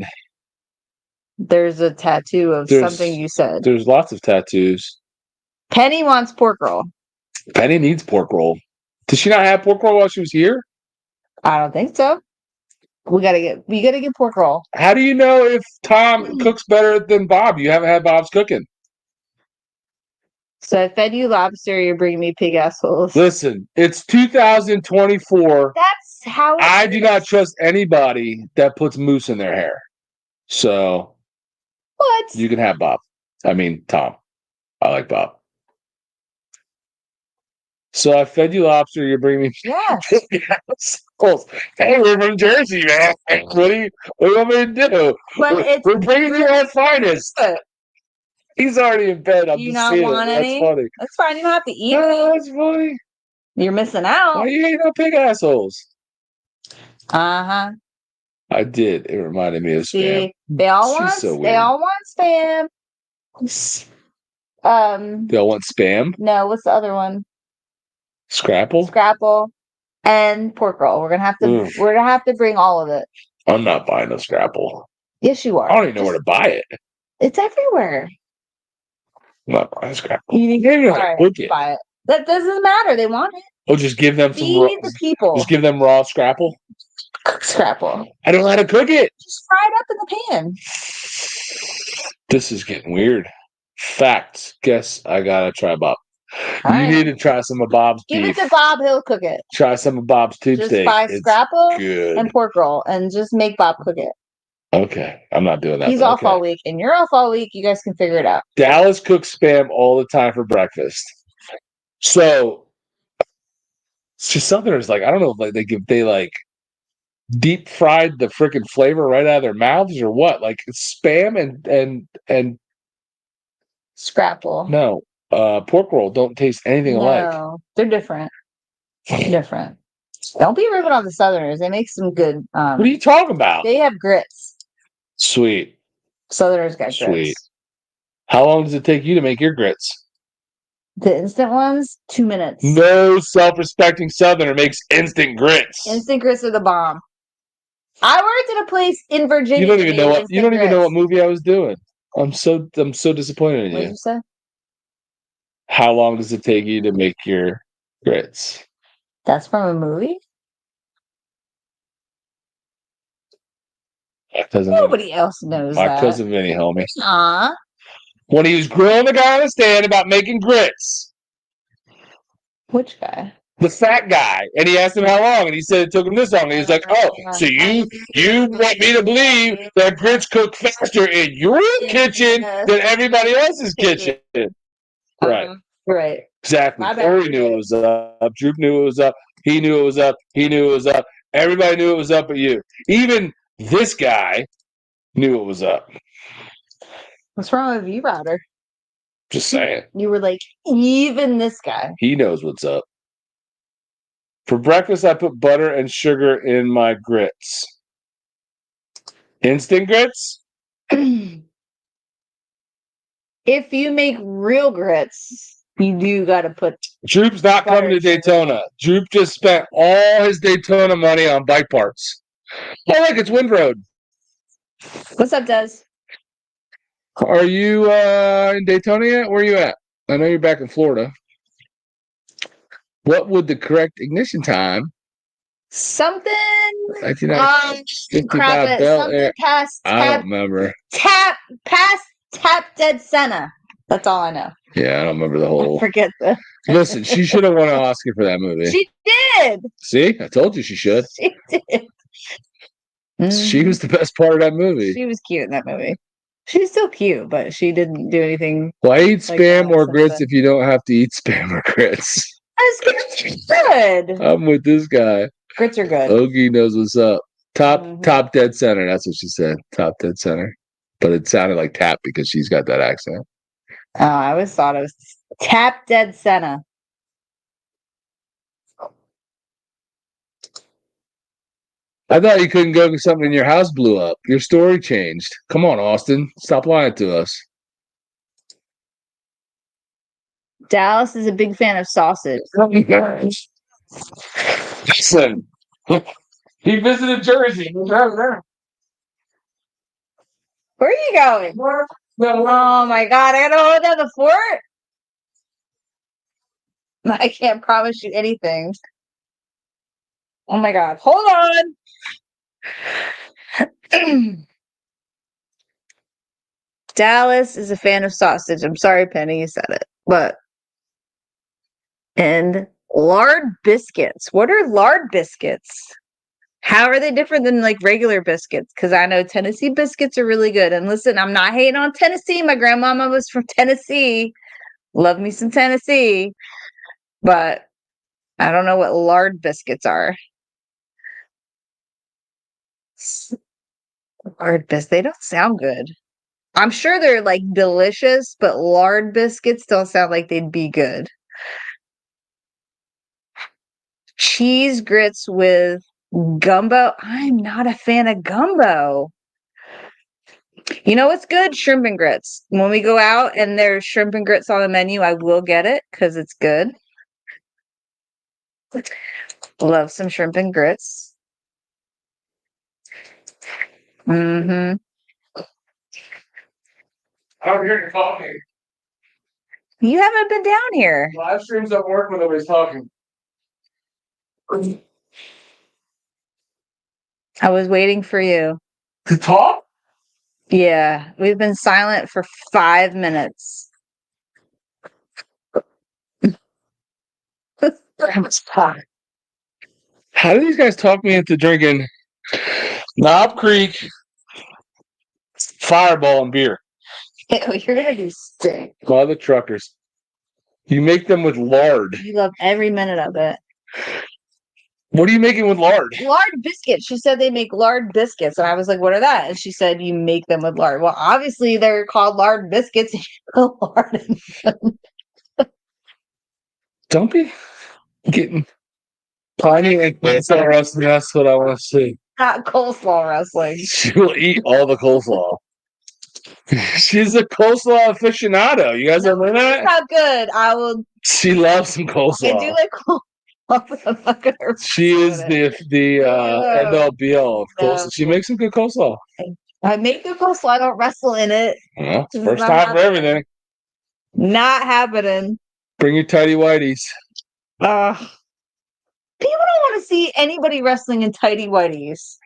There's a tattoo of something you said. There's lots of tattoos. Penny wants pork roll. Penny needs pork roll. Did she not have pork roll while she was here? I don't think so. We gotta get pork roll. How do you know if Tom cooks better than Bob? You haven't had Bob's cooking. So I fed you lobster. You're bringing me pig assholes. Listen, it's 2024. That's how I do not trust anybody that puts mousse in their hair. So what? You can have Bob. I mean, Tom. I like Bob. So I fed you lobster. You're bringing me. Yeah. Hey, we're from Jersey, man. What do you want me to do? We're bringing you our finest. He's already in bed. I'm you just not seeing want it. any? That's funny. That's fine. You don't have to eat. No, that's funny. You're missing out. Why you ain't no pig assholes? Uh-huh. I did. It reminded me of Spam. They all want Spam. They all want Spam. No, what's the other one? Scrapple and pork roll. We're gonna have to bring all of it. I'm not buying a Scrapple. Yes, you are. I don't even know where to buy it. It's everywhere. I'm not buying a Scrapple. You need to buy it. That doesn't matter. They want it. Oh, just give them some raw. The people. Just give them raw Scrapple. Scrapple. I don't know how to cook it. Just fry it up in the pan. This is getting weird. Facts. Guess I gotta try Bob. You need to try some of Bob's beef. Give it to Bob. He'll cook it. Try some of Bob's tube steak. Just buy Scrapple and pork roll and just make Bob cook it. Okay. I'm not doing that. He's off all week and you're off all week. You guys can figure it out. Dallas cooks Spam all the time for breakfast. So it's just Southerners, I don't know if they deep fried the freaking flavor right out of their mouths or what? Spam and Scrapple. No. Pork roll don't taste anything alike. No, they're different. Different. Don't be ripping on the Southerners. They make some good. What are you talking about? They have grits. Sweet. Southerners got grits. Sweet. How long does it take you to make your grits? The instant ones, 2 minutes. No self-respecting Southerner makes instant grits. Instant grits are the bomb. I worked at a place in Virginia. You don't even know what movie I was doing. I'm so disappointed in you. What did you say? How long does it take you to make your grits? That's from a movie? Nobody else knows that. My cousin Vinny, homie. Aw. When he was grilling the guy on the stand about making grits. Which guy? The fat guy. And he asked him how long, and he said it took him this long. And he's like, "Oh, so you want me to believe that grits cook faster in your kitchen than everybody else's kitchen?" Right. Right. Exactly. Corey knew it was up. Droop knew it was up. He knew it was up. He knew it was up. Everybody knew it was up but you. Even this guy knew it was up. What's wrong with you, Router? Just saying. You were like, even this guy. He knows what's up. For breakfast, I put butter and sugar in my grits. Instant grits? If you make real grits, you do got to put. Droop's not coming to Daytona. Droop just spent all his Daytona money on bike parts. Oh, look, it's Wind Road. What's up, Des? Are you in Daytona yet? Where are you at? I know you're back in Florida. What would the correct ignition time? Something. 55 Bel Air. Past. I don't remember. Past Tap Dead Senna. That's all I know. Yeah, I don't remember the whole. Forget that. Listen, she should have won an Oscar for that movie. She did. See, I told you she should. She did. She was the best part of that movie. She was cute in that movie. She's still cute, but she didn't do anything. Why eat spam or grits if you don't have to eat spam or grits? Grits are good. I'm with this guy. Grits are good. Ogie knows what's up. Top dead center. That's what she said. Top dead center. But it sounded like tap because she's got that accent. Oh, I always thought it was Tap Dead Senna. I thought you couldn't go because something in your house blew up. Your story changed. Come on, Austin. Stop lying to us. Dallas is a big fan of sausage. Listen. He visited Jersey. Where are you going? Oh my God, I gotta hold down the fort? I can't promise you anything. Oh my God, hold on. Dallas is a fan of sausage. I'm sorry, Penny, you said it. And lard biscuits. What are lard biscuits? How are they different than like regular biscuits? Because I know Tennessee biscuits are really good. And listen, I'm not hating on Tennessee. My grandmama was from Tennessee. Love me some Tennessee. But I don't know what lard biscuits are. Lard biscuits, they don't sound good. I'm sure they're like delicious, but lard biscuits don't sound like they'd be good. Cheese grits with gumbo. I'm not a fan of gumbo. You know what's good? Shrimp and grits. When we go out and there's shrimp and grits on the menu, I will get it because it's good. Love some shrimp and grits. Mm-hmm. I'm here to talking. You haven't been down here. Live streams don't work when nobody's talking. I was waiting for you. To talk? Yeah, we've been silent for 5 minutes. How do these guys talk me into drinking Knob Creek, Fireball, and beer? You're gonna be sick. Mother truckers. You make them with lard. You love every minute of it. What are you making with lard? Lard biscuits. She said they make lard biscuits. And I was like, what are that? And she said, you make them with lard. Well, obviously they're called lard biscuits. Lard in them. Don't be getting piney and coleslaw wrestling. That's what I want to see. Not coleslaw wrestling. She will eat all the coleslaw. She's a coleslaw aficionado. You guys ever heard that? How good. I will. She loves some coleslaw. I do like coleslaw. She is the end all be all of coleslaw. She makes some good coleslaw. I make good coleslaw. I don't wrestle in it. Well, first time for everything. Not happening. Bring your tighty whities. People don't want to see anybody wrestling in tighty whities.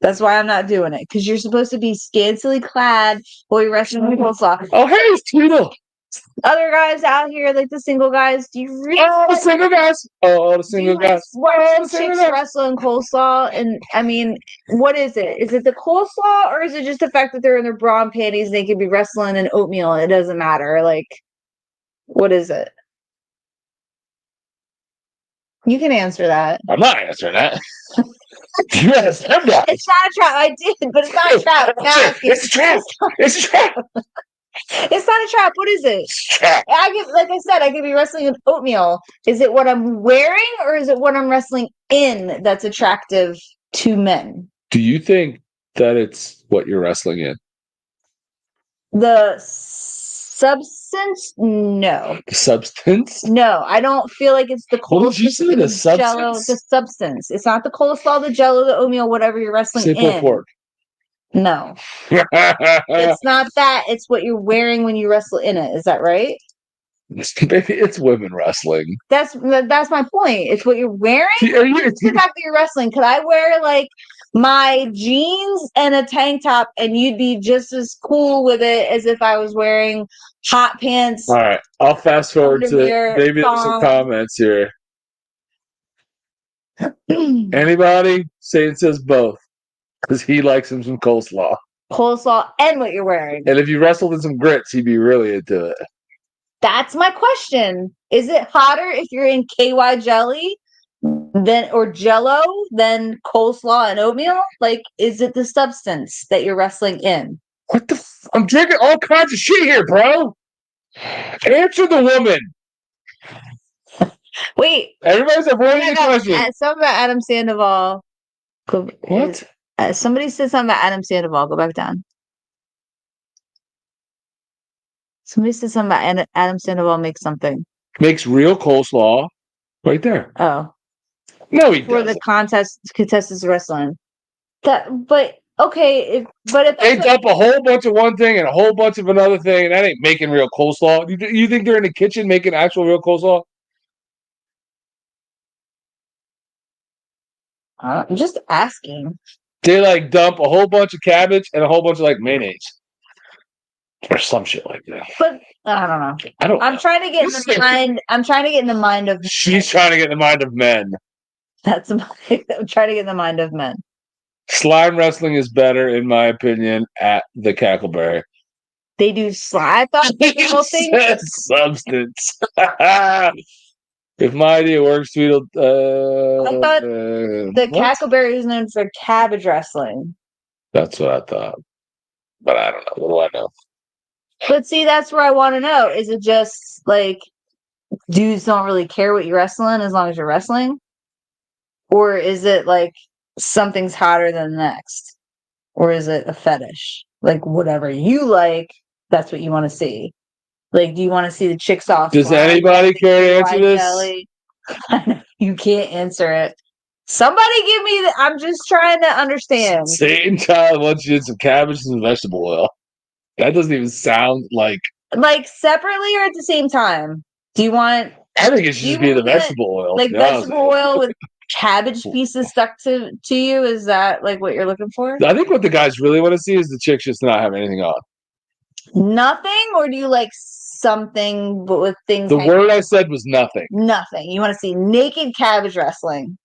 That's why I'm not doing it. Because you're supposed to be scantily clad while you're wrestling with coleslaw. Oh, hey, it's Tweedle. Other guys out here, like the single guys, do you really the single guys. Oh, the single guys. watch chicks wrestling coleslaw? And I mean, what is it? Is it the coleslaw, or is it just the fact that they're in their bra and panties and they could be wrestling in oatmeal? It doesn't matter. Like, what is it? You can answer that. I'm not answering that. Yes, I'm not. It's not a trap. I did, but it's not a trap. It's a trap. It's a trap. It's not a trap. What is it? Like I said, I could be wrestling in oatmeal. Is it what I'm wearing, or is it what I'm wrestling in that's attractive to men? Do you think that it's what you're wrestling in? The substance? No. The substance? No, I don't feel like it's the coleslaw. What did you say? The substance? Jello, the substance. It's not the coleslaw, the jello, the oatmeal, whatever you're wrestling in. Pork. No. It's not that. It's what you're wearing when you wrestle in it. Is that right? Maybe it's women wrestling. That's my point. It's what you're wearing. It's the fact that you're wrestling. Could I wear like my jeans and a tank top, and you'd be just as cool with it as if I was wearing hot pants? All right, I'll fast forward to maybe there's some comments here. Anybody? Satan says both, because he likes him some coleslaw. Coleslaw and what you're wearing. And if you wrestled in some grits, he'd be really into it. That's my question. Is it hotter if you're in KY jelly or jello than coleslaw and oatmeal? Like, is it the substance that you're wrestling in? What the I'm drinking all kinds of shit here, bro. Answer the woman. Wait. Everybody's avoiding the question. Something about Adam Sandoval. What? Somebody said something about Adam Sandoval. Go back down. Somebody said something about Adam Sandoval makes something. Makes real coleslaw right there. Oh. No, he for doesn't. The contestants wrestling. But if they dump a whole bunch of one thing and a whole bunch of another thing, and that ain't making real coleslaw. You think they're in the kitchen making actual real coleslaw? I'm just asking. They like dump a whole bunch of cabbage and a whole bunch of like mayonnaise. Or some shit like that. But I don't know. I'm know. trying to get in the mind. I'm trying to get in the mind of. She's trying to get in the mind of men. I'm trying to get in the mind of men. Slime wrestling is better, in my opinion, at the Cackleberry. They do slime. I thought the whole thing substance. If my idea works, Tweedle. I thought the Cackleberry is known for cabbage wrestling. That's what I thought, but I don't know. What do I know? But see, that's where I want to know. Is it just like dudes don't really care what you're wrestling as long as you're wrestling? Or is it like something's hotter than the next? Or is it a fetish? Like whatever you like, that's what you want to see. Like, do you want to see the chicks off? Does anybody care to answer this? You can't answer it. Somebody give me I'm just trying to understand. Satan child wants you in some cabbage and some vegetable oil. That doesn't even sound like separately or at the same time. Do you want? I think it should just be the vegetable oil. Like vegetable oil with cabbage pieces stuck to you. Is that like what you're looking for? I think what the guys really want to see is the chicks just not have anything on. Nothing, or do you like something but with things? The word I said was nothing. Nothing. You want to see naked cabbage wrestling.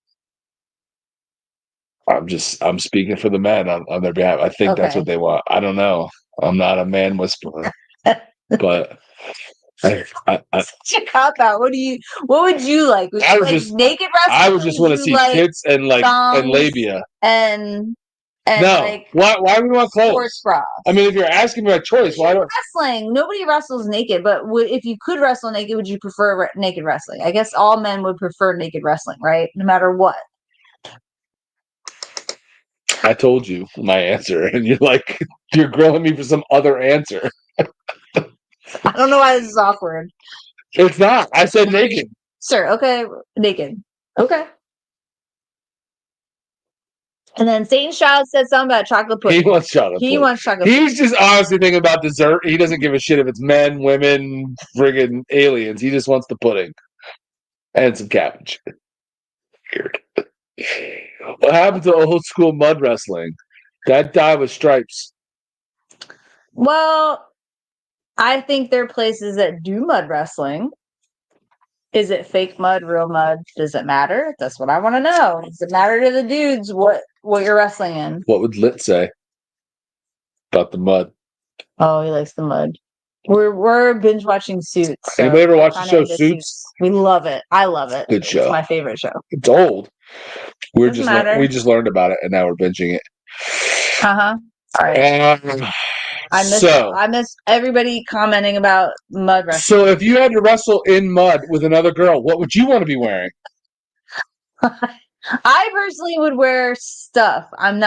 I'm speaking for the men on their behalf. I think that's what they want. I don't know. I'm not a man whisperer, but such a cop out. What would you like? Would you like naked wrestling? I would just want to see tits and and labia and no. Why do we want clothes? Sports bras. I mean, if you're asking me a choice, why don't wrestling? Nobody wrestles naked, but if you could wrestle naked, would you prefer naked wrestling? I guess all men would prefer naked wrestling, right? No matter what. I told you my answer, and you're grilling me for some other answer. I don't know why this is awkward. It's not. I said naked. Sir, okay, naked. Okay. And then Satan Child said something about chocolate pudding. He wants chocolate pudding. He's just honestly thinking about dessert. He doesn't give a shit if it's men, women, friggin' aliens. He just wants the pudding. And some cabbage. Weird. What happened to old school mud wrestling? That died with stripes. Well, I think there are places that do mud wrestling. Is it fake mud, real mud? Does it matter? That's what I want to know. Does it matter to the dudes what you're wrestling in? What would Lit say about the mud? Oh, he likes the mud. We're binge watching Suits. So Anybody ever watch the kinda show into Suits? We love it. I love it. Good show. It's my favorite show. It's old. We Doesn't matter. just learned about it and now we're binging it. All right. I miss everybody commenting about mud wrestling. So if you had to wrestle in mud with another girl, what would you want to be wearing? I personally would wear stuff. I'm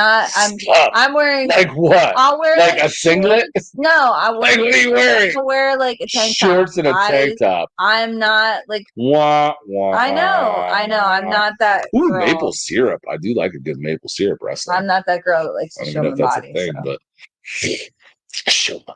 wearing like what? I'll wear like a singlet? No, I wear Like what are you wearing? I'll wear like a tank top. Shorts and a tank top. I'm not like wah, wah, I know. I'm not that Ooh, girl. maple syrup. I do like a good maple syrup wrestling. I'm not that girl that likes to I don't show even know my if that's body. a thing, So. but show my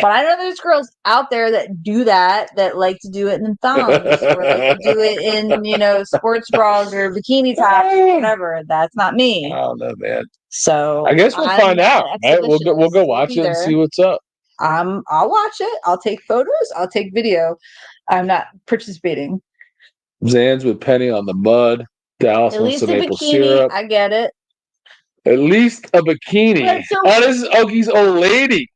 But I know there's girls out there that do that like to do it in thongs or like to do it in, sports bras or bikini tops or whatever. That's not me. I don't know, man. So I guess we'll find out. Right? We'll go watch it and see what's up. I'll watch it. I'll take photos. I'll take video. I'm not participating. Zans with Penny on the mud. Dallas wants some maple syrup. I get it. At least a bikini. This is Oki's old lady.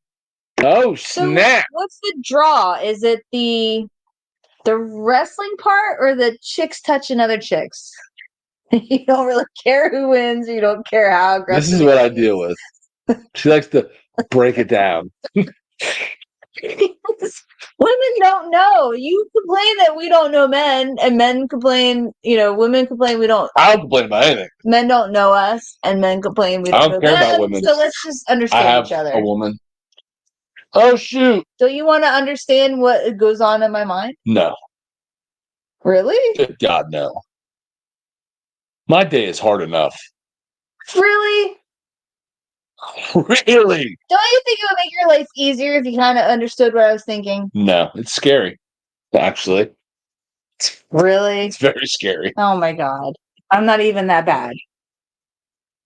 Oh, snap. So what's the draw? Is it the wrestling part or the chicks touching other chicks? You don't really care who wins. You don't care how aggressive. This is what I deal with. She likes to break it down. Women don't know. You complain that we don't know men, and men complain, women complain we don't. I don't complain about anything. Men don't know us, and men complain we don't know them. I don't care about women. So let's just understand each other. A woman. Oh, shoot. Don't you want to understand what goes on in my mind? No. Really? Good God, no. My day is hard enough. Really? Really? Don't you think it would make your life easier if you kind of understood what I was thinking? No, it's scary, actually. Really? It's very scary. Oh, my God. I'm not even that bad.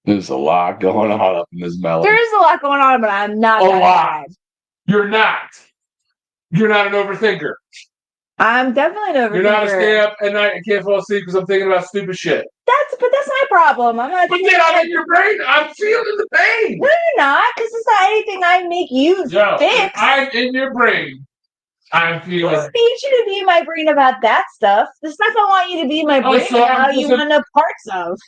There's a lot going on up in this melon. There is a lot going on, but I'm not that bad. You're not. You're not an overthinker. I'm definitely an overthinker. You're not a stay up at night and can't fall asleep because I'm thinking about stupid shit. But that's my problem. I'm not. But then I'm in your brain. I'm feeling the pain. No, you're not, because it's not anything I make you fix. I'm in your brain. I'm feeling. I need you to be in my brain about that stuff. The stuff I want you to be in my brain about you want to know parts of.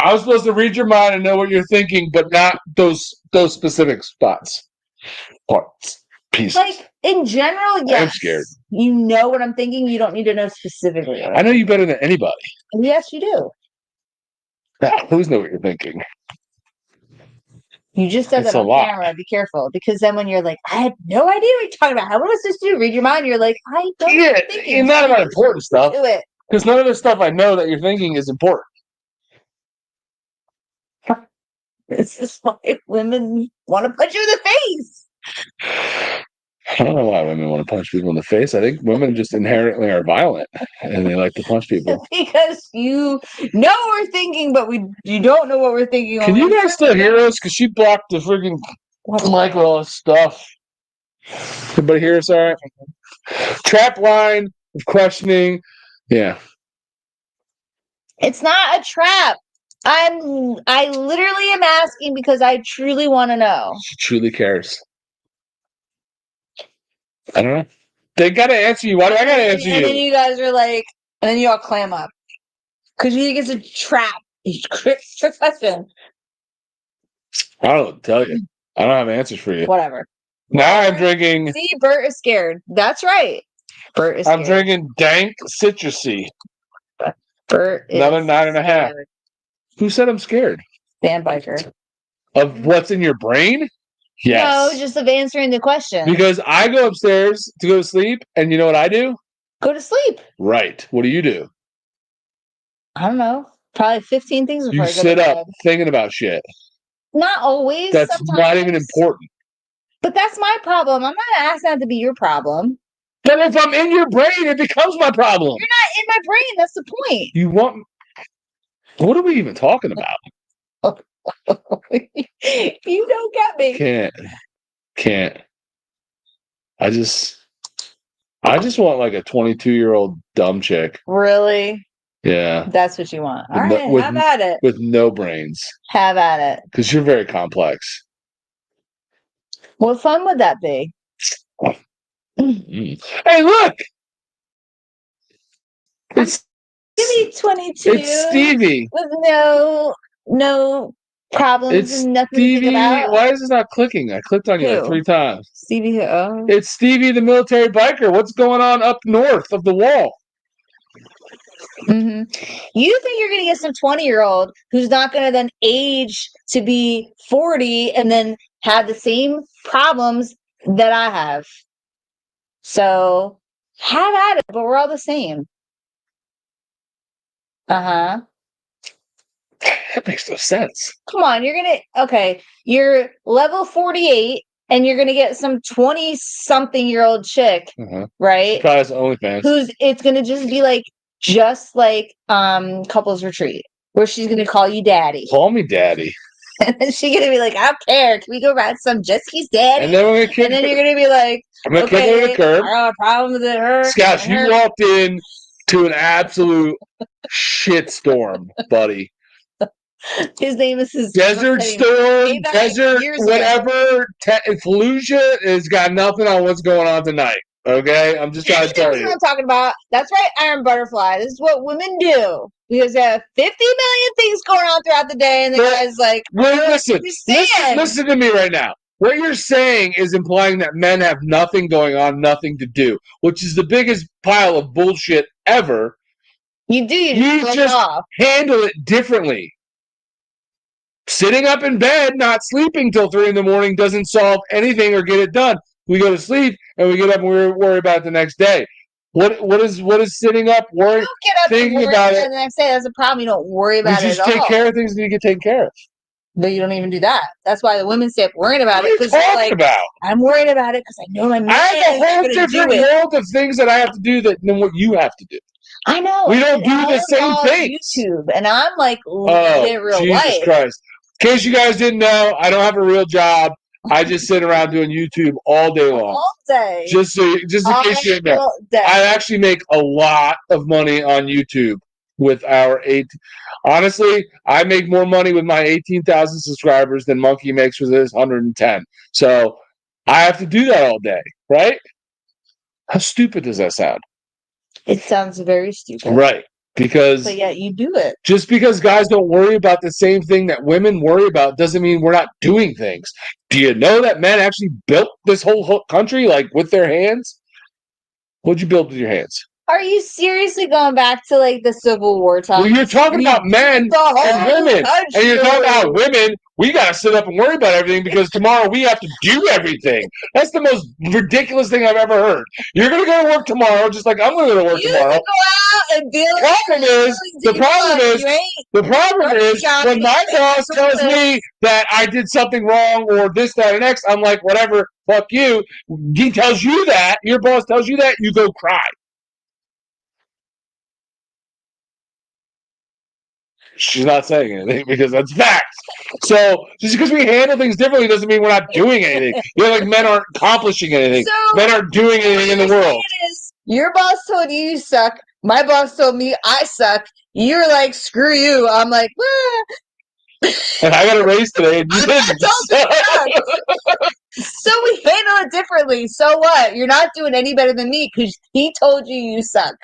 I was supposed to read your mind and know what you're thinking, but not those specific spots. Parts. Pieces. Like, in general, yes. I'm scared. You know what I'm thinking. You don't need to know specifically. I know you better than anybody. Yes, you do. Who's know what you're thinking? You just said that on camera. Be careful. Because then when you're like, I had no idea what you're talking about. What was this to do? Read your mind. You're like, I don't know what you're thinking. It's not about important stuff. Do it. Because none of the stuff I know that you're thinking is important. This is why women want to punch you in the face. I don't know why women want to punch people in the face. I think women just inherently are violent and they like to punch people. Because you know what we're thinking, but you don't know what we're thinking. Can you guys still hear us? Because she blocked the freaking mic with all this stuff. Everybody hear us all right? Trap line of questioning. Yeah. It's not a trap. I literally am asking because I truly want to know. She truly cares. I don't know. They got to answer you. Why do I got to answer you? And then you guys are like, and then you all clam up. Because you think it's a trap. Trick question. I don't tell you. I don't have answers for you. Whatever. Now I'm drinking. See, Bert is scared. That's right. Bert is scared. I'm drinking dank citrusy. Bert is another 9.5. Who said I'm scared? Dan Biker. Of what's in your brain? Yes. No, just of answering the question. Because I go upstairs to go to sleep, and you know what I do? Go to sleep. Right. What do? I don't know. Probably 15 things before I go sit up thinking about shit. Not always. That's sometimes. Not even important. But that's my problem. I'm not asking that to be your problem. Then if I'm in your brain, it becomes my problem. You're not in my brain. That's the point. You want... What are we even talking about? You don't get me. Can't. I just want like a 22-year-old dumb chick. Really? Yeah. That's what you want. All right, have at it. With no brains. Have at it. Because you're very complex. What fun would that be? Hey, look! It's Stevie 22. It's Stevie. With no problems and nothing Stevie. to think about. Why is this not clicking? I clicked on you like 3 times. Stevie who? Oh. It's Stevie the military biker. What's going on up north of the wall? Mm-hmm. You think you're going to get some 20-year-old who's not going to then age to be 40 and then have the same problems that I have. So have at it, but we're all the same. Uh-huh. That makes no sense. Come on, you're level 48 and you're gonna get some 20-something-year-old chick, right? She probably has OnlyFans. It's gonna just like couples retreat, where she's gonna call you daddy. Call me daddy. And then she's gonna be like, I don't care. Can we go ride some jet skis, daddy? And then we're gonna and then you're gonna be like, I'm gonna kick her to the curb. I don't have a problem with her. Scott, you walked in to an absolute shitstorm, buddy. His name is Desert Storm, Desert whatever, Fallujah has got nothing on what's going on tonight. Okay? I'm just trying to tell you. That's what I'm talking about. That's right, Iron Butterfly. This is what women do. Because they have 50 million things going on throughout the day, and the guy's like, listen to me right now. What you're saying is implying that men have nothing going on, nothing to do, which is the biggest pile of bullshit ever. You just handle it differently. Sitting up in bed, not sleeping till 3 a.m. doesn't solve anything or get it done. We go to sleep and we get up and we worry about it the next day. What is sitting up, worrying, thinking about it? The next day, that's a problem. You don't worry about it at all. You just take care of things that you get taken care of. But you don't even do that. That's why the women stay up worrying about it. What are you talking about? I'm worried about it because I know my man. I have a whole different world of things that I have to do than what you have to do. I know. We don't do the same thing. YouTube, and I'm like living in real life. Jesus Christ. In case you guys didn't know, I don't have a real job. I just sit around doing YouTube all day long. All day. Just in case you didn't know. I actually make a lot of money on YouTube with our Honestly, I make more money with my 18,000 subscribers than Monkey makes with his 110. So I have to do that all day, right? How stupid does that sound? It sounds very stupid. Right. But yet you do it. Just because guys don't worry about the same thing that women worry about doesn't mean we're not doing things. Do you know that men actually built this whole country with their hands? What'd you build with your hands? Are you seriously going back to the Civil War time? Well, you're talking about men and women, and you're talking about women. We got to sit up and worry about everything because tomorrow we have to do everything. That's the most ridiculous thing I've ever heard. You're going to go to work tomorrow just like I'm going to go to work tomorrow. You go out and build. The problem is when my boss tells me that I did something wrong or this, that, and X, I'm like, whatever, fuck you. He tells you that, your boss tells you that, you go cry. She's not saying anything because that's facts. So just because we handle things differently doesn't mean we're not doing anything. Men aren't accomplishing anything. Men aren't doing anything in the world. Your boss told you suck. My boss told me I suck. You're like, screw you. I'm like, and I got a raise today and you didn't. So we handle it differently. So what? You're not doing any better than me because he told you suck.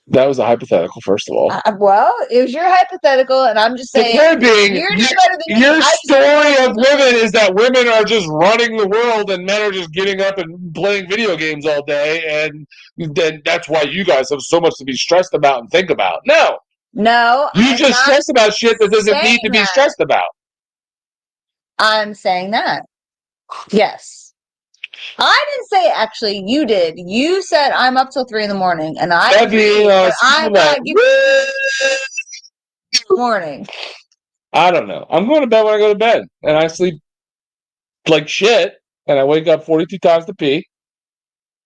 That was a hypothetical, first of all. Well, it was your hypothetical, and I'm just saying. Your story of women is that women are just running the world and men are just getting up and playing video games all day, and then that's why you guys have so much to be stressed about and think about. No. You just stress about shit that doesn't need to be stressed about. I'm saying that. Yes. I didn't say it, actually. You did. You said I'm up till 3 a.m. and I agree, but I'm not giving you morning. I don't know. I'm going to bed when I go to bed, and I sleep like shit, and I wake up 42 times to pee.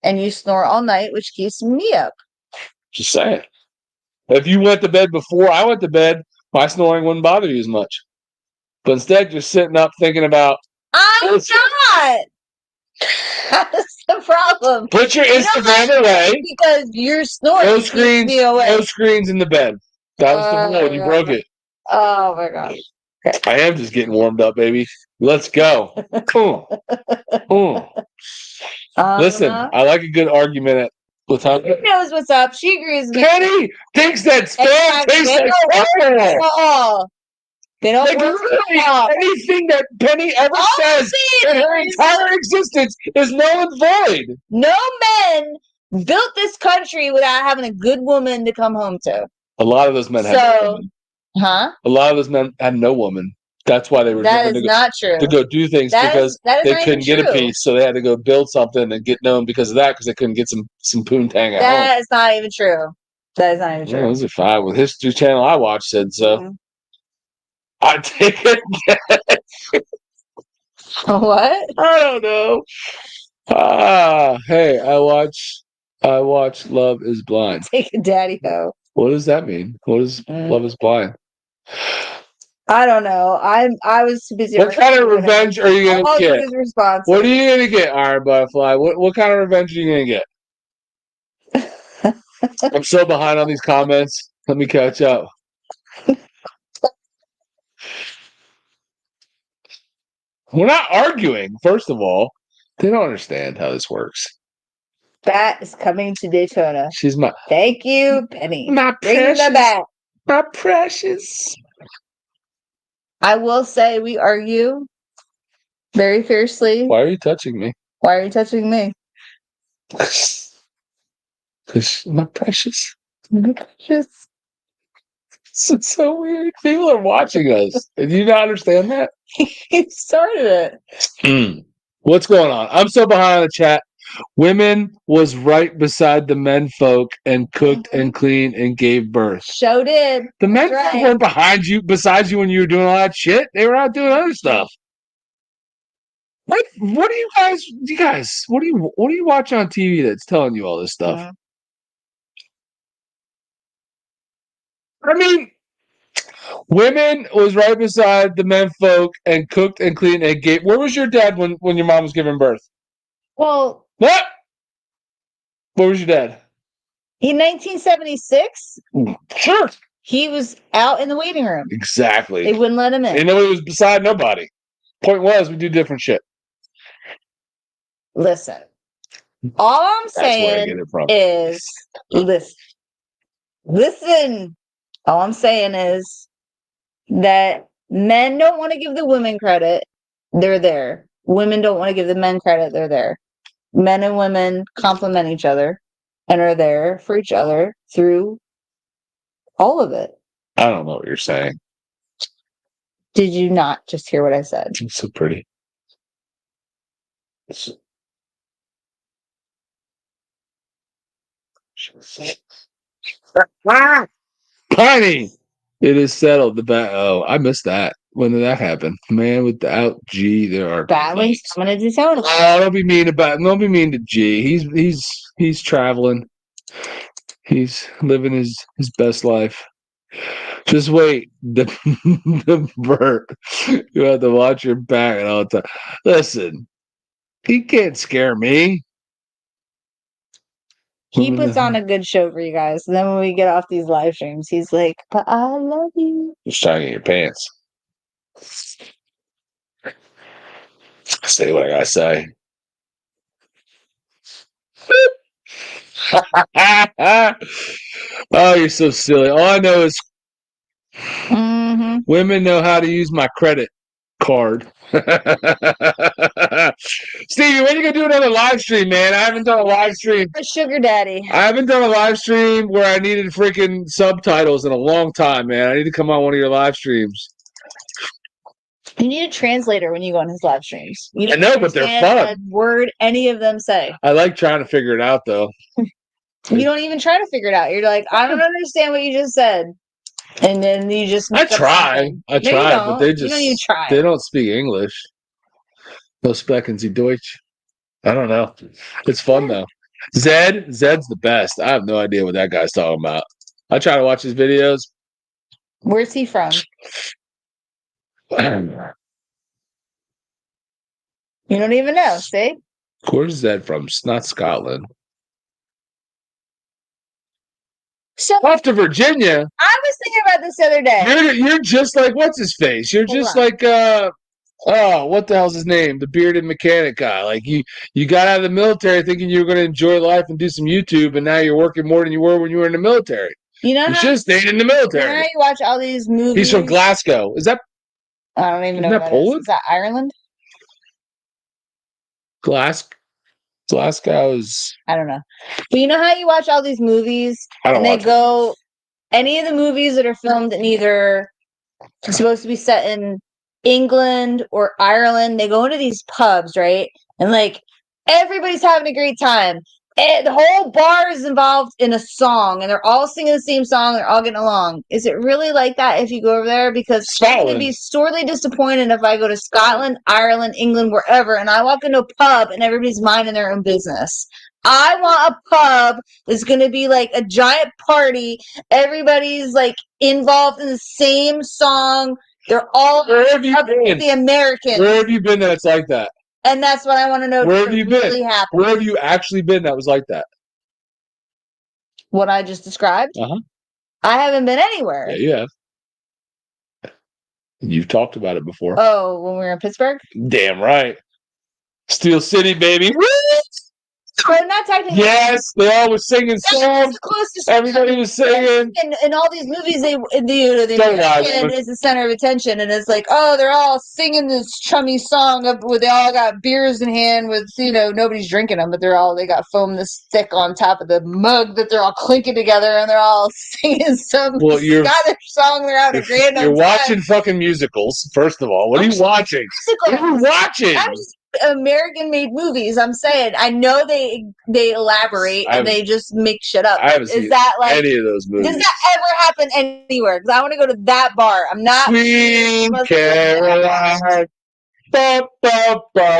And you snore all night, which keeps me up. Just saying. If you went to bed before I went to bed, my snoring wouldn't bother you as much. But instead, you're sitting up thinking about. I'm not. That's the problem. Put your Instagram away. Because you're snoring. No screens. No screens in the bed. That was the rule. You broke it. Oh my gosh. Okay. I am just getting warmed up, baby. Let's go. Listen, I like a good argument with her. She knows what's up. She agrees with me. Penny thinks that spam tastes like alcohol. They don't like work anything that Penny ever says in her entire existence is null and void. No men built this country without having a good woman to come home to. A lot of those men had no woman. Huh? A lot of those men had no woman. That's why they were driven to go do things because they couldn't get a piece, so they had to go build something and get known because of that because they couldn't get some poontang at home. That is not even true. That is not even true. Those are fine. With History Channel I watched said so. Mm-hmm. I take it. What? I don't know. Hey, I watch Love is Blind. Take a daddy hoe. What does that mean? What is Love is Blind? I don't know. I was too busy. What kind of revenge are you gonna get? What are you gonna get, Iron Butterfly? What kind of revenge are you gonna get? I'm so behind on these comments. Let me catch up. We're not arguing, first of all. They don't understand how this works. Bat is coming to Daytona. She's my... Thank you, Penny. My precious. Bring the bat. My precious. I will say we argue very fiercely. Why are you touching me? Why are you touching me? Because my precious. My precious. It's so weird. People are watching us. Do you not understand that? He started it. What's going on? I'm so behind on the chat. Women was right beside the men folk and cooked and cleaned and gave birth. Show did. The men weren't besides you when you were doing all that shit. They were out doing other stuff. What do you guys what do you watch on TV that's telling you all this stuff? I mean, women was right beside the men folk and cooked and cleaned and gave. Where was your dad when your mom was giving birth? Well, what? Where was your dad? In 1976? Sure. He was out in the waiting room. Exactly. They wouldn't let him in. They know he was beside nobody. Point was, we do different shit. Listen. All I'm saying is, listen. All I'm saying is that men don't want to give the women credit. They're there. Women don't want to give the men credit. They're there. Men and women complement each other and are there for each other through all of it. I don't know what you're saying. Did you not just hear what I said? It's so pretty. Penny! It is settled. I missed that. When did that happen? Man, without G, there are Battling's coming to Daytona. Oh, don't be mean to G. He's traveling. He's living his best life. Just wait. The Bert. You have to watch your back at all the time. Listen, he can't scare me. He puts on a good show for you guys. And then when we get off these live streams, he's like, but I love you. Just trying to get your pants. Say what I gotta say. Oh, you're so silly. All I know is women know how to use my credit card. Stevie, when are you gonna do another live stream, man? I haven't done a live stream. A sugar daddy. I haven't done a live stream where I needed freaking subtitles in a long time, man. I need to come on one of your live streams. You need a translator when you go on his live streams. I know, but they're fun. A word any of them say. I like trying to figure it out, though. You don't even try to figure it out. You're like, I don't understand what you just said. And then you just I try, but they just don't even try. They don't speak English. No sprechen Sie Deutsch. I don't know. It's fun though. Zed's the best. I have no idea what that guy's talking about. I try to watch his videos. Where's he from? You don't even know, see? Where's that from? It's not Scotland. So off to Virginia. I was thinking about this the other day. You're just like what's his face? You're Hold just on. like what the hell's his name? The bearded mechanic guy. Like you got out of the military thinking you were going to enjoy life and do some YouTube, and now you're working more than you were when you were in the military. You know, you should have stayed in the military. You know how you watch all these movies? He's from Glasgow. Is that? I don't even know. Isn't that Poland? Is that Ireland? Glasgow's. I don't know. But you know how you watch all these movies I don't and they watch go any of the movies that are filmed in either supposed to be set in England or Ireland, they go into these pubs, right? And like everybody's having a great time. And the whole bar is involved in a song and they're all singing the same song, they're all getting along. Is it really like that if you go over there? Because I'm gonna be sorely disappointed if I go to Scotland, Ireland, England, wherever, and I walk into a pub and everybody's minding their own business. I want a pub that's gonna be like a giant party. Everybody's like involved in the same song. They're all Where have you been? The Americans. Where have you been that's like that? And that's what I want to know. Where have you really been? Happen. Where have you actually been that was like that? What I just described? Uh-huh. I haven't been anywhere. Yeah, you have. You've talked about it before. Oh, when we were in Pittsburgh? Damn right. Steel City, baby. But not technically. Yes, they all were singing songs. Everybody was singing. In all these movies, the American is the center of attention, and it's like, oh, they're all singing this chummy song where they all got beers in hand with, nobody's drinking them, but they got foam this thick on top of the mug that they're all clinking together, and they're all singing some Scottish song. They're having a great time. You're watching fucking musicals, first of all. What are you watching? What are you watching? I'm just American-made movies. I'm saying I know they elaborate and they just make shit up. I haven't seen any of those movies. Does that ever happen anywhere? Because I want to go to that bar. I'm not. Queen Caroline.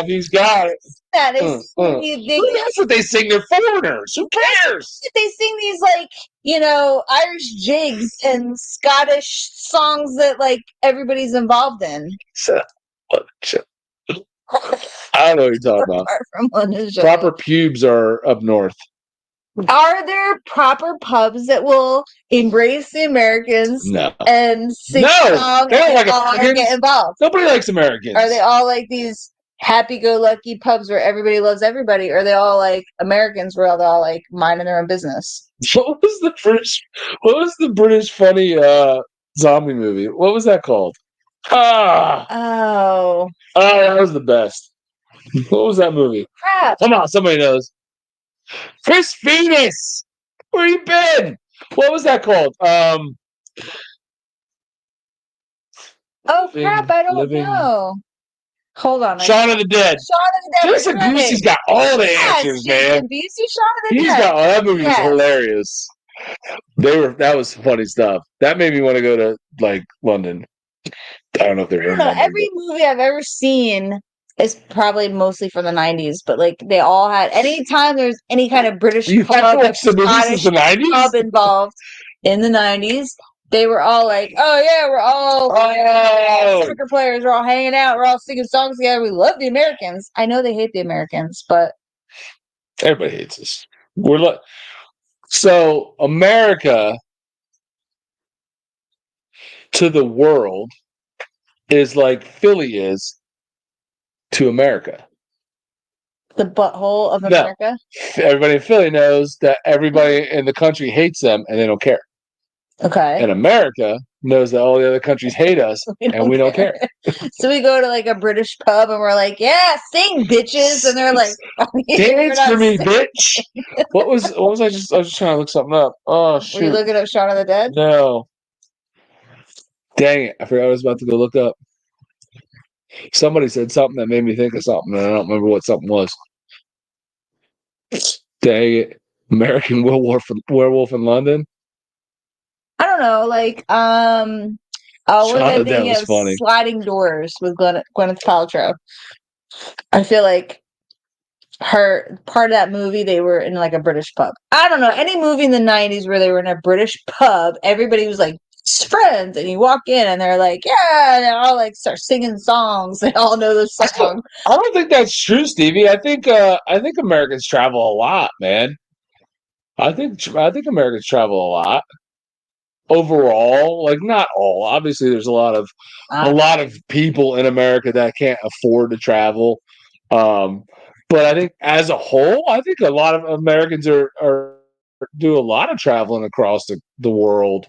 He's got it. That is. That's what they sing. They're foreigners. Who cares? They sing these Irish jigs and Scottish songs that everybody's involved in. I don't know what you're talking about. Proper pubes are up north. Are there proper pubs that will embrace the Americans and sing songs and all get involved? Nobody likes Americans. Are they all like these happy-go-lucky pubs where everybody loves everybody? Or are they all like Americans where they're all like minding their own business? What was the British funny zombie movie? What was that called? Oh, that was the best. What was that movie? Crap. Come on, somebody knows. Chris Venus! Where you been? What was that called? Oh, crap, I don't know. Hold on. Shaun of the Dead. Jason Busey's got all the answers, man. Busey, Shaun of the Dead. He's got all that movie was hilarious. That was funny stuff. That made me want to go to London. I don't know if they're in London. Every movie I've ever seen is probably mostly from the 90s, but they all had anytime there's any kind of British pub, Scottish pub involved in the 90s, they were all like, oh yeah, we're all soccer players, we're all hanging out, we're all singing songs together, we love the Americans. I know they hate the Americans, but everybody hates us. So America to the world is like Philly is to America. The butthole of America? No. Everybody in Philly knows that everybody in the country hates them and they don't care. Okay. And America knows that all the other countries hate us and we don't care. So we go to a British pub and we're like, yeah, sing bitches. And they're like, dance for me, bitch. What was I was just trying to look something up. Oh, shoot. Were you looking up Shaun of the Dead? No. Dang it. I forgot I was about to go look up. Somebody said something that made me think of something, and I don't remember what something was. Dang it. American Werewolf in London? I don't know. That was funny. Sliding Doors with Gwyneth Paltrow. I feel like her part of that movie, they were in a British pub. I don't know. Any movie in the 90s where they were in a British pub, everybody was friends, and you walk in and they're like, yeah, and they all like start singing songs. They all know the song. I don't think that's true, Stevie. I think Americans travel a lot, man. I think Americans travel a lot overall. Like not all. Obviously, there's a lot of people in America that can't afford to travel. But I think as a whole, I think a lot of Americans are do a lot of traveling across the world.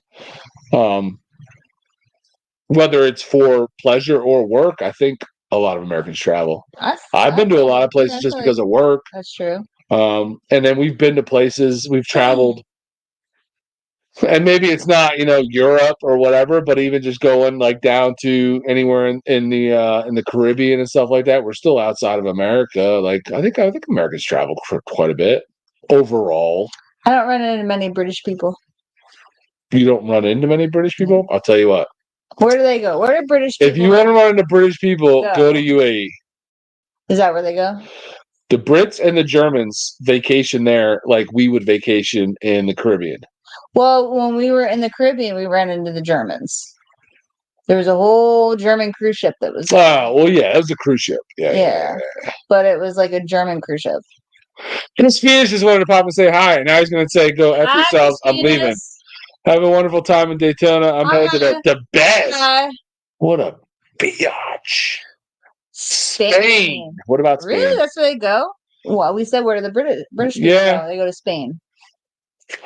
Whether it's for pleasure or work, I think a lot of Americans travel. I've been to a lot of places just because of work. That's true. And then we've been to places, we've traveled, and maybe it's not, Europe or whatever, but even just going like down to anywhere in the Caribbean and stuff like that, we're still outside of America. Like I think Americans travel for quite a bit overall. I don't run into many British people. You don't run into many British people? I'll tell you what. Where do they go? Where do British people If you want to run into British people, go to UAE. Is that where they go? The Brits and the Germans vacation there like we would vacation in the Caribbean. Well, when we were in the Caribbean, we ran into the Germans. There was a whole German cruise ship that was there. Oh, well, yeah, it was a cruise ship. Yeah. But it was like a German cruise ship. And Spanish just wanted to pop and say hi. Now he's going to say, go F yourselves. I'm leaving. Have a wonderful time in Daytona. I'm headed to the best. Hi. What a biatch. Spain. What about Spain? Really? That's where they go? Well, we said where do the British people go? They go to Spain.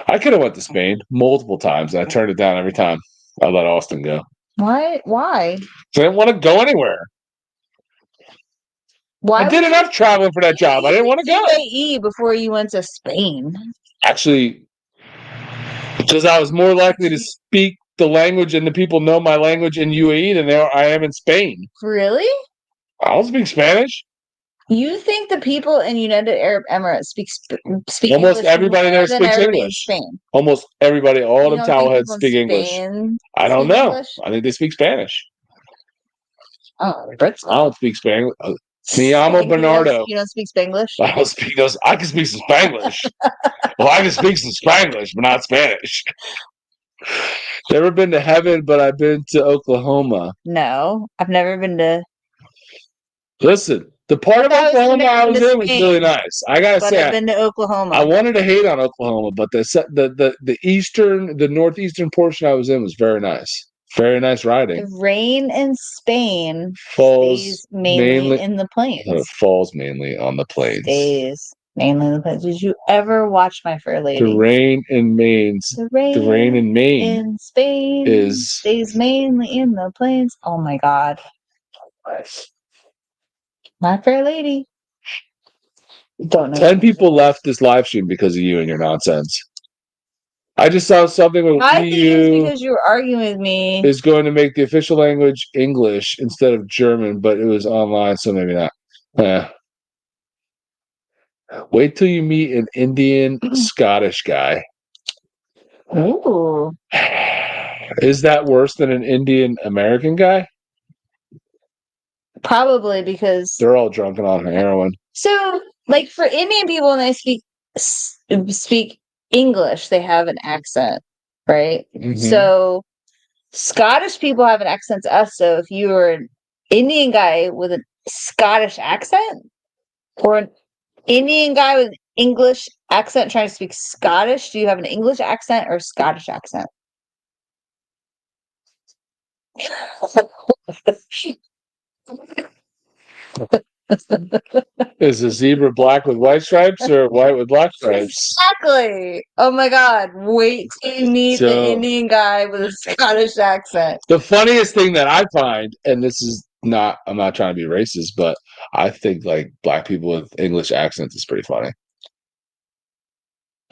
I could have went to Spain multiple times, and I turned it down every time. I let Austin go. Why? I didn't want to go anywhere. Why? I did enough traveling for that job. I didn't want to go. UAE before you went to Spain. Actually, because I was more likely to speak the language and the people know my language in UAE than I am in Spain. Really? I don't speak Spanish. You think the people in United Arab Emirates speak almost English everybody there speaks English. Almost everybody, all them towelheads speak English. I don't know. English? I think they speak Spanish. Oh, I don't speak Spanish. Me llamo Bernardo. You don't speak Spanglish? I don't speak those. I can speak some Spanglish. Well, I can speak some Spanglish, but not Spanish. Never been to heaven, but I've been to Oklahoma. No, I've never been to. Listen, the part of Oklahoma I was in was really nice. I gotta say, I've been to Oklahoma. I wanted to hate on Oklahoma, but the northeastern portion I was in was very nice. Very nice riding. The rain in Spain falls mainly in the plains. It falls mainly on the plains. Stays mainly in the plains. Did you ever watch My Fair Lady? The rain in Maine. The rain in Maine in Spain stays mainly in the plains. Oh my God. My Fair Lady. Don't know. 10 people left this live stream because of you and your nonsense. I just saw something with I think it's because you were arguing with me. Is going to make the official language English instead of German, but it was online, so maybe not. Wait till you meet an Indian Scottish guy. Ooh. Is that worse than an Indian American guy? Probably because they're all drunk and on heroin. So, like for Indian people, when they speak English, they have an accent, right? Mm-hmm. So Scottish people have an accent to us. So if you were an Indian guy with a Scottish accent, or an Indian guy with an English accent trying to speak Scottish, do you have an English accent or a Scottish accent? Is a zebra black with white stripes or white with black stripes? Exactly. Oh my God. Wait till you meet the Indian guy with a Scottish accent. The funniest thing that I find, and this is not, I'm not trying to be racist, but I think like black people with English accents is pretty funny.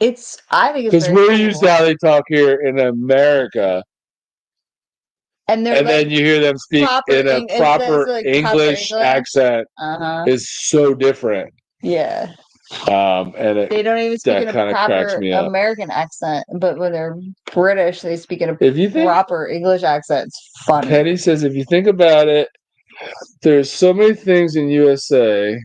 I think it's because we're used to how they talk here in America. And then you hear them speak in a proper English accent is so different. Yeah. And they don't even speak in a proper American accent, but when they're British, they speak in a proper English accent. It's funny. Penny says, if you think about it, there's so many things in USA.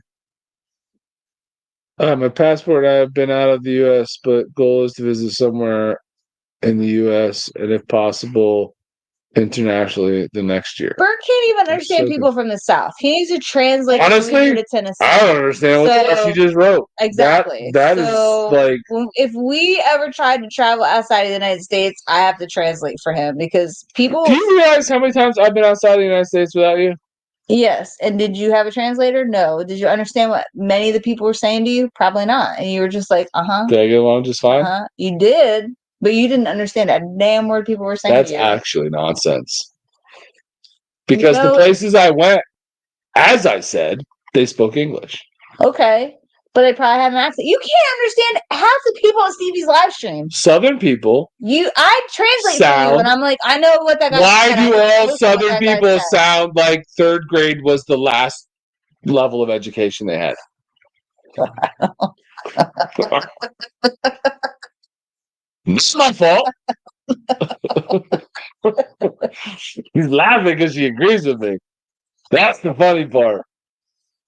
My passport, I have been out of the US, but goal is to visit somewhere in the US, and if possible, internationally the next year. Bert can't even understand people from the South. He needs to translate honestly to Tennessee. I don't understand what she just wrote. Exactly. That so is like, if we ever tried to travel outside of the United States, I have to translate for him because people. Do you realize how many times I've been outside of the United States without you? Yes. And did you have a translator? No. Did you understand what many of the people were saying to you? Probably not. And you were just like, Did I get along just fine? You did, but you didn't understand a damn word people were saying. That's to you. actually nonsense. Because the places I went, as I said, they spoke English. Okay. But they probably had an accent. You can't understand half the people on Stevie's live stream. Southern people. I translate for you, and I'm like, I know what that guy said. Why do all Southern people sound like third grade was the last level of education they had? It's my fault. He's laughing because she agrees with me. That's the funny part.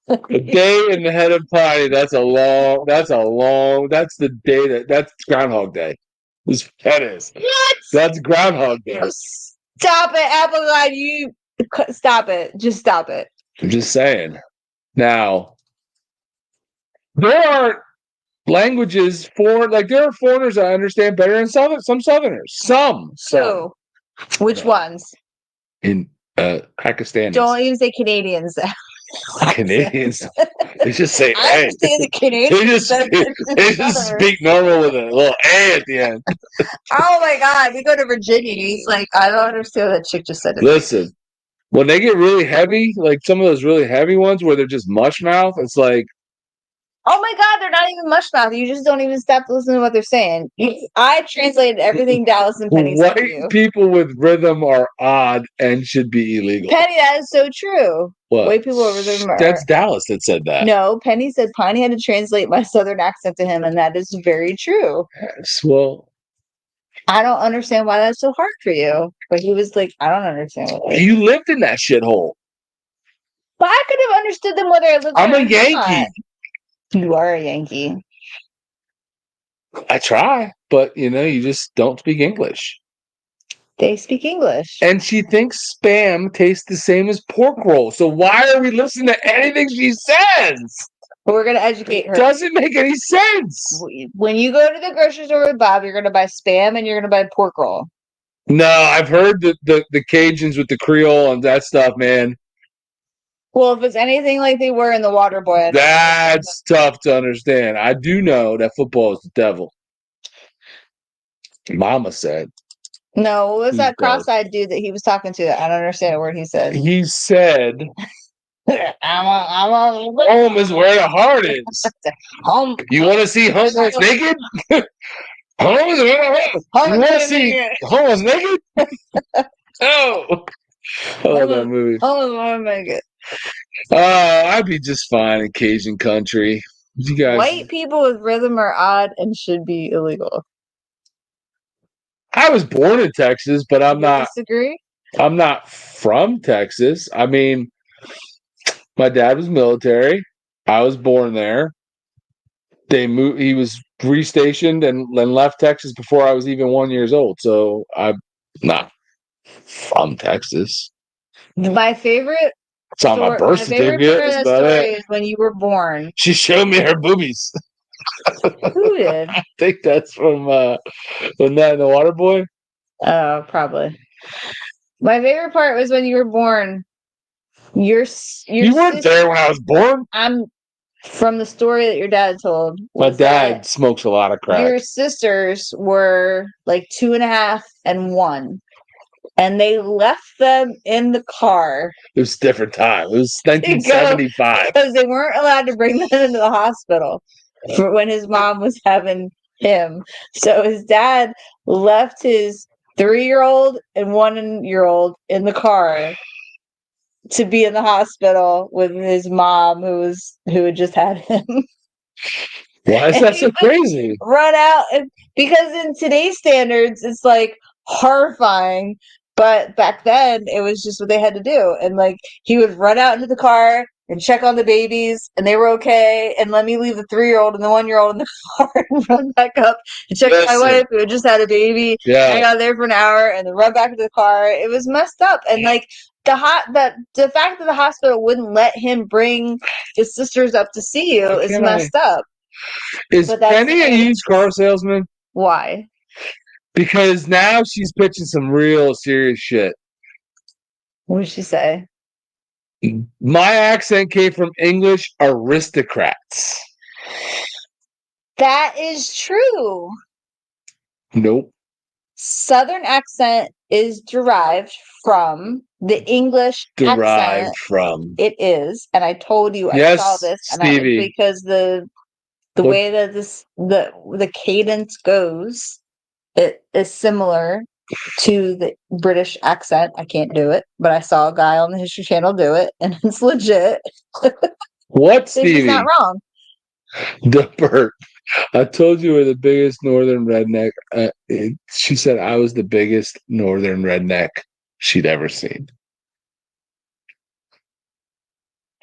A day in the head of Piney, that's the day that's Groundhog Day. That is. What? That's Groundhog Day. Stop it, Appleline. Stop it. Just stop it. I'm just saying. Now, there are languages there are foreigners I understand better than some Southerners. Some. So, which ones? In Pakistanis. Don't even say Canadians. Canadians. They just say I understand the Canadians. They just speak normal with a little A at the end. Oh my God. We go to Virginia. He's like, I don't understand what that chick just said. Listen, when they get really heavy, like some of those really heavy ones where they're just mush mouth, it's like, oh my God, they're not even mush mouth. You just don't even stop to listen to what they're saying. I translated everything Dallas and Penny said to you. White people with rhythm are odd and should be illegal. Penny, that is so true. What? White people with rhythm are... That's Dallas that said that. No, Penny said Piney had to translate my Southern accent to him, and that is very true. Yes, well, I don't understand why that's so hard for you. But he was like, I don't understand. You lived in that shithole. But I could have understood them whether I lived there. I'm a Yankee. You are a Yankee. I try, but you just don't speak English. They speak English. And she thinks Spam tastes the same as pork roll. So why are we listening to anything she says? We're going to educate her. Doesn't make any sense. When you go to the grocery store with Bob, you're going to buy Spam and you're going to buy pork roll. No, I've heard the Cajuns with the Creole and that stuff, man. Well, if it's anything like they were in The Water Boy. That's tough to understand. I do know that football is the devil. Mama said. No, what was that cross-eyed dude that he was talking to? I don't understand a word he said. He said, home is where the heart is. Home. You want to see homeless naked? Home is where the heart is. You want to see homeless naked? Oh. I love that movie. Oh my God. I'd be just fine in Cajun country. You guys, white people with rhythm are odd and should be illegal. I was born in Texas, but I'm not. Disagree? I'm not from Texas. I mean, my dad was military. I was born there. They moved. He was restationed and left Texas before I was even 1 year old. So I'm not from Texas. My favorite. It's on my birth certificate. That's about it. Is when you were born. She showed me her boobies. Who did? I think that's from that in The Water Boy. Oh, probably. My favorite part was when you were born. You weren't there when I was born. I'm from the story that your dad told. My dad smokes a lot of crack. Your sisters were like 2.5 and 1. And they left them in the car. It was a different time. It was 1975. Because they weren't allowed to bring them into the hospital for when his mom was having him. So his dad left his 3-year-old and 1-year-old in the car to be in the hospital with his mom who had just had him. Why is that so crazy? Run out because in today's standards, it's like horrifying. But back then, it was just what they had to do. And like he would run out into the car and check on the babies, and they were okay, and let me leave the 3-year-old and the 1-year-old in the car and run back up and check on my wife who had just had a baby. Yeah. Hang out there for an hour and then run back to the car. It was messed up. And like the fact that the hospital wouldn't let him bring his sisters up to see you is messed up. Is Penny a used car salesman? Why? Because now she's pitching some real serious shit. What did she say? My accent came from English aristocrats. That is true. Nope. Southern accent is derived from the English accent. From. It is, and I told you I saw this, Stevie. because the way that the cadence goes, it is similar to the British accent. I can't do it, but I saw a guy on the History Channel do it, and it's legit. What, Stevie? He's not wrong. The Bert. I told you we're the biggest northern redneck. She said I was the biggest northern redneck she'd ever seen.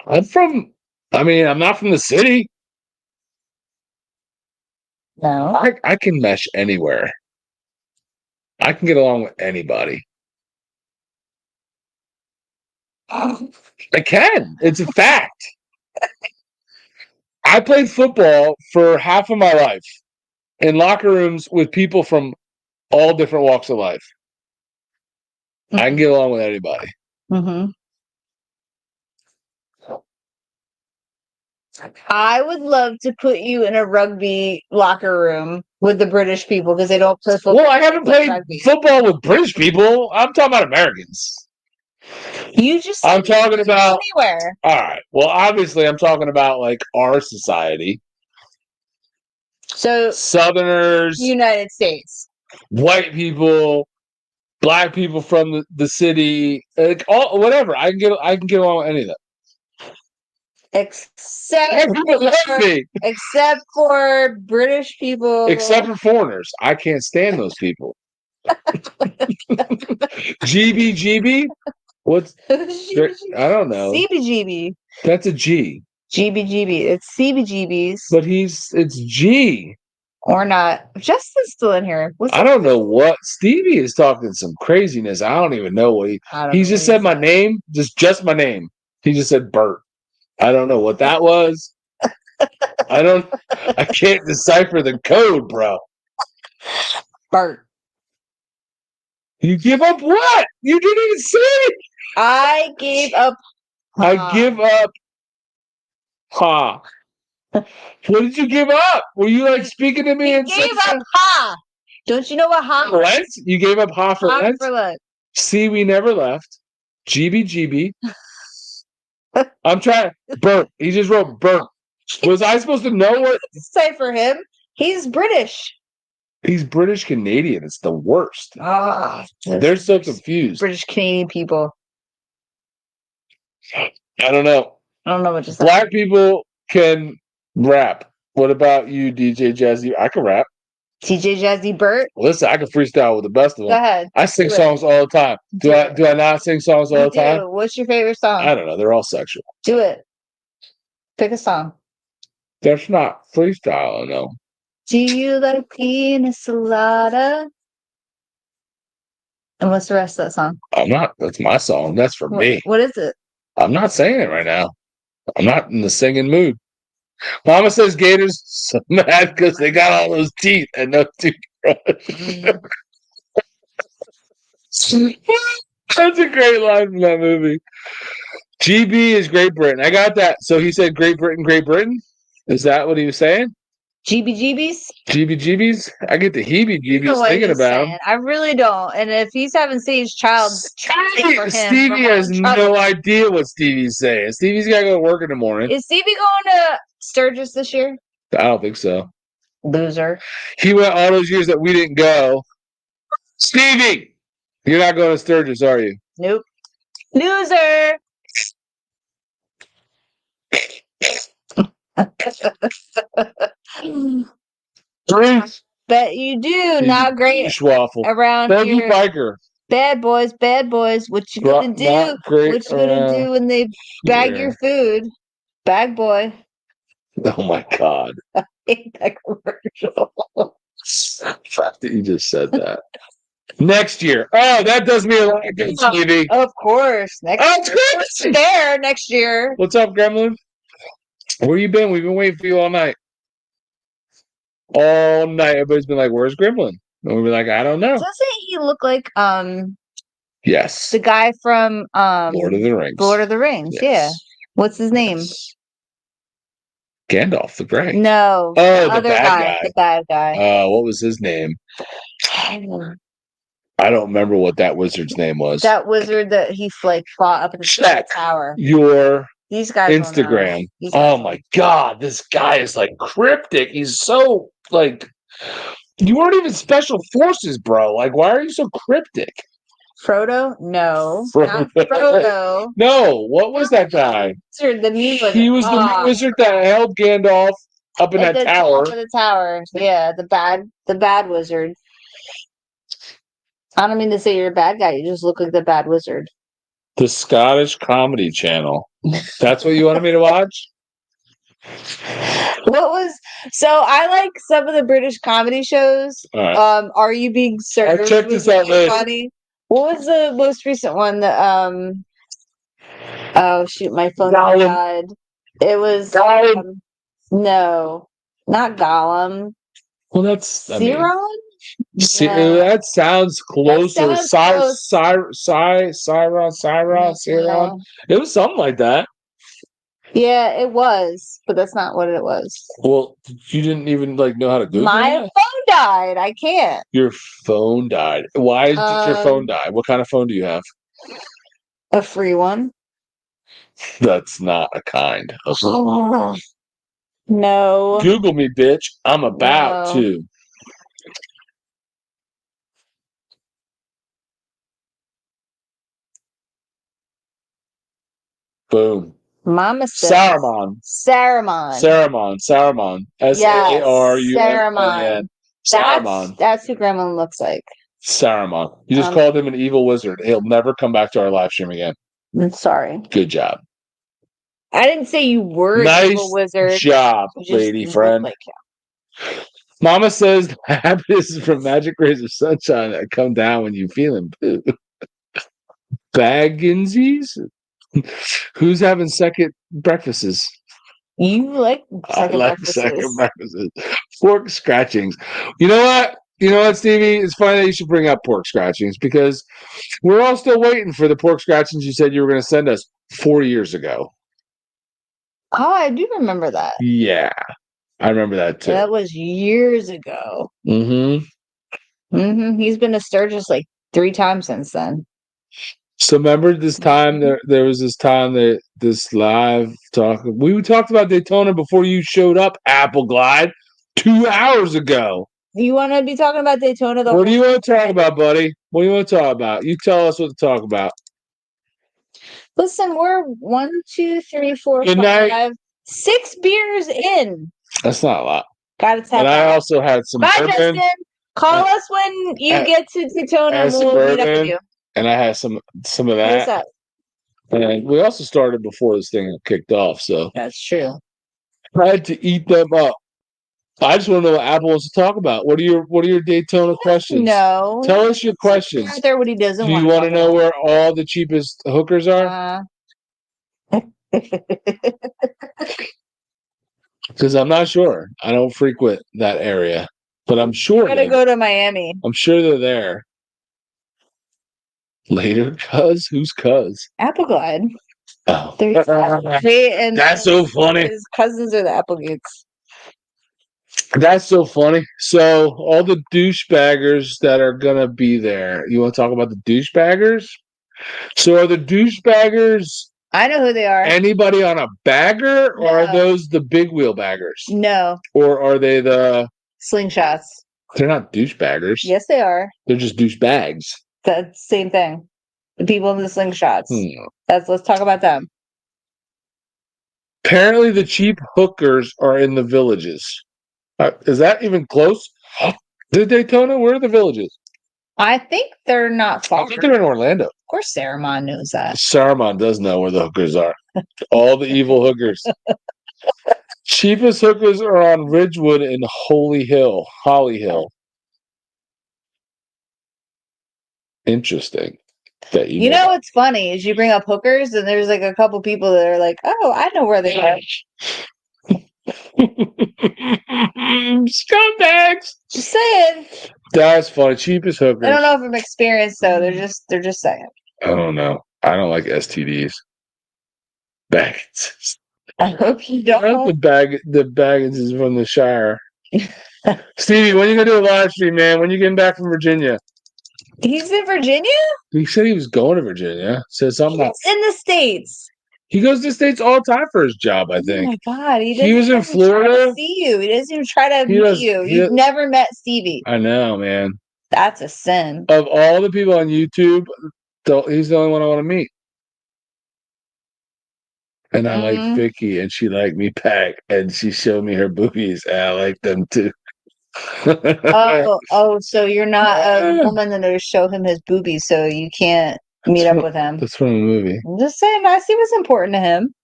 I'm not from the city. No. I can mesh anywhere. I can get along with anybody. I can. It's a fact. I played football for half of my life in locker rooms with people from all different walks of life. Mm-hmm. I can get along with anybody. Mm-hmm. I would love to put you in a rugby locker room with the British people because they don't play football. Well, I haven't played football with British people. I'm talking about Americans. I'm talking about anywhere. All right. Well, obviously, I'm talking about like our society. So Southerners, United States, white people, black people from the city, like whatever. I can get along with any of them. Except for British people. Except for foreigners. I can't stand those people. GB? What's I don't know. CBGB. That's a G. GBGB. It's CBGBs. But it's G. Or not. Justin's still in here. I don't know what. Stevie is talking some craziness. I don't even know what he just said my name. Just my name. He just said Bert. I don't know what that was. I can't decipher the code, bro. Bert. You give up what? You didn't even say it. I gave up. I give up. Ha. What did you give up? Were you like speaking to me? You gave up ha. Don't you know what ha? Lent? You gave up ha for Lent? See, we never left. GB. I'm trying. Bert. He just wrote Bert. Was I supposed to know what? Say for him. He's British. He's British Canadian. It's the worst. They're so confused. British Canadian people. I don't know. I don't know what to say. Black people can rap. What about you, DJ Jazzy? I can rap. DJ Jazzy Bert? Listen, I can freestyle with the best of them. Go ahead. I sing songs all the time. Do I not sing songs all the time? What's your favorite song? I don't know. They're all sexual. Do it. Pick a song. That's not freestyle, no. Do you like pina colada? And what's the rest of that song? I'm not. That's my song. That's for me. What is it? I'm not saying it right now. I'm not in the singing mood. Mama says Gators so mad because they got all those teeth and no toothbrush. That's a great line from that movie. GB is Great Britain. I got that. So he said Great Britain, Great Britain? Is that what he was saying? GBGBs? GBGBs? I get the heebie-jeebies thinking about him. I really don't. And if he's having stage child, Stevie has no idea what Stevie's saying. Stevie's got to go to work in the morning. Is Stevie going to Sturgis this year? I don't think so. Loser. He went all those years that we didn't go. Stevie! You're not going to Sturgis, are you? Nope. Loser! Bet you do. Not great Schwaffle. around Bogey here. biker. Bad boys, bad boys. What you gonna do? Not great What you gonna do when they bag your food? Bag boy. Oh my God. I hate that commercial. The fact that you just said that. Next year. Oh, that does me a lot of good, Stevie. Of course. Next year. There next year. What's up, Gremlin? Where you been? We've been waiting for you all night. All night. Everybody's been like, where's Gremlin? And we're like, I don't know. Doesn't he look like Yes. the guy from Lord of the Rings. Lord of the Rings, Yes. yeah. What's his name? Yes. Gandalf the Grey. No. Oh, the other bad guy. The bad guy. What was his name? I don't remember what that wizard's name was. That wizard that he like fought up at the tower. Your These guys Instagram. Oh my God, this guy is like cryptic. He's so like, you weren't even special forces, bro. Like, why are you so cryptic? Frodo? No. Not Frodo. No, what was that guy? The mean wizard. He was the mean wizard that held Gandalf up in that tower. Up in the tower. Yeah, the bad wizard. I don't mean to say you're a bad guy. You just look like the bad wizard. The Scottish Comedy Channel. That's what you wanted me to watch? So I like some of the British comedy shows. Right. Are You Being Served? I checked this out later. Funny. What was the most recent one that oh shoot, my phone died. It was no, not Gollum. Well, that's Ciron? That sounds closer. Ciron. It was something like that. Yeah, it was, but that's not what it was. Well, you didn't even know how to Google My it? phone died. I can't. Your phone died. Why did your phone die? What kind of phone do you have? A free one. That's not a kind of phone. No. Google me, bitch. I'm about to. Boom. Mama said Saruman. Saruman. Saruman. Saruman. Saruman. That's who Gremlin looks like. Saruman. You just called him an evil wizard. He'll never come back to our live stream again. I'm sorry. Good job. I didn't say you were an evil wizard. Nice job, lady friend. Mama says happiness is from magic rays of sunshine that come down when you feeling blue. Bagginsies? Who's having second breakfasts? You like second breakfasts. Pork scratchings. You know what? Stevie? It's funny that you should bring up pork scratchings because we're all still waiting for the pork scratchings you said you were going to send us 4 years ago. Oh, I do remember that. Yeah, I remember that too. That was years ago. Mm-hmm. He's been to Sturgis like 3 times since then. So remember this time there was this time that this live talk we talked about Daytona before you showed up, Apple Glide, 2 hours ago. You want to be talking about Daytona? What do you want to talk about, buddy? What do you want to talk about? You tell us what to talk about. Listen, we're 1, 2, 3, 4, Good 5, night. 6 beers in. That's not a lot. Got to tap. And I also had some bourbon. Justin. Call us when you get to Daytona and we'll meet up with you. And I had some of that. What's up? And we also started before this thing kicked off, so that's true. I had to eat them up. I just want to know what Apple wants to talk about. What are your Daytona questions? No. Tell us your questions. Out there what he doesn't want. Do you want to know where all the cheapest hookers are? Because I'm not sure. I don't frequent that area, but I'm sure. I'm gonna go to Miami. I'm sure they're there. Later, cuz? Who's cuz? Apple Glide. Oh. That's so funny. His cousins are the Applegates. That's so funny. So all the douchebaggers that are gonna be there. You want to talk about the douchebaggers? So are the douchebaggers? I know who they are. Anybody on a bagger, or are those the big wheel baggers? No. Or are they the slingshots? They're not douchebaggers. Yes, they are. They're just douchebags. The same thing. The people in the slingshots. Let's talk about them. Apparently, the cheap hookers are in the villages. Is that even close? The Daytona? Where are the villages? I think they're not I far. think they're in Orlando. Of course, Saruman knows that. Saruman does know where the hookers are. All the evil hookers. Cheapest hookers are on Ridgewood and Holly Hill. Interesting. That You know what's funny is you bring up hookers and there's like a couple people that are like, oh, I know where they are. Scumbags. Just saying. That's funny. Cheapest hookers. I don't know from experience though. They're just saying. I don't know. I don't like STDs. Baggins. I hope you I hope don't. the Baggins is from the Shire. Stevie, when you gonna do a live stream, man? When you getting back from Virginia? He's in Virginia? He said he was going to Virginia. Said something about He's in the States. he goes to the States all the time for his job, I think. Oh my God. He was in Try Florida. to see you. He doesn't even try to meet you. You've never met Stevie. I know, man. That's a sin. Of all the people on YouTube, he's the only one I want to meet. And I like Vicky, and she liked me back, and she showed me her boobies, and I like them too. So you're not a woman that will show him his boobies, so you can't meet up with him. That's from a movie. I'm just saying, I see what's important to him.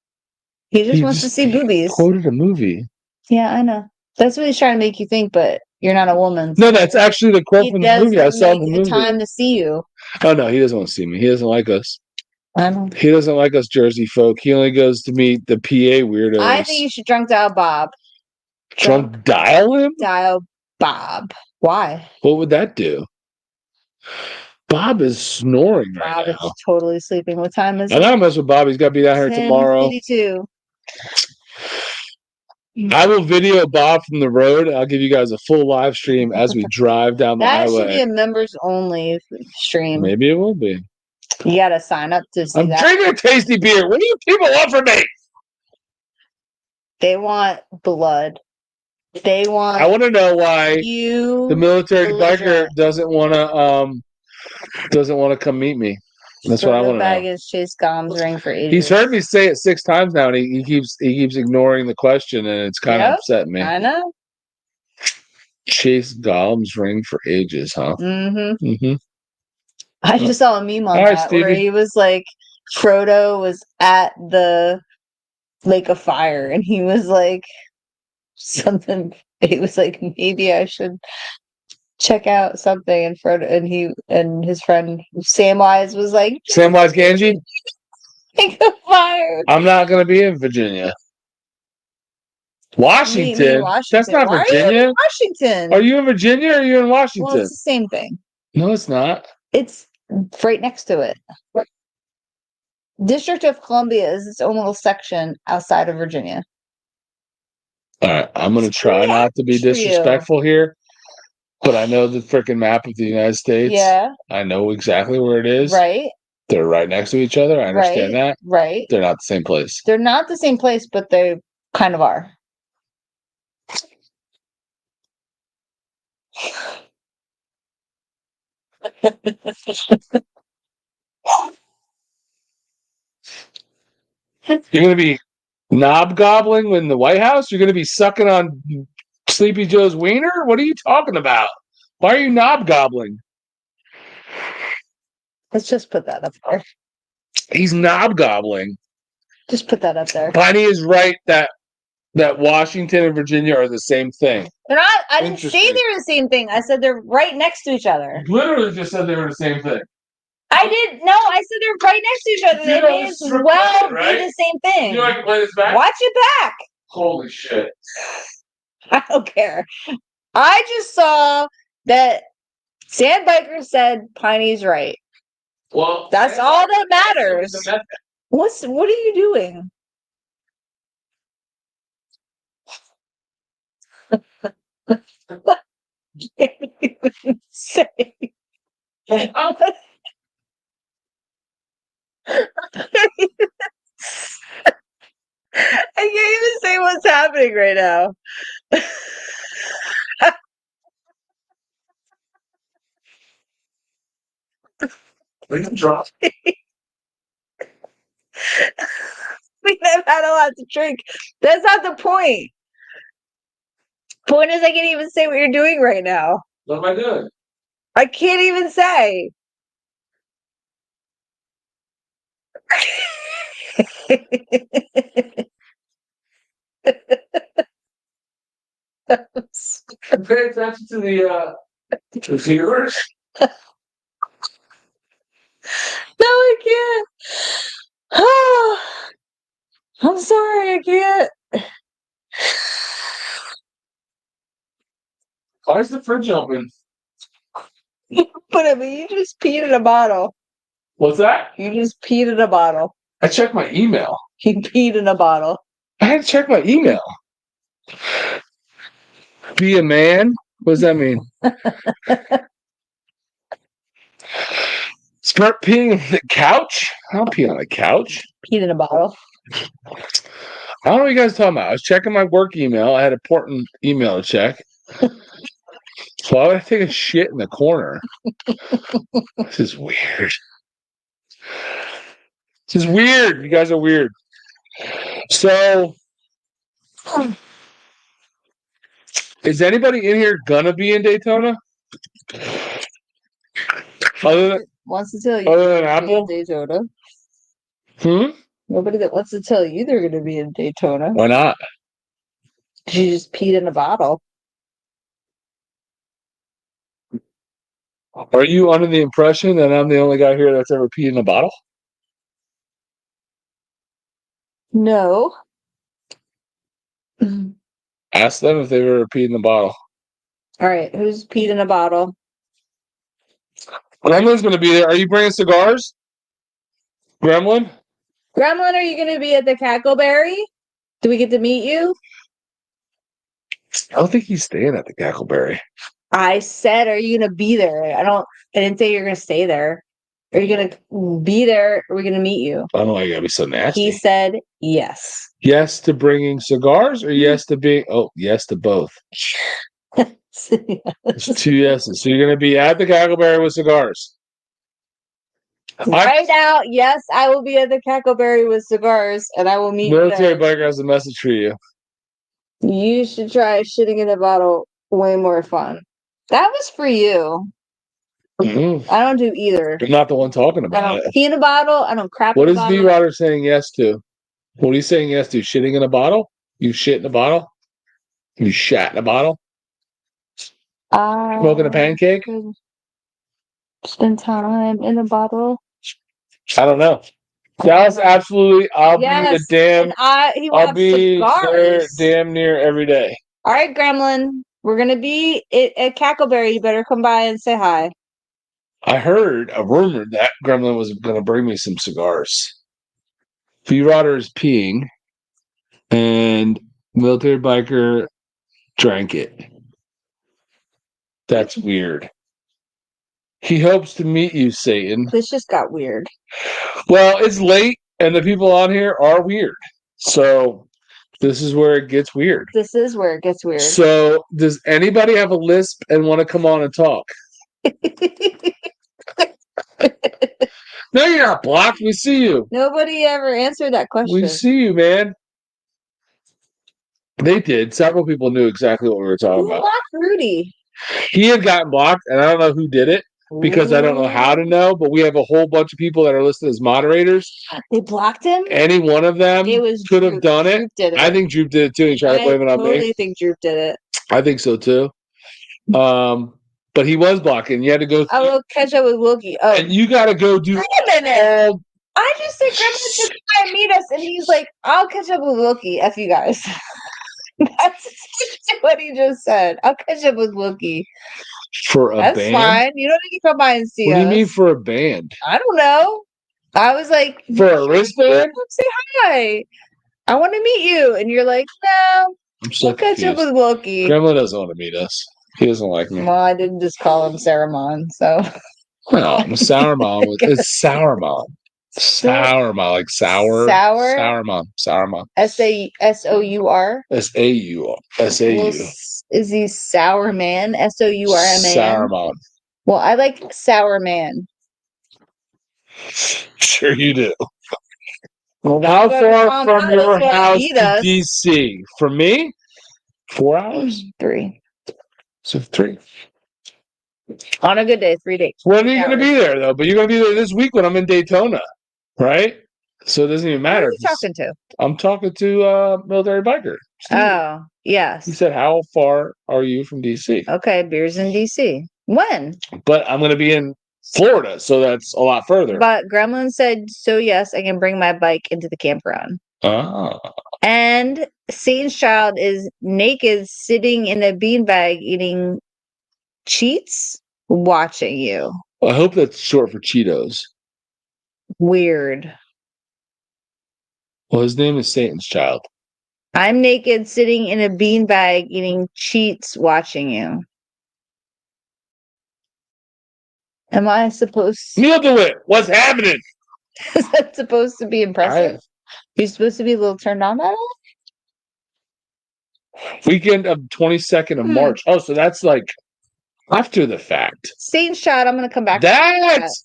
He just wants to see boobies. Quoted a movie. Yeah, I know. That's what he's trying to make you think, but you're not a woman. No, that's actually the quote from the movie. I saw in the movie. Time to see you. Oh no, he doesn't want to see me. He doesn't like us. I know. He doesn't like us Jersey folk. He only goes to meet the PA weirdos. I think you should drunk dial Bob. Drunk dial him? Dial Bob. Why? What would that do? Bob is snoring right now. Bob is totally sleeping. What time is it? I gotta mess with Bob. He's got to be down here tomorrow. 10:52. I will video Bob from the road. I'll give you guys a full live stream as we drive down the highway. That should be a members only stream. Maybe it will be. You gotta sign up to see I'm that. drinking a tasty beer. What do you people want from me? They want blood. They want. I want to know why the military biker doesn't want to come meet me. That's what I want to know. Baggage Chase Gom's ring for ages. He's heard me say it 6 times now, and he keeps ignoring the question, and it's kind of upsetting me. I know. Chase Gollum's ring for ages, huh? Mm-hmm. Mm-hmm. I just saw a meme on that where he was like, Frodo was at the Lake of Fire, and he was like, something. He was like, maybe I should check out something, and Frodo and his friend Samwise was like, Samwise Gamgee? Lake of Fire. I'm not gonna be in Virginia. Washington? That's not Why Virginia. Are you in Washington? Are you in Virginia or are you in Washington? Well, it's the same thing. No, it's not. It's right next to it. District of Columbia is its own little section outside of Virginia. All right, I'm going to try not to be disrespectful here, but I know the freaking map of the United States. Yeah. I know exactly where it is. Right. They're right next to each other. I understand that. Right. They're not the same place. They're not the same place, but they kind of are. You're going to be knob gobbling in the White House? You're going to be sucking on Sleepy Joe's wiener? What are you talking about? Why are you knob gobbling? Let's just put that up there. He's knob gobbling. Just put that up there. Piney is right that Washington and Virginia are the same thing. They're not. I didn't say they were the same thing. I said they're right next to each other. You literally just said they were the same thing. I didn't. No, I said they're right next to each other. They may as well be the same thing. You know I can play this back? Watch it back. Holy shit. I don't care. I just saw that Sandbiker said Piney's right. Well, that's all that matters. What are you doing? Can't even say. I can't even say what's happening right now. We can drop. We've had a lot to drink. That's not the point. Point is, I can't even say what you're doing right now. What am I doing? I can't even say. Pay attention to the viewers. No, I can't. I'm sorry, I can't. Why is the fridge open? But I mean, you just peed in a bottle. What's that? You just peed in a bottle. I checked my email. He peed in a bottle. I had to check my email. Be a man? What does that mean? Start peeing on the couch? I don't pee on the couch. Peed in a bottle. I don't know what you guys are talking about. I was checking my work email. I had an important email to check. So I would take a shit in the corner. This is weird. This is weird. You guys are weird. So, is anybody in here gonna be in Daytona? Other than, Wants to tell you other than they're gonna be Apple? in Daytona. Hmm? Nobody that wants to tell you they're going to be in Daytona. Why not? She just peed in a bottle. Are you under the impression that I'm the only guy here that's ever peed in a bottle? No. Ask them if they've ever peed in a bottle. All right, who's peed in a bottle? Gremlin's going to be there. Are you bringing cigars? Gremlin? Gremlin, are you going to be at the Cackleberry? Do we get to meet you? I don't think he's staying at the Cackleberry. I said, are you going to be there? I didn't say you're going to stay there. Are you going to be there? Or are we going to meet you? I don't know why you got to be so nasty. He said yes. Yes to bringing cigars or yes to being... Oh, yes to both. It's 2 yeses. So you're going to be at the Cackleberry with cigars. Right now, yes, I will be at the Cackleberry with cigars, and I will meet you Military there. Biker has a message for you. You should try shitting in a bottle. Way more fun. That was for you. Mm-hmm. I don't do either. You're not the one talking I about don't it. pee in a bottle. I don't crap What in a is bottle. V-Rotter saying yes to? What are you saying yes to? Shitting in a bottle? You shit in a bottle? You shat in a bottle? Smoking a pancake? Spend time in a bottle. I don't know. Dallas, absolutely. I'll be the damn. I'll be cigars. there damn near every day. All right, Gremlin. We're gonna be at Cackleberry. You better come by and say hi. I heard a rumor that Gremlin was going to bring me some cigars. V-Rotter is peeing, and Military Biker drank it. That's weird. He hopes to meet you, Satan. This just got weird. Well, it's late, and the people on here are weird. So this is where it gets weird. This is where it gets weird. So does anybody have a lisp and want to come on and talk? No, you're not blocked. We see you. Nobody ever answered that question. We see you, man. They did. Several people knew exactly what we were talking about. Who blocked Rudy? He had gotten blocked, and I don't know who did it because I don't know how to know, but we have a whole bunch of people that are listed as moderators. They blocked him? Any one of them could have done it. Did it. I think Droop did it too. He tried to blame it on me. I totally think Droop did it. I think so too. But he was blocking. You had to go. I will catch up with Wilkie. Oh, and you got to go do. Wait a minute. I just said Gremlin should try and meet us, and he's like, "I'll catch up with Wilkie. F you guys." That's what he just said. I'll catch up with Wilkie. For a band? That's fine. You don't need to come by and see us. What do you mean for a band? I don't know. I was like, for a wristband? Say hi. I want to meet you. And you're like, no. We'll catch up with Wilkie. Gremlin doesn't want to meet us. He doesn't like me. Well, I didn't just call him Saruman, so. Well, Saruman. It's Saruman. Sourmouth, like sour. Sour? Sourmouth. Sourmouth. S-A-U-R? S-A-U. S-A-U. Is he Sour Man? S-O-U-R-M-A-N? Sourmouth. Well, I like Sour Man. Sure you do. Well, how far from your house to D.C.? For me? 4 hours? 3. So 3. On a good day, 3 days. When are you going to be there, though? But you're going to be there this week when I'm in Daytona, right? So it doesn't even matter. Who are you talking to? I'm talking to Military Biker. Steve. Oh, yes. He said, how far are you from D.C.? Okay, beer's in D.C. When? But I'm going to be in Florida, so that's a lot further. But Gremlin said, so yes, I can bring my bike into the campground. Ah. And Satan's Child is naked, sitting in a beanbag, eating cheats, watching you. I hope that's short for Cheetos. Weird. Well, his name is Satan's Child. I'm naked, sitting in a beanbag, eating cheats, watching you. Am I supposed to? Neil DeWitt, what's happening? Is that supposed to be impressive? You're supposed to be a little turned on by that? Weekend of 22nd of March. Oh, so that's like after the fact. Satan's Child, I'm going to come back. That's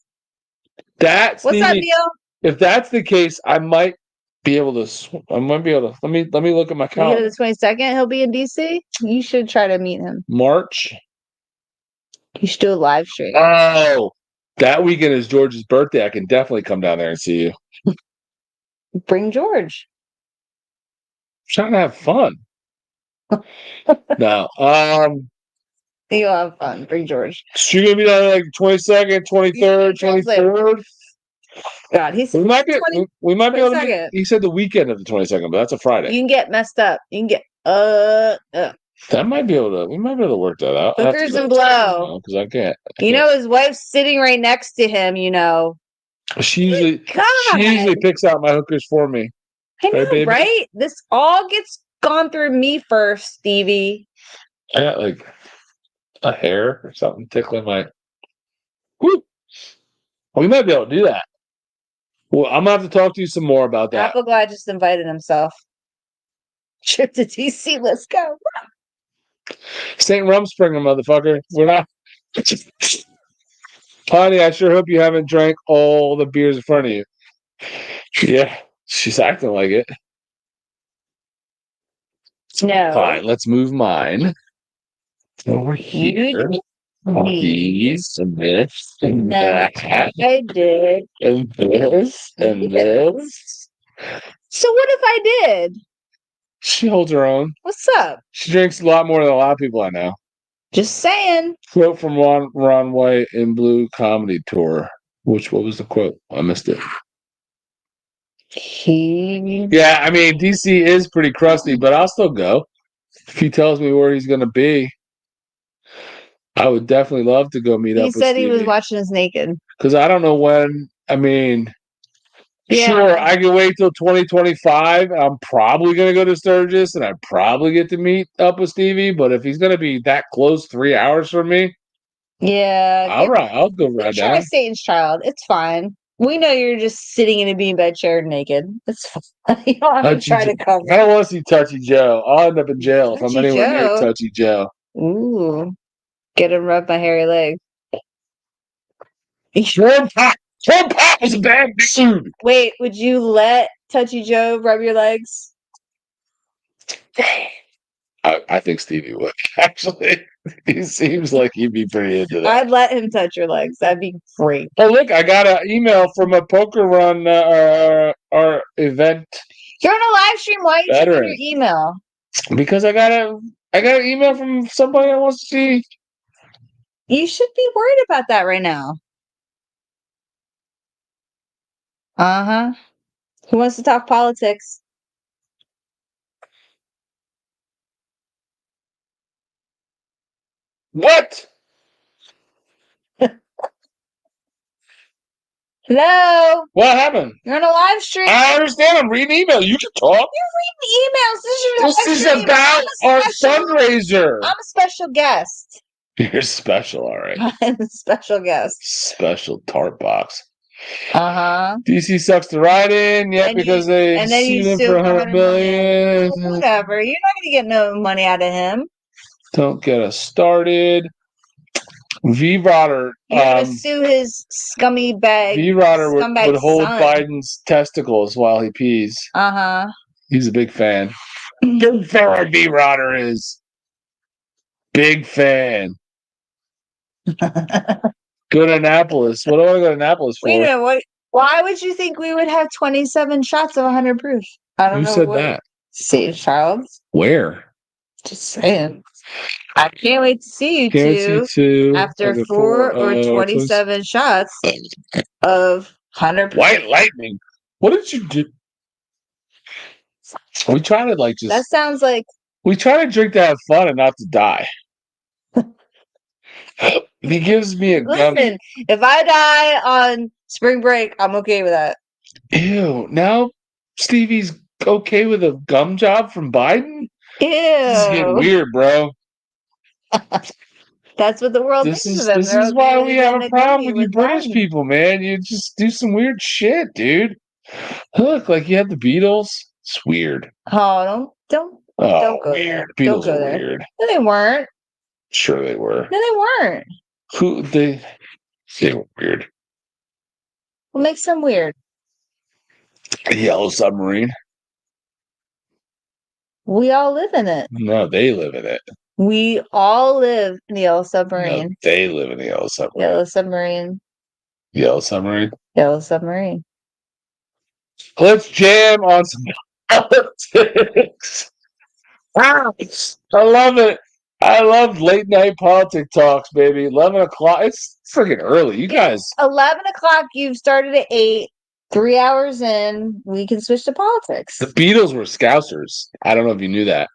What's up, Neil? If that's the case, I might be able to. I might be able to. Let me look at my calendar. The 22nd, he'll be in DC. You should try to meet him. March. You should do a live stream. Oh, that weekend is George's birthday. I can definitely come down there and see you. Bring George. I'm trying to have fun. No. You'll have fun. Bring George. So you're gonna be down there like 22nd, 23rd, 23rd. God, he's we might be able to meet. He said the weekend of the 22nd, but that's a Friday. You can get messed up. You can get That might be able to. We might be able to work that out. Hookers and blow. Because I can't. His wife's sitting right next to him. She usually picks out my hookers for me. I know, baby? Right? This all gets gone through me first, Stevie. I got like a hair or something tickling my. Whoop. We might be able to do that. Well, I'm gonna have to talk to you some more about that. Apple Guy just invited himself. Trip to DC. Let's go. St. Rumspringer, motherfucker. We're not. Honey, I sure hope you haven't drank all the beers in front of you. Yeah, she's acting like it. No. Fine, let's move mine over here. These and this and that. I did. And this and this. So what if I did? She holds her own. What's up? She drinks a lot more than a lot of people I know. Just saying. Quote from Ron White in Blue Comedy Tour. What was the quote? I missed it. Yeah, I mean, DC is pretty crusty, but I'll still go. If he tells me where he's going to be, I would definitely love to go meet up with Stevie. He said he was watching us naked. Because I don't know when. I mean, sure, I can wait till 2025. I'm probably going to go to Sturgis, and I probably get to meet up with Stevie. But if he's going to be that close, 3 hours from me, all right, I'll go right down. Try Satan's Child. It's fine. We know you're just sitting in a beanbag chair naked. It's fine. You don't have to try to cover. I don't want to see Touchy Joe. I'll end up in jail if I'm anywhere near Touchy Joe. Ooh. Get him rub my hairy leg. Sword Pop is a bad dude. Wait, would you let Touchy Joe rub your legs? I think Stevie would. Actually, he seems like he'd be pretty into that. I'd let him touch your legs. That'd be great. Oh, look, I got an email from a poker run our event. You're on a live stream. Why are you checking your email? Because I got an email from somebody I want to see. You should be worried about that right now. Uh-huh. Who wants to talk politics? What? Hello? What happened? You're on a live stream. I understand. I'm reading email. You can talk. You're reading emails. This is about our fundraiser. I'm a special guest. You're special, all right. I'm a special guest. Special tart box. Uh-huh. DC sucks to ride in, because they sued him for $100 million. Whatever. You're not going to get no money out of him. Don't get us started. V-Rotter. You're going to sue his scummy bag. V-Rotter would hold Biden's testicles while he pees. Uh-huh. He's a big fan. Big fan V-Rotter is. Big fan. Go to Annapolis. What do I want to go to Annapolis for? Wait a minute, what? Why would you think we would have 27 shots of 100 proof? I don't Who know. said that? Save Childs. Where? Just saying. I can't wait to see you Can't see two after okay, 4 or 27 shots of 100 proof. White lightning. What did you do? We try to like just. That sounds like. We try to drink to have fun and not to die. He gives me a gummy. Listen, if I die on spring break, I'm okay with that. Ew. Now Stevie's okay with a gum job from Biden? Ew. This is getting weird, bro. That's what the world thinks of him. This is why we have a problem with you British people, man. You just do some weird shit, dude. Look, like you had the Beatles. It's weird. Oh, don't go weird. there. Beatles are weird. No, they weren't. Sure they were. No, they weren't. They were weird. What makes them weird? A yellow submarine. We all live in it. No, they live in it. We all live in the yellow submarine. No, they live in the yellow submarine. Yellow submarine. Yellow submarine. Yellow submarine. Let's jam on some politics. I love it. I love late night politics talks, baby. 11 o'clock. It's freaking early. You guys. 11 o'clock. You've started at 8. 3 hours in, we can switch to politics. The Beatles were Scousers. I don't know if you knew that.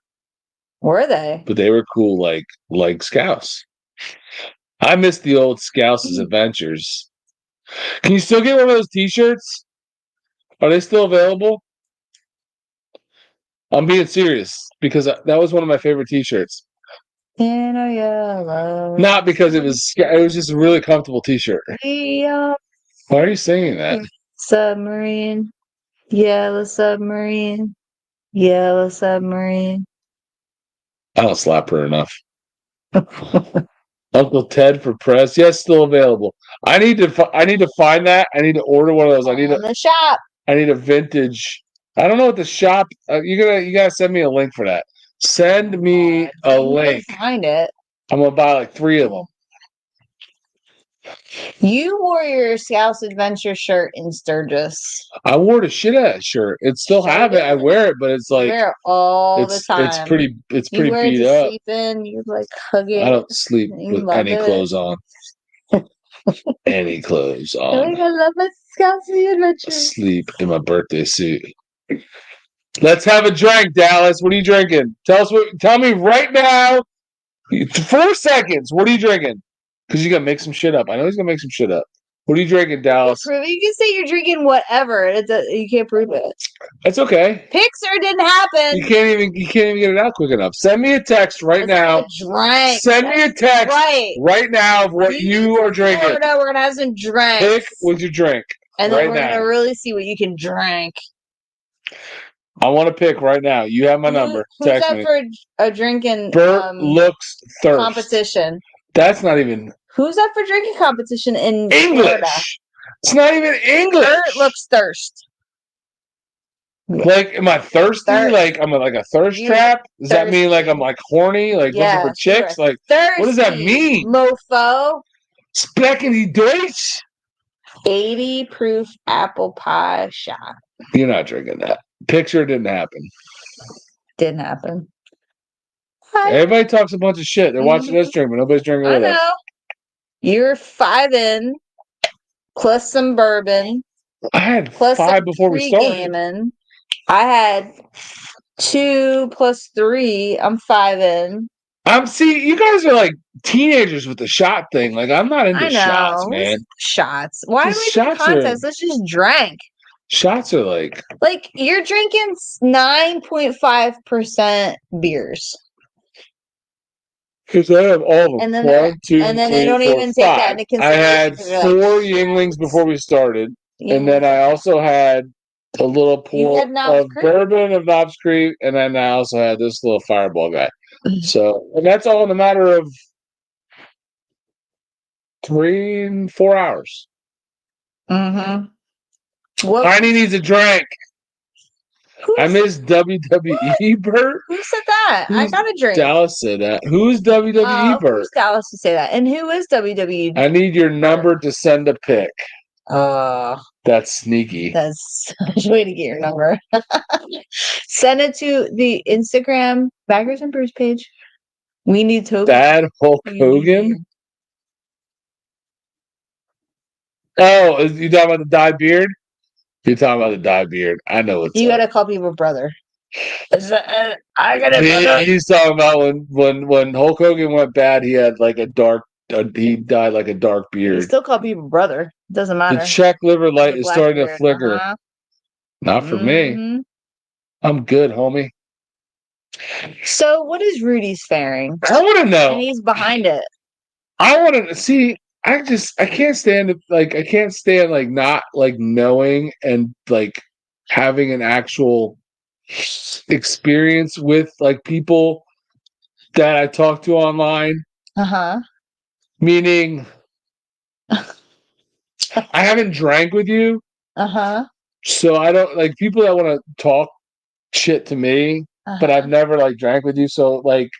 Were they? But they were cool like Scouts. I miss the old Scouts' adventures. Can you still get one of those t-shirts? Are they still available? I'm being serious because that was one of my favorite t-shirts. In a yellow. Not because it was just a really comfortable t-shirt. Why are you singing that? Submarine. Yellow submarine. Yellow submarine. I don't slap her enough. Uncle Ted for press. Yes, still available. I need to find that. I need to order one of those. In the shop. I need a vintage. I don't know what the shop. You gotta send me a link for that. Send me a link. Find it. I'm gonna buy like 3 of them. You wore your Scouts Adventure shirt in Sturgis. I wore the shit out of that shirt. It still have it. I wear it, but it's like you wear it all the time. It's pretty you wear beat it to up. Sleep in. You like hug it. I don't sleep with any clothes on. Any clothes on. I love my Scouts Adventure. I sleep in my birthday suit. Let's have a drink, Dallas. What are you drinking? Tell me right now. 4 seconds. What are you drinking? Because you gotta make some shit up. I know he's gonna make some shit up. What are you drinking, Dallas? You can say you're drinking whatever. You can't prove it. That's okay. Pixar didn't happen. You can't even get it out quick enough. Send me a text right now. Send me a text right now of what you are drinking. Florida, we're gonna have some drinks. Pick with your drink. And then we're gonna really see what you can drink. I want to pick right now. You have my number. Text me. Who's up for a drinking Bert looks thirst competition? That's not even. Who's up for drinking competition in English? Florida? It's not even English. Bert looks thirst. Like, am I thirsty? Like, I'm like a thirst trap? Does that mean like I'm like horny? Like looking for chicks? Like, thirsty, what does that mean? Mofo. Speckity Deutsch. 80 proof apple pie shot. You're not drinking that. Picture didn't happen. Didn't happen. Everybody talks a bunch of shit. They're watching us drink, but nobody's drinking with us. You're 5 in, plus some bourbon. I had 5 before we started. I had 2 plus 3. I'm 5 in. You guys are like teenagers with the shot thing. Like, I'm not into shots, man. Shots. Why do we do contests? Let's just drink. Shots are like you're drinking 9.5% beers. Because I have all of them. And then, 1, 2, and then 3, they don't 4, even take 5. that into I had consideration. 4 Yinglings before we started. And then I also had a little pour of bourbon of Knobs Creek. And then I also had this little Fireball guy. So, and that's all in a matter of 3 and 4 hours. Mm-hmm. Tiny needs a drink. I miss WWE, Bert. Who said that? that? I got a drink. Dallas said that. Who's WWE Bert? Who's Dallas to say that? And who is WWE? I need your number to send a pic. That's sneaky. That's such a way to get your number. Send it to the Instagram Baggers and Brews page. We need to. Bad Hulk Hogan? Oh, you talking about the dyed beard? You're talking about the dyed beard. I know it's. You gotta call people brother. I gotta. He's talking about when Hulk Hogan went bad. He had like a dark. He dyed like a dark beard. You still call people brother. Doesn't matter. The check liver light is starting to flicker. Not for me. I'm good, homie. So, what is Rudy's faring? I want to know. And he's behind it. I want to see. I can't stand it. Like, I can't stand like not like knowing and like having an actual experience with like people that I talk to online. Meaning, I haven't drank with you. So I don't like people that want to talk shit to me, but I've never like drank with you. So like,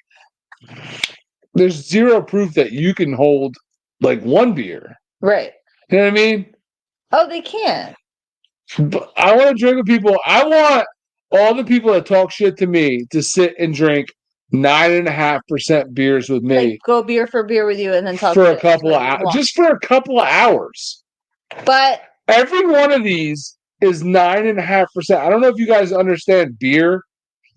there's zero proof that you can hold like one beer. Right. You know what I mean? Oh, they can't. But I want to drink with people. I want all the people that talk shit to me to sit and drink 9.5% beers with me. Like go beer for beer with you and then talk for a couple of hours. Just for a couple of hours. But every one of these is 9.5%. I don't know if you guys understand beer.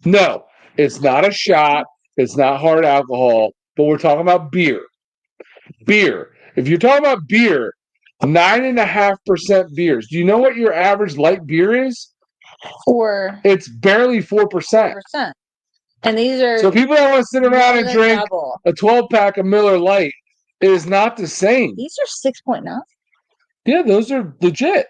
No, it's not a shot. It's not hard alcohol, but we're talking about beer. Beer. If you're talking about beer, 9.5% beers. Do you know what your average light beer is? 4. It's barely 4%. And these are so people that want to sit around and drink a 12-pack of Miller Lite, it is not the same. These are 6.9. Yeah, those are legit.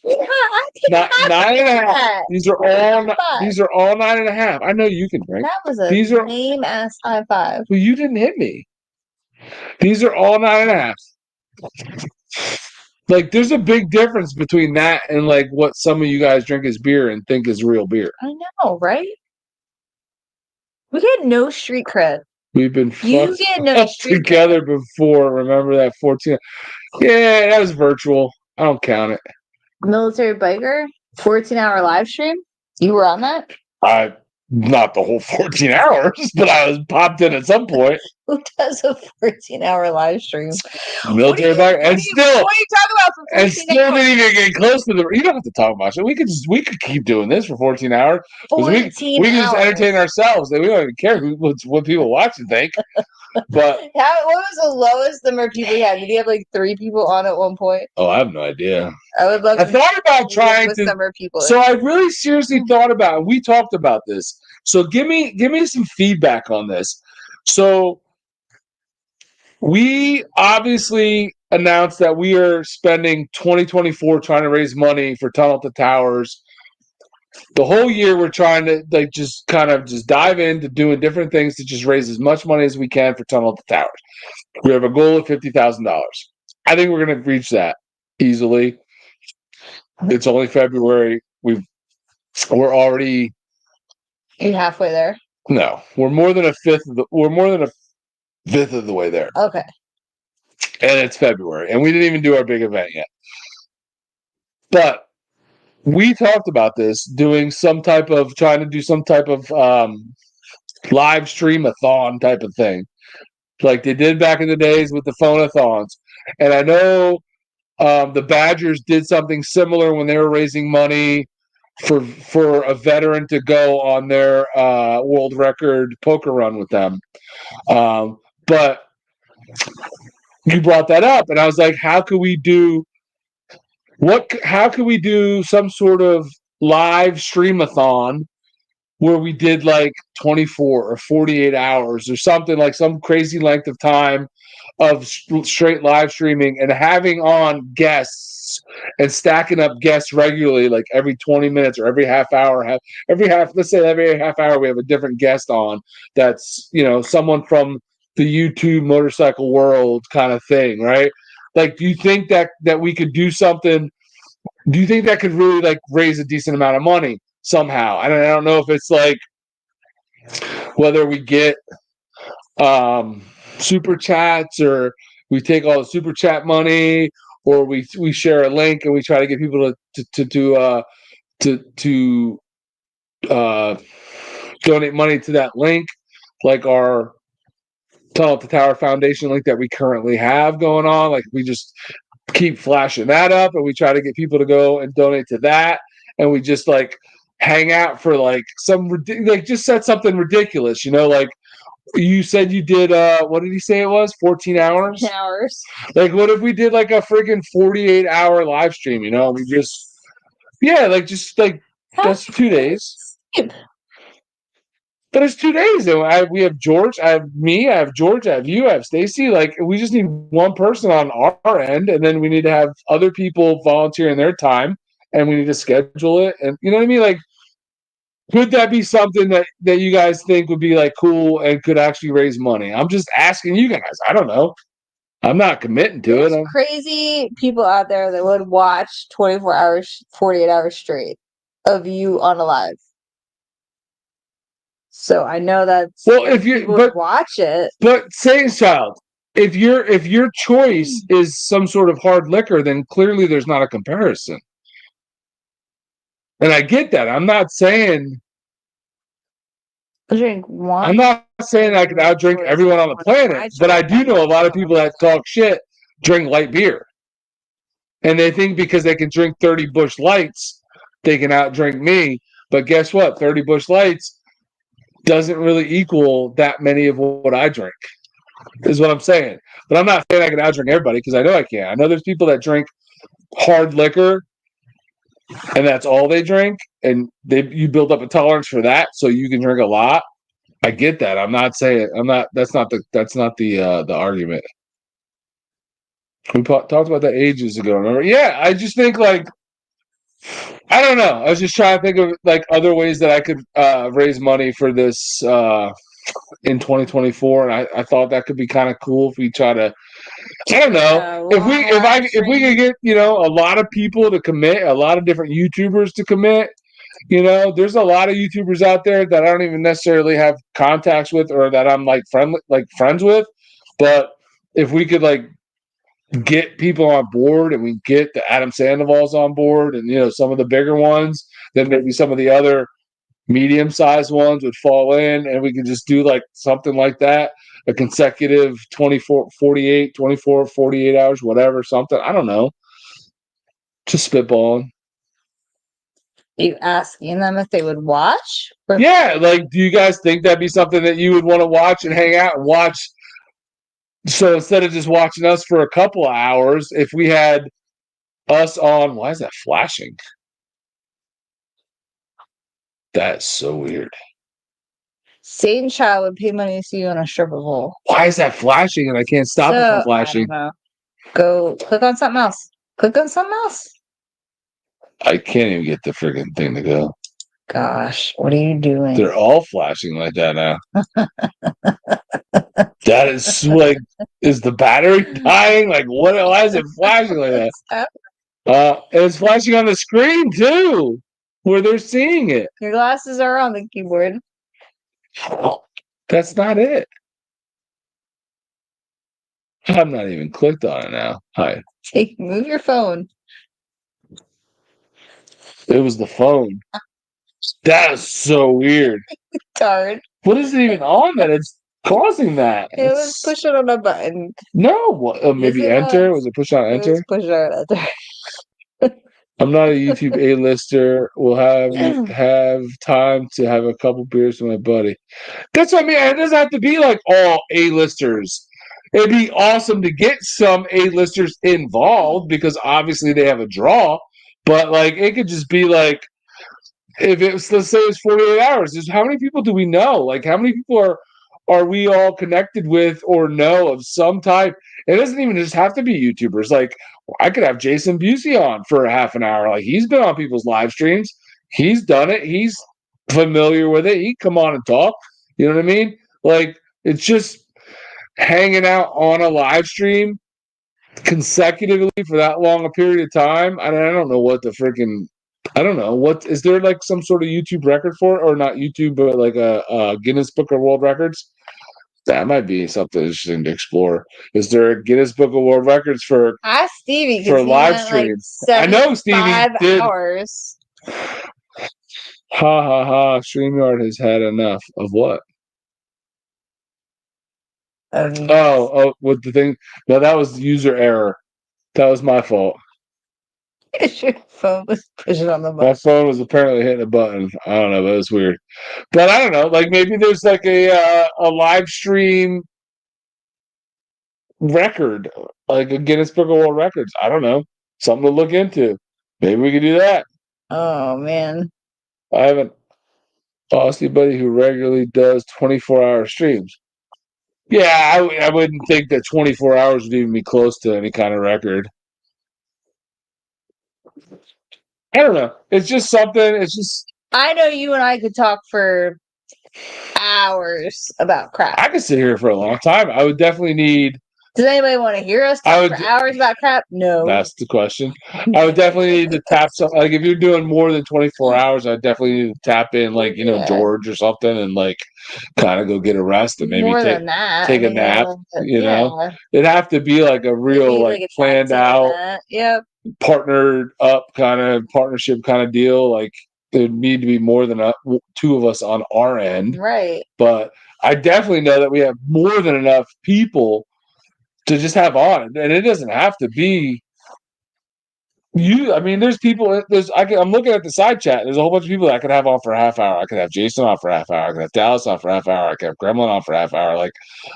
Yeah, I think 9.5. These are all 9.5. I know you can drink. That was a lame ass high five. Well, you didn't hit me. These are all 9.5. Like, there's a big difference between that and like what some of you guys drink as beer and think is real beer. I know, right? We get no street cred. We've been together before. Remember that 14? Yeah, that was virtual. I don't count it. Military biker, 14-hour live stream. You were on that? Not the whole 14 hours, but I was popped in at some point. Who does a 14-hour live stream? Military biker, and still. What are you talking about for 14 and still hours? Didn't even get close to the. You don't have to talk about it. We could keep doing this for 14 hours. 14 we can just entertain ourselves. We don't even care what people watch and think. But what was the lowest number of people you had? Did you have like 3 people on at one point? Oh, I have no idea. I would love. I thought about trying to. Number of people. So I really seriously thought about it. We talked about this. So give me some feedback on this. So we obviously announced that we are spending 2024 trying to raise money for Tunnel to Towers. The whole year we're trying to like just kind of just dive into doing different things to just raise as much money as we can for Tunnel to Towers. We have a goal of $50,000. I think we're going to reach that easily. It's only February. We're already. You're halfway there. No, we're more than a fifth of the way there. Okay. And it's February, and we didn't even do our big event yet. But we talked about this, trying to do some type of live stream-a-thon type of thing, like they did back in the days with the phone-a-thons. And I know the Badgers did something similar when they were raising money for a veteran to go on their world record poker run with them. But you brought that up, and I was like, how could we do some sort of live stream-a-thon where we did like 24 or 48 hours or something, like some crazy length of time of straight live streaming and having on guests and stacking up guests regularly, like every 20 minutes or every half hour. Let's say every half hour we have a different guest on that's, someone from the YouTube motorcycle world kind of thing, right? Like, do you think that we could do something? Do you think that could really like raise a decent amount of money somehow? I don't know if it's like whether we get super chats or we take all the super chat money, or we share a link and we try to get people to donate money to that link, like our Tunnel to Tower Foundation link that we currently have going on. Like we just keep flashing that up and we try to get people to go and donate to that, and we just like hang out for like just set something ridiculous, like you said you did what did he say it was 14 hours? 14 hours. Like what if we did like a freaking 48-hour live stream, we just that's 2 days. But it's 2 days. We have George, I have me, I have George, I have you, I have Stacy. Like we just need one person on our end, and then we need to have other people volunteering their time, and we need to schedule it. And you know what I mean? Like, could that be something that you guys think would be like cool and could actually raise money? I'm just asking you guys. I don't know. I'm not committing to it. Crazy people out there that would watch 24 hours, 48 hours straight of you on a live. So I know that's if you watch it. But Satan's Child, if your choice is some sort of hard liquor, then clearly there's not a comparison. And I get that. I'm not saying drink one. I'm not saying I can outdrink everyone on the planet, but I do know a lot of people that talk shit drink light beer. And they think because they can drink 30 Busch Lights, they can outdrink me. But guess what? 30 Busch Lights doesn't really equal that many of what I drink, is what I'm saying. But I'm not saying I can outdrink everybody, because I know I can't. I know there's people that drink hard liquor and that's all they drink, and you build up a tolerance for that so you can drink a lot. I get that. That's not the argument. We talked about that ages ago, remember? Yeah, I just think like I don't know. I was just trying to think of like other ways that I could raise money for this in 2024, and I thought that could be kind of cool if we try to. I don't know if we could get a lot of people to commit, a lot of different YouTubers to commit. There's a lot of YouTubers out there that I don't even necessarily have contacts with or that I'm like friends with, but if we could like get people on board and we get the Adam Sandoval's on board and some of the bigger ones, then maybe some of the other medium-sized ones would fall in, and we could just do like something like that, a consecutive 24 48 hours, whatever, something. I don't know, just spitballing. You asking them if they would watch? Yeah, like, do you guys think that'd be something that you would want to watch and hang out and watch? So instead of just watching us for a couple of hours, if we had us on, why is that flashing? That's so weird. Satan Child would pay money to see you in a stripper pole. Why is that flashing and I can't stop it from flashing? I don't know. Go click on something else. Click on something else. I can't even get the friggin' thing to go. Gosh, what are you doing? They're all flashing like that now. That is like, is the battery dying? Like, what? Why is it flashing like that? And it's flashing on the screen too, where they're seeing it. Your glasses are on the keyboard. That's not it. I'm not even clicked on it now. Hi. Hey, move your phone. It was the phone. That is so weird. Darn. What is it even on that it's causing that? It was pushing on a button. No, maybe yes, enter. Was it push on enter? It was push on enter. I'm not a YouTube A-lister. We'll have time to have a couple beers with my buddy. That's what I mean. It doesn't have to be like all A-listers. It'd be awesome to get some A-listers involved because obviously they have a draw. But like, it could just be like, if it was, let's say it's 48 hours. How many people do we know? Like, how many people are we all connected with or know of some type? It doesn't even just have to be YouTubers. Like, I could have Jason Busey on for a half an hour. Like, he's been on people's live streams. He's done it. He's familiar with it. He'd come on and talk. You know what I mean? Like, it's just hanging out on a live stream consecutively for that long a period of time. I don't know what the freaking I don't know. What is there like some sort of YouTube record for it? Or not YouTube, but like a Guinness Book of World Records? That might be something interesting to explore. Is there a Guinness Book of World Records for Ask Stevie for because he live went like stream? I know Stevie 75 did. hours. Ha ha ha! StreamYard has had enough of what? With the thing. No, that was user error. That was my fault. Your phone was pushing on the My button. phone was apparently hitting a button. I don't know, but it was weird. But I don't know. Like maybe there's like a live stream record, like a Guinness Book of World Records. I don't know. Something to look into. Maybe we could do that. Oh man. I have an Aussie buddy who regularly does 24-hour streams. Yeah, I wouldn't think that 24 hours would even be close to any kind of record. I don't know. It's just something. It's just. I know you and I could talk for hours about crap. I could sit here for a long time. I would definitely need. Does anybody want to hear us talk for hours about crap? No. That's the question. I would definitely need to tap something. Like if you're doing more than 24 hours, I definitely need to tap in, like George or something, and like kind of go get a rest and maybe take a nap. It'd have to be like a real like planned out, partnered up kind of partnership kind of deal. Like there'd need to be more than two of us on our end, right? But I definitely know that we have more than enough people to just have on, and it doesn't have to be you. I mean, there's people. I'm looking at the side chat. There's a whole bunch of people that I could have on for a half hour. I could have Jason on for a half hour. I could have Dallas on for a half hour. I could have Gremlin on for a half hour. Like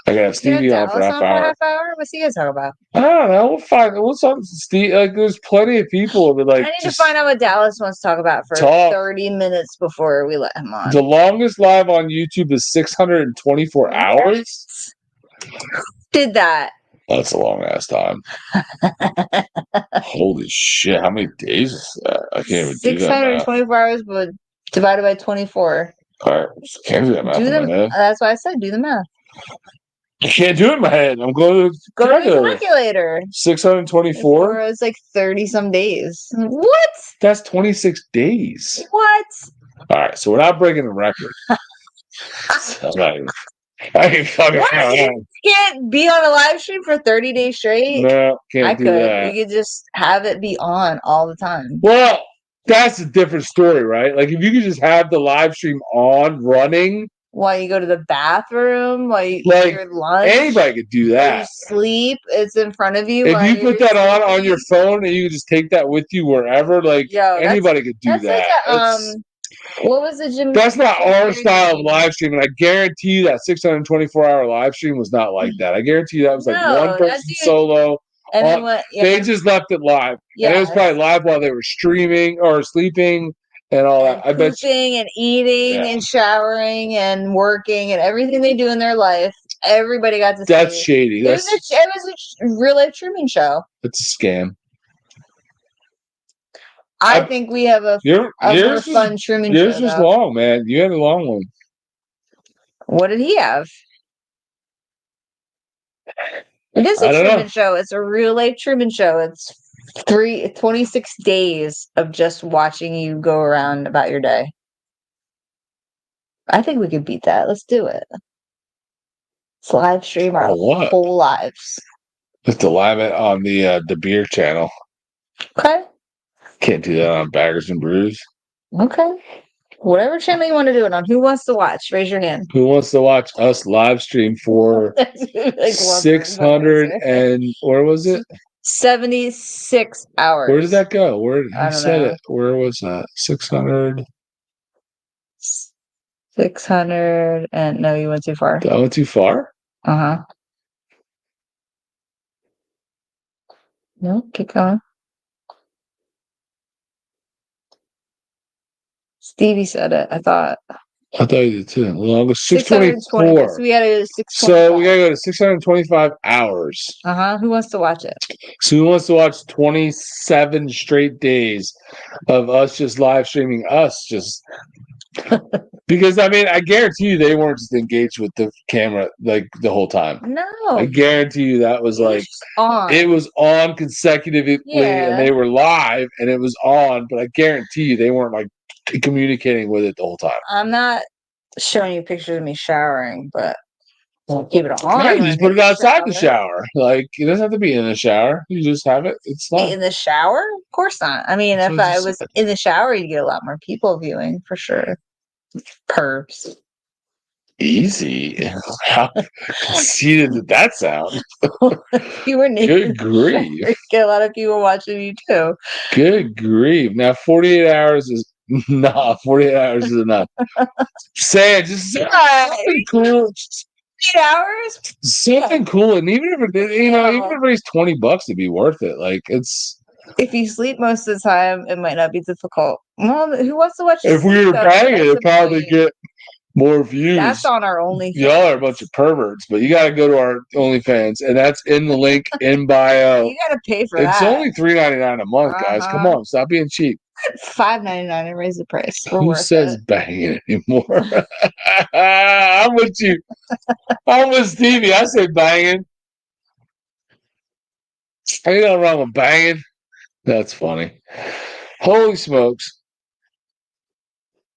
I could have Stevie on for a half hour. What's he gonna talk about? I don't know. We'll find. What's up, Steve? Like, there's plenty of people that like. I need to find out what Dallas wants to talk about for 30 minutes before we let him on. The longest live on YouTube is 624 hours. Did that? That's a long ass time. Holy shit. How many days is that? I can't even do that. 624 hours, but divided by 24. All right. Can't do that math in my head. That's why I said do the math. You can't do it in my head. I'm going to go to the calculator. 624? It's like 30 some days. What? That's 26 days. What? All right. So we're not breaking the record. I ain't fucking around. You can't be on a live stream for 30 days straight? No, can't do that. You could just have it be on all the time. Well, that's a different story, right? Like if you could just have the live stream on running while you go to the bathroom, while you eat your lunch. Anybody could do that. You sleep, it's in front of you. If you put that on your phone and you can just take that with you wherever, anybody could do that. Like what was the gym? That's not our style of live stream, and I guarantee you that 624-hour live stream was not like that. I guarantee you that was like one person solo. And then they just left it live. Yeah. And it was probably live while they were streaming or sleeping and all that. I bet and eating and showering and working and everything they do in their life. Everybody got to see. That's shady. It was a real life Truman Show. It's a scam. I think we have a more fun Truman Show. Yours was long, man. You had a long one. What did he have? It is a Truman Show. It's a real life Truman Show. It's 26 days of just watching you go around about your day. I think we could beat that. Let's do it. Let's live stream our whole lives. Just to live it on the beer channel. Okay. Can't do that on Baggers and Brews. Okay. Whatever channel you want to do it on. Who wants to watch? Raise your hand. Who wants to watch us live stream for 600 and where was it? 76 hours. Where did that go? Where you said it? Where was that? 600. 600 and no, you went too far. I went too far? Uh-huh. No, keep going. Stevie said it. I thought you did too. Longest 624. So we gotta go to 625. So we gotta go to 625 hours. Who wants to watch it? So who wants to watch 27 straight days of us just live streaming us just Because I mean, I guarantee you they weren't just engaged with the camera like the whole time. No, I guarantee you that was like on. It was on consecutively, and they were live, and it was on. But I guarantee you they weren't like communicating with it the whole time. I'm not showing you pictures of me showering, but keep it on. No, you just put it outside the shower. Like it doesn't have to be in the shower. You just have it. It's not in the shower. Of course not. I mean, if I was in the shower, you'd get a lot more people viewing for sure. Pervs. Easy. How conceited did that sound? You were naked. Good grief. Get a lot of people watching you too. Good grief. Now 48 hours is 48 hours is enough. Say it, just something cool. 8 hours? Something cool. And even if it, even if it's $20 to be worth it. Like it's if you sleep most of the time, it might not be difficult. Well, who wants to watch? If we were banging, it'd probably get more views. That's on our OnlyFans. Y'all are a bunch of perverts, but you got to go to our OnlyFans, and that's in the link in bio. You got to pay for that. It's only $3.99 a month, guys. Come on, stop being cheap. $5.99 and raise the price. Who says banging anymore? I'm with you. I'm with Stevie. I say banging. Ain't nothing wrong with banging. That's funny. Holy smokes.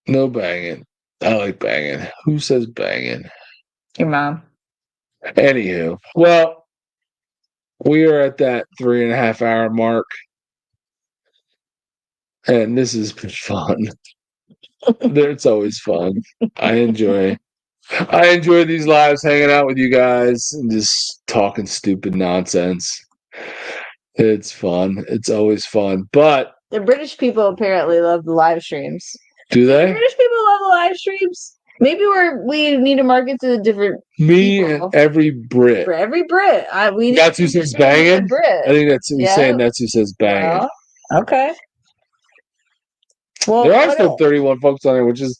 No banging. I like banging. Who says banging? Your mom. Anywho, well, we are at that 3.5 hour mark, and this has been fun. It's always fun. I enjoy these lives, hanging out with you guys and just talking stupid nonsense. It's fun. It's always fun. But the British people apparently love the live streams. Do they? The British people love the live streams. Maybe we need to market to the different people. And every Brit. For every Brit. That's who says banging? I think that's who saying that's who says banging. Okay. Well, there are still 31 folks on there, which is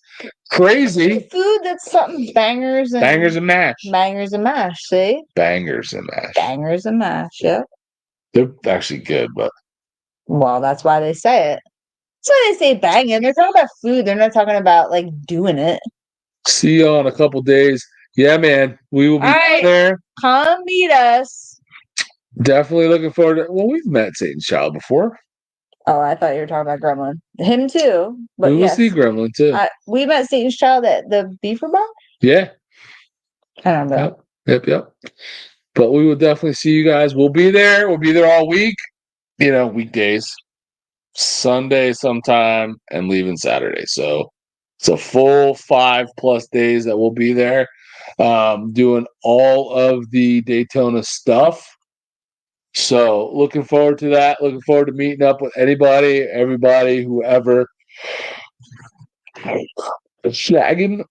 crazy. Food that's something bangers and mash. Bangers and mash, see? Bangers and mash. Bangers and mash, yeah. They're actually good, but well, that's why they say it. That's why they say banging. They're talking about food. They're not talking about like doing it. See you in a couple days. Yeah, man. We will be there. Come meet us. Definitely looking forward to Well, we've met Satan's Child before. Oh, I thought you were talking about Gremlin. Him too. But we will see Gremlin too. We met Satan's Child at the Beaver Bar? Yeah. I don't know. Yep. But we will definitely see you guys. We'll be there. We'll be there all week. Weekdays. Sunday sometime and leaving Saturday. So it's a full 5+ days that we'll be there doing all of the Daytona stuff. So looking forward to that. Looking forward to meeting up with anybody, everybody, whoever. Shagadelic.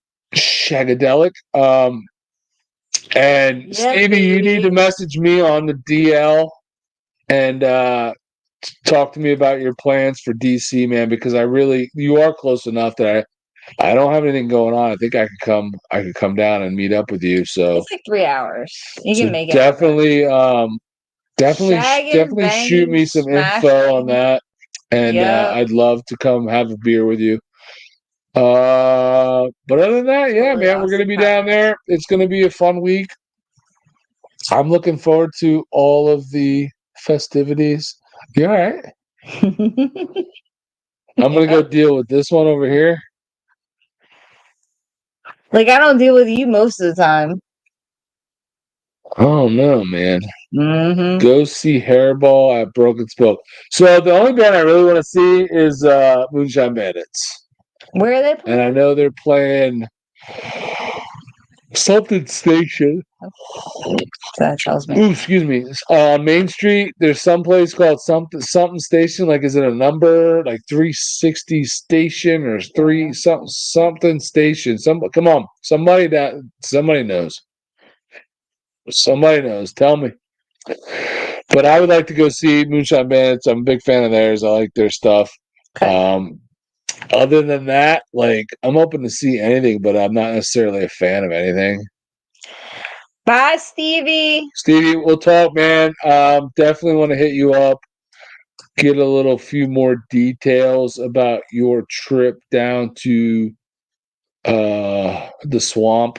And Stevie, you need to message me on the DL and talk to me about your plans for DC, man, because you are close enough that I don't have anything going on. I think I could come down and meet up with you. So it's like 3 hours. You can make it. Definitely shoot me some info on that. And I'd love to come have a beer with you. But other than that, yeah, man, we're gonna be down there. It's gonna be a fun week. I'm looking forward to all of the festivities. You all right? I'm gonna go deal with this one over here. Like I don't deal with you most of the time. Oh no, man. Mm-hmm. Go see Hairball at Broken Spoke. So the only band I really want to see is Moonshine Bandits. Where are they playing? And I know they're playing something station. That tells me. Ooh, excuse me. On Main Street, there's some place called something station. Like, is it a number? Like 360 station or something station? Come on, somebody knows. Somebody knows. Tell me. But I would like to go see Moonshine Bandits. I'm a big fan of theirs. I like their stuff. Okay. Other than that, like I'm open to see anything, but I'm not necessarily a fan of anything. Bye, Stevie. Stevie, we'll talk, man. Definitely want to hit you up. Get a few more details about your trip down to the swamp.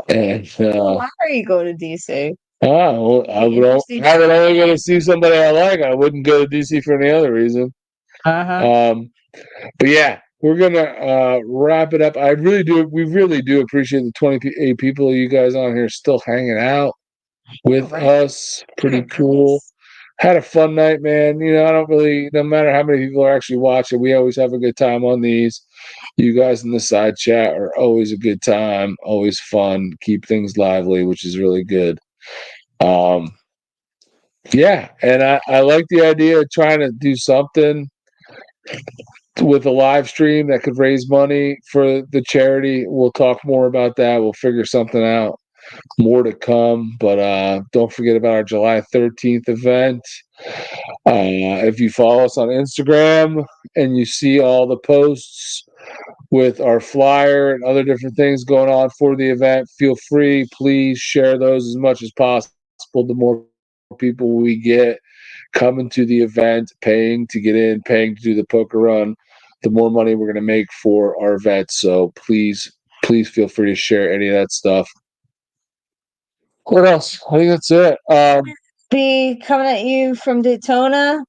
And why are you going to DC? I would only go to see somebody I like. I wouldn't go to DC for any other reason. But yeah, we're gonna wrap it up. We really do appreciate the 28 people of you guys on here still hanging out with us. Pretty cool. Had a fun night, man. I don't really, no matter how many people are actually watching, we always have a good time on these. You guys in the side chat are always a good time, always fun, keep things lively, which is really good. Yeah, and I like the idea of trying to do something with a live stream that could raise money for the charity. We'll talk more about that. We'll figure something out. More to come, but don't forget about our July 13th event. If you follow us on Instagram and you see all the posts with our flyer and other different things going on for the event, feel free, please share those as much as possible. The more people we get coming to the event, paying to get in, paying to do the poker run, the more money we're going to make for our vets. So please feel free to share any of that stuff. What else? I think that's it. Be coming at you from Daytona.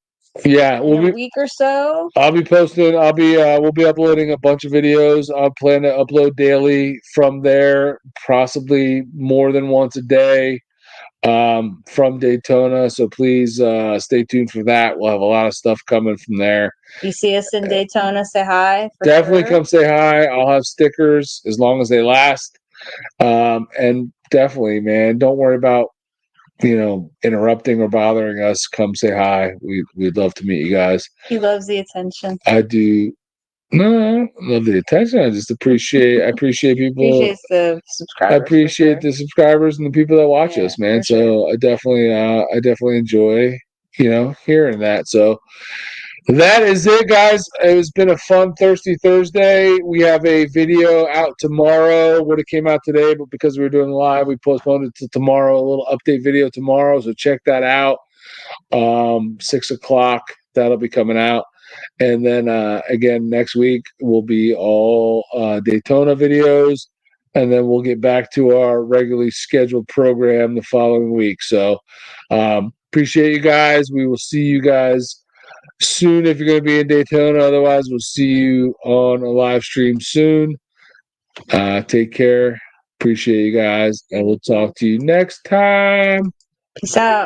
Yeah, in a week or so. I'll be posting. We'll be uploading a bunch of videos. I plan to upload daily from there, possibly more than once a day, from Daytona. So please stay tuned for that. We'll have a lot of stuff coming from there. You see us in Daytona, say hi. Definitely come say hi. I'll have stickers as long as they last. And definitely, man, don't worry about interrupting or bothering us. Come say hi. We'd love to meet you guys. He loves the attention. I do. No, I love the attention. I just appreciate people. Appreciates the subscribers. I appreciate the subscribers and the people that watch us, man. So I definitely enjoy, hearing that. So that is it, guys. It's been a fun Thirsty Thursday. We have a video out tomorrow. Would have came out today, but because we were doing live, we postponed it to tomorrow. A little update video tomorrow, so check that out. 6 o'clock, that'll be coming out. And then again, next week will be all Daytona videos. And then we'll get back to our regularly scheduled program the following week. So appreciate you guys. We will see you guys soon if you're going to be in Daytona. Otherwise, we'll see you on a live stream soon. Take care. Appreciate you guys. And we'll talk to you next time. Peace out.